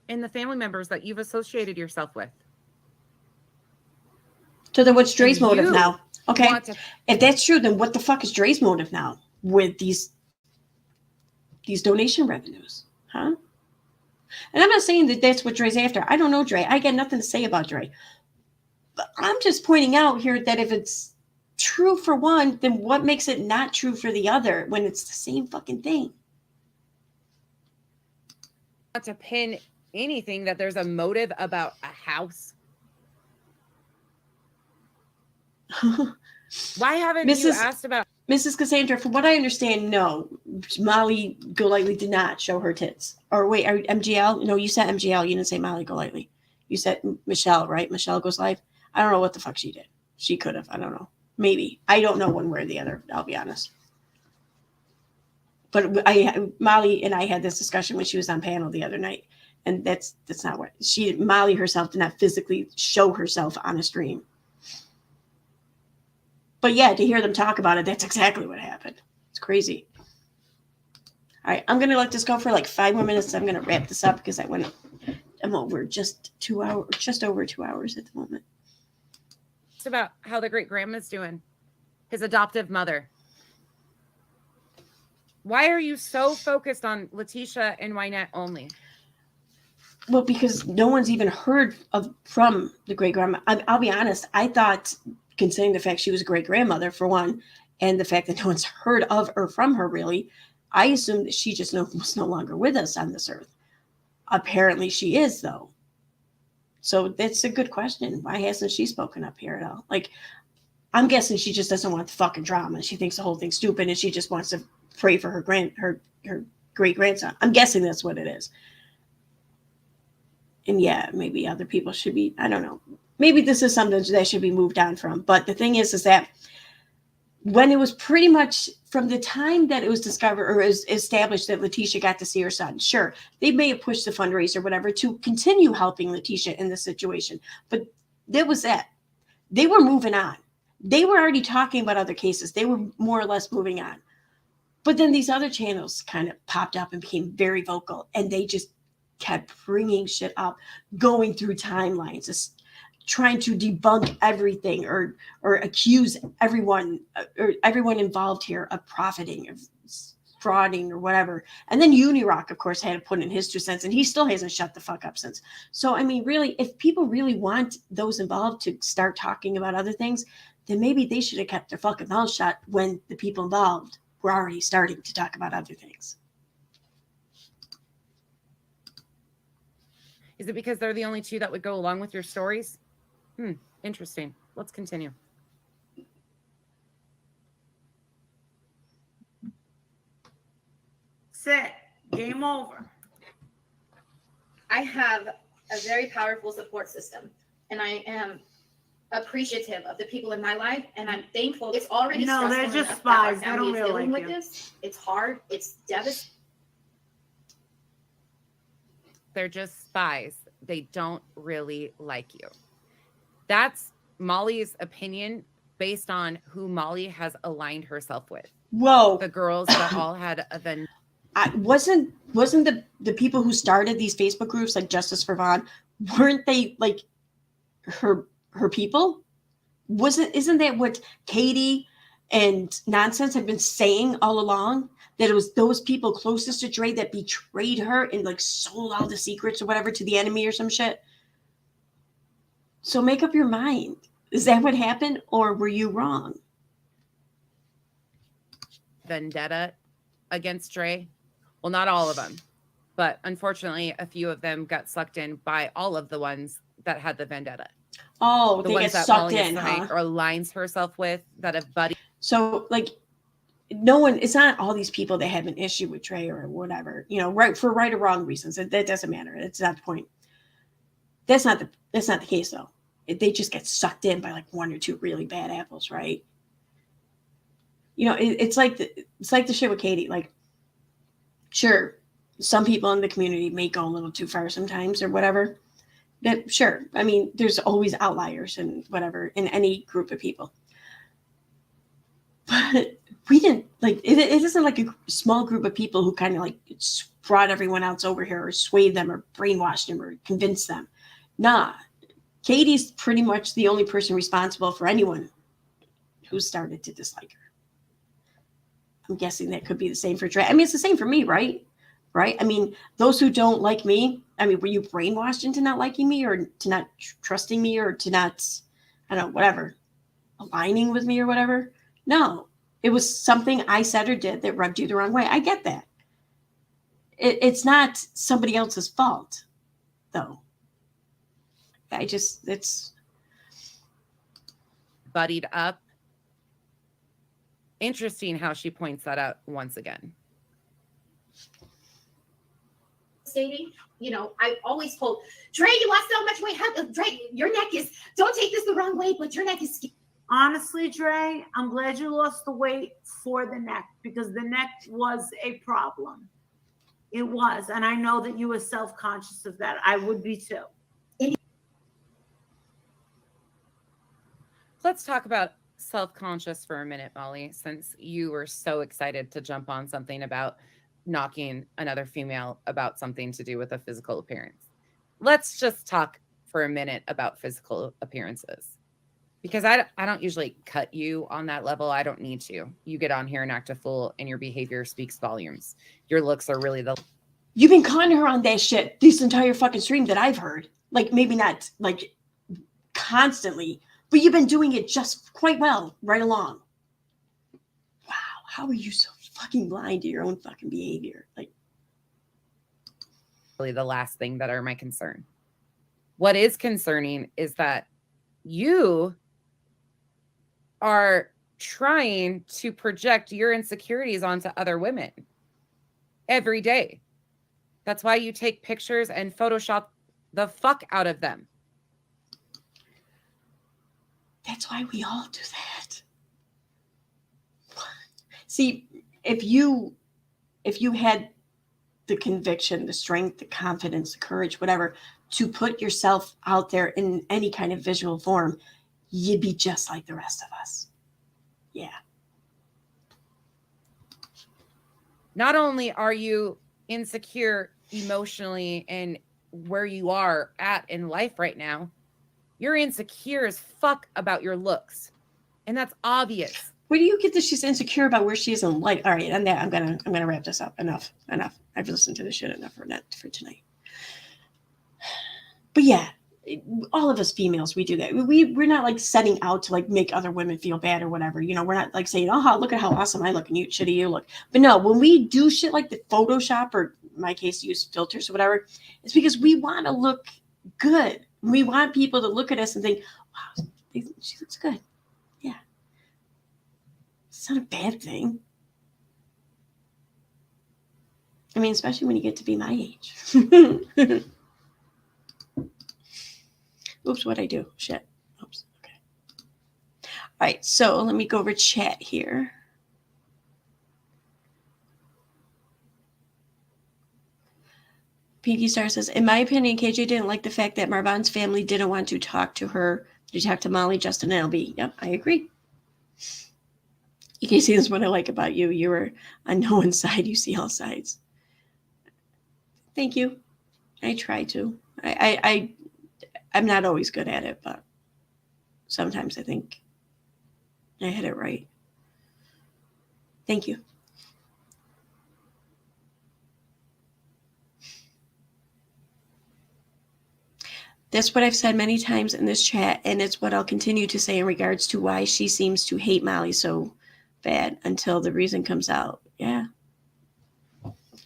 [SPEAKER 2] and the family members that you've associated yourself with.
[SPEAKER 1] So then what's Dre's motive now? Okay. If that's true, then what the fuck is Dre's motive now with these donation revenues? Huh? And I'm not saying that that's what Dre's after. I don't know Dre. I got nothing to say about Dre. But I'm just pointing out here that if it's true for one, then what makes it not true for the other when it's the same fucking thing?
[SPEAKER 2] Not to pin anything that there's a motive about a house. Why haven't you asked about
[SPEAKER 1] Mrs. Cassandra? From what I understand, no. Molly Golightly did not show her tits. Or wait, MGL? No, you said MGL. You didn't say Molly Golightly. You said Michelle, right? Michelle Goes Live. I don't know what the fuck she did. She could have. I don't know. Maybe. I don't know one way or the other. I'll be honest. But Molly and I had this discussion when she was on panel the other night, and that's not what Molly herself did not physically show herself on a stream. But yeah, to hear them talk about it, that's exactly what happened. It's crazy. All right, I'm gonna let this go for like 5 more minutes. I'm gonna wrap this up because I'm over just over 2 hours at the moment.
[SPEAKER 2] It's about how the great grandma's doing, his adoptive mother. Why are you so focused on Letitia and Wynette only?
[SPEAKER 1] Well, because no one's even heard from the great grandma. I'll be honest. I thought, considering the fact she was a great grandmother for one, and the fact that no one's heard of or from her really, I assumed that she just was no longer with us on this earth. Apparently she is, though. So that's a good question. Why hasn't she spoken up here at all? Like, I'm guessing she just doesn't want the fucking drama. She thinks the whole thing's stupid and she just wants to pray for her great grandson. I'm guessing that's what it is. And yeah, maybe other people should be, I don't know. Maybe this is something that should be moved on from. But the thing is that when it was pretty much from the time that it was discovered or is established that Letitia got to see her son, sure, they may have pushed the fundraiser or whatever to continue helping Letitia in this situation. But that was it. They were moving on. They were already talking about other cases. They were more or less moving on. But then these other channels kind of popped up and became very vocal. And they just kept bringing shit up, going through timelines, just trying to debunk everything or accuse everyone or everyone involved here of profiting, of frauding or whatever. And then Unirock, of course, had to put in his 2 cents, and he still hasn't shut the fuck up since. So, I mean, really, if people really want those involved to start talking about other things, then maybe they should have kept their fucking mouth shut when the people involved were already starting to talk about other things.
[SPEAKER 2] Is it because they're the only two that would go along with your stories? Interesting. Let's continue.
[SPEAKER 3] Set. Game over.
[SPEAKER 4] I have a very powerful support system, and I am appreciative of the people in my life, and I'm thankful. It's already
[SPEAKER 3] No, they're
[SPEAKER 4] stressful
[SPEAKER 3] just
[SPEAKER 4] enough that our
[SPEAKER 3] spies. They
[SPEAKER 4] family
[SPEAKER 3] don't
[SPEAKER 4] is
[SPEAKER 3] really
[SPEAKER 4] dealing
[SPEAKER 3] like
[SPEAKER 4] with
[SPEAKER 3] you.
[SPEAKER 4] this. It's hard. It's devastating.
[SPEAKER 2] They're just spies. They don't really like you. That's Molly's opinion based on who Molly has aligned herself with.
[SPEAKER 1] Whoa.
[SPEAKER 2] The girls that all had a then
[SPEAKER 1] Wasn't the people who started these Facebook groups like Justice for Vaughn, weren't they like her people? Isn't that what Katie and Nonsense have been saying all along? That it was those people closest to Dre that betrayed her and like sold all the secrets or whatever to the enemy or some shit. So make up your mind. Is that what happened, or were you wrong?
[SPEAKER 2] vendetta against Dre. Well, not all of them, but unfortunately, a few of them got sucked in by all of the ones that had the vendetta.
[SPEAKER 1] Oh,
[SPEAKER 2] The
[SPEAKER 1] they
[SPEAKER 2] ones
[SPEAKER 1] get
[SPEAKER 2] that
[SPEAKER 1] sucked
[SPEAKER 2] Molly
[SPEAKER 1] in,
[SPEAKER 2] assigned
[SPEAKER 1] huh?
[SPEAKER 2] or aligns herself with that have buddied.
[SPEAKER 1] So, like, no one, it's not all these people that have an issue with Trey or whatever, you know, right for right or wrong reasons. That doesn't matter. It's not the point. That's not the case though. They just get sucked in by like one or two really bad apples, right? You know, it's like the shit with Katie. Like, sure, some people in the community may go a little too far sometimes or whatever. That sure. I mean, there's always outliers and whatever in any group of people. But we didn't like it isn't like a small group of people who kind of like brought everyone else over here or swayed them or brainwashed them or convinced them. Nah, Katie's pretty much the only person responsible for anyone who started to dislike her. I'm guessing that could be the same for Trey. I mean, it's the same for me, right? Right? I mean, those who don't like me, I mean, were you brainwashed into not liking me or to not trusting me or to not, I don't know, whatever, aligning with me or whatever? No, it was something I said or did that rubbed you the wrong way. I get that. It's not somebody else's fault, though. It's
[SPEAKER 2] buddied up. Interesting how she points that out once again.
[SPEAKER 4] Stating, you know, I've always told Dre, you lost so much weight. Dre, your neck is, don't take this the wrong way, but your neck is.
[SPEAKER 3] Honestly, Dre, I'm glad you lost the weight for the neck because the neck was a problem. It was. And I know that you were self-conscious of that. I would be too.
[SPEAKER 2] Let's talk about self-conscious for a minute, Molly, since you were so excited to jump on something about knocking another female about something to do with a physical appearance. Let's just talk for a minute about physical appearances. Because I don't usually cut you on that level. I don't need to. You get on here and act a fool and your behavior speaks volumes. Your looks are really the...
[SPEAKER 1] You've been conning her on that shit this entire fucking stream that I've heard. Like, maybe not like constantly, but you've been doing it just quite well right along. Wow. How are you so fucking blind to your own fucking behavior? Like,
[SPEAKER 2] really the last thing that are my concern. What is concerning is that you are trying to project your insecurities onto other women every day. That's why you take pictures and Photoshop the fuck out of them.
[SPEAKER 1] that's why we all do that. See, if you had the conviction, the strength, the confidence, the courage, whatever, to put yourself out there in any kind of visual form, you'd be just like the rest of us. Yeah.
[SPEAKER 2] Not only are you insecure emotionally and where you are at in life right now, you're insecure as fuck about your looks. And that's obvious.
[SPEAKER 1] Where do you get that she's insecure about where she is in life? All right, on that, I'm gonna wrap this up. Enough. I've listened to this shit enough for tonight. But yeah, all of us females, we do that. We're not like setting out to like make other women feel bad or whatever. You know, we're not like saying, oh, look at how awesome I look and you shitty you look. But no, when we do shit like the Photoshop or in my case, use filters or whatever, it's because we want to look good. We want people to look at us and think, wow, she looks good. Yeah. It's not a bad thing. I mean, especially when you get to be my age. Oops, what'd I do? Shit. Oops. Okay. All right, so let me go over chat here. Pinky Star says, in my opinion, KJ didn't like the fact that Marvan's family didn't want to talk to her, to talk to Molly, Justin, and LB. Yep, I agree. You can see this is what I like about you. You are on no one side. You see all sides. Thank you. I try to. I'm not always good at it, but sometimes I think I hit it right. Thank you. That's what I've said many times in this chat, and it's what I'll continue to say in regards to why she seems to hate Molly so bad until the reason comes out. Yeah.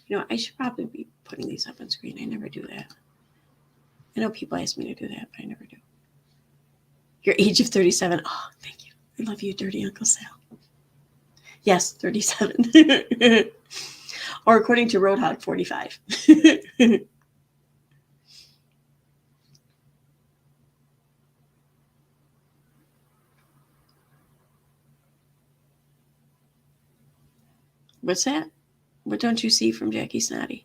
[SPEAKER 1] You know, I should probably be putting these up on screen. I never do that. I know people ask me to do that, but I never do. Your age of 37. Oh, thank you. I love you, dirty Uncle Sal. Yes, 37. Or according to Roadhog, 45. What's that? What don't you see from Jackie Snotty?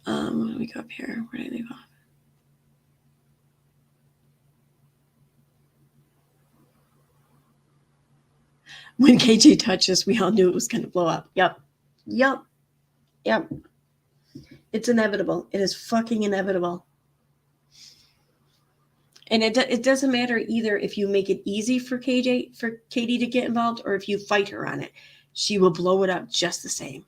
[SPEAKER 1] Let me go up here. Where did I leave off? When KJ touches, we all knew it was going to blow up. Yep. It's inevitable. It is fucking inevitable. And it doesn't matter either if you make it easy for Katie to get involved or if you fight her on it. She will blow it up just the same.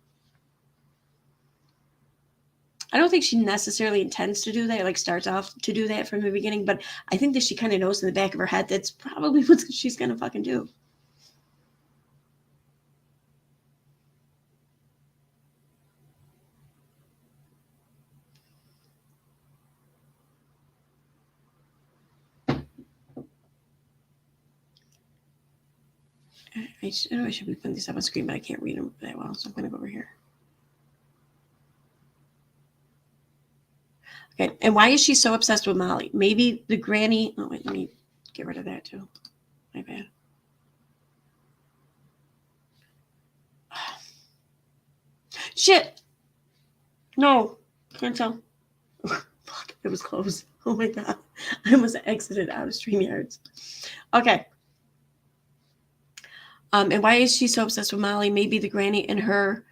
[SPEAKER 1] I don't think she necessarily intends to do that, like starts off to do that from the beginning, but I think that she kind of knows in the back of her head that's probably what she's going to fucking do. I know I should be putting these up on screen, but I can't read them that well, so I'm going to go over here. Okay, and why is she so obsessed with Molly? Maybe the granny... Oh, wait, let me get rid of that, too. My bad. Shit! No, can't tell. Fuck, it was close. Oh, my God. I almost exited out of StreamYards. Okay. And why is she so obsessed with Molly? Maybe the granny and her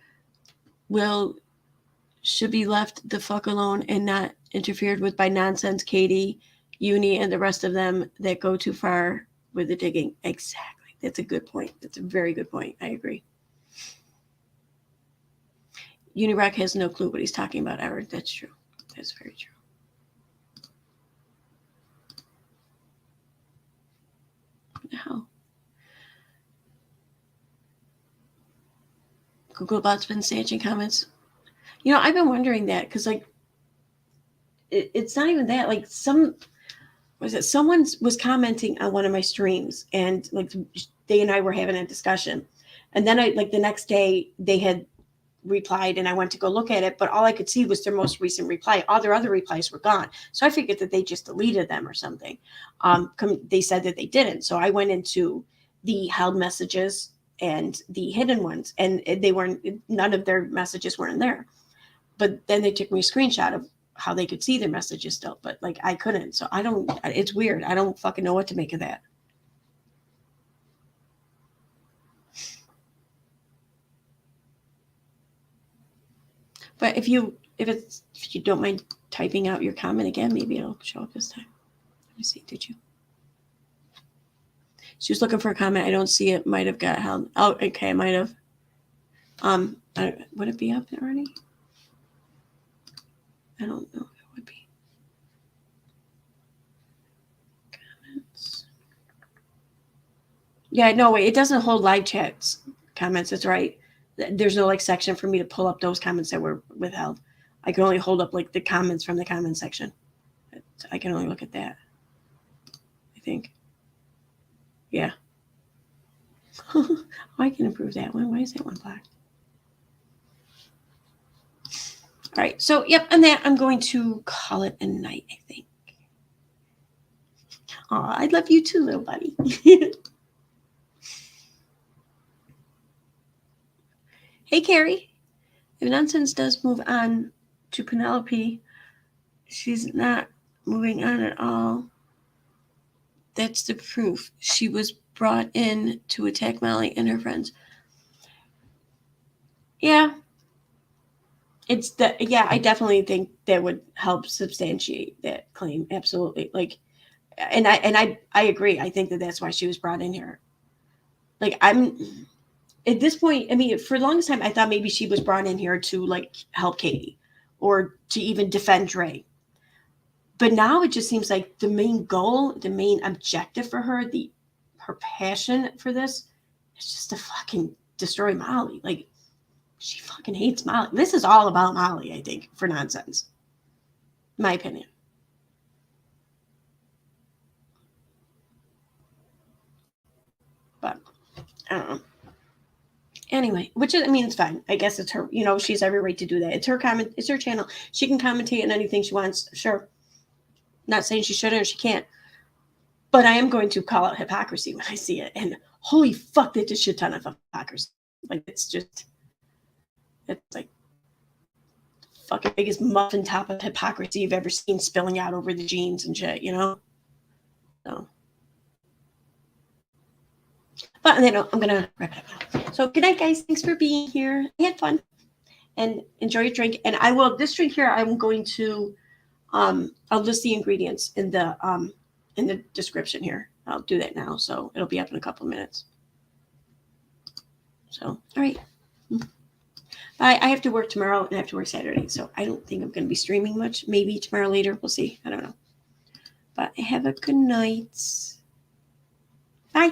[SPEAKER 1] should be left the fuck alone and not interfered with by nonsense Katie, Uni, and the rest of them that go too far with the digging. Exactly. That's a good point. That's a very good point. I agree. Unirock has no clue what he's talking about ever. That's true. That's very true. What the hell? Googlebot's been snatching comments. You know, I've been wondering that because, like, it's not even that. Like, someone was commenting on one of my streams, and like they and I were having a discussion, and then the next day they had replied, and I went to go look at it, but all I could see was their most recent reply. All their other replies were gone, so I figured that they just deleted them or something. They said that they didn't, so I went into the held messages and the hidden ones, and none of their messages were in there. But then they took me a screenshot of how they could see their messages still, but like I couldn't. So it's weird. I don't fucking know what to make of that. But if you don't mind typing out your comment again, maybe it'll show up this time. Let me see. Did you? She was looking for a comment. I don't see it. Might have got held. Oh, okay, might have. Would it be up there already? I don't know if it would be. Comments. Yeah, no, wait. It doesn't hold live chats comments. That's right. There's no like section for me to pull up those comments that were withheld. I can only hold up like the comments from the comment section. I can only look at that. I think. Yeah. Oh, I can improve that one. Why is that one black? All right. So, yep. And that I'm going to call it a night, I think. Oh, I love you too, little buddy. Hey, Carrie. If nonsense does move on to Penelope, she's not moving on at all. That's the proof. She was brought in to attack Molly and her friends. Yeah. I definitely think that would help substantiate that claim. Absolutely. Like, and I agree. I think that that's why she was brought in here. Like, I'm at this point, I mean, for the longest time, I thought maybe she was brought in here to like help Katie or to even defend Dre. But now it just seems like the main goal, the main objective for her, her passion for this is just to fucking destroy Molly. Like, she fucking hates Molly. This is all about Molly, I think, for nonsense. My opinion. But I don't know. Anyway, which is, I mean, it's fine. I guess it's her, she's every right to do that. It's her comment, it's her channel. She can commentate on anything she wants. Sure. Not saying she shouldn't or she can't. But I am going to call out hypocrisy when I see it. And holy fuck, that's a shit ton of hypocrisy. Like, it's like fucking biggest muffin top of hypocrisy you've ever seen spilling out over the jeans and shit, So. But then I'm going to wrap it up now. So good night, guys. Thanks for being here. I had fun. And enjoy your drink. And this drink here, I'm going to, I'll list the ingredients in the description here. I'll do that now. So it'll be up in a couple of minutes. So, all right. Bye. I have to work tomorrow and I have to work Saturday. So I don't think I'm going to be streaming much. Maybe tomorrow later. We'll see. I don't know. But have a good night. Bye.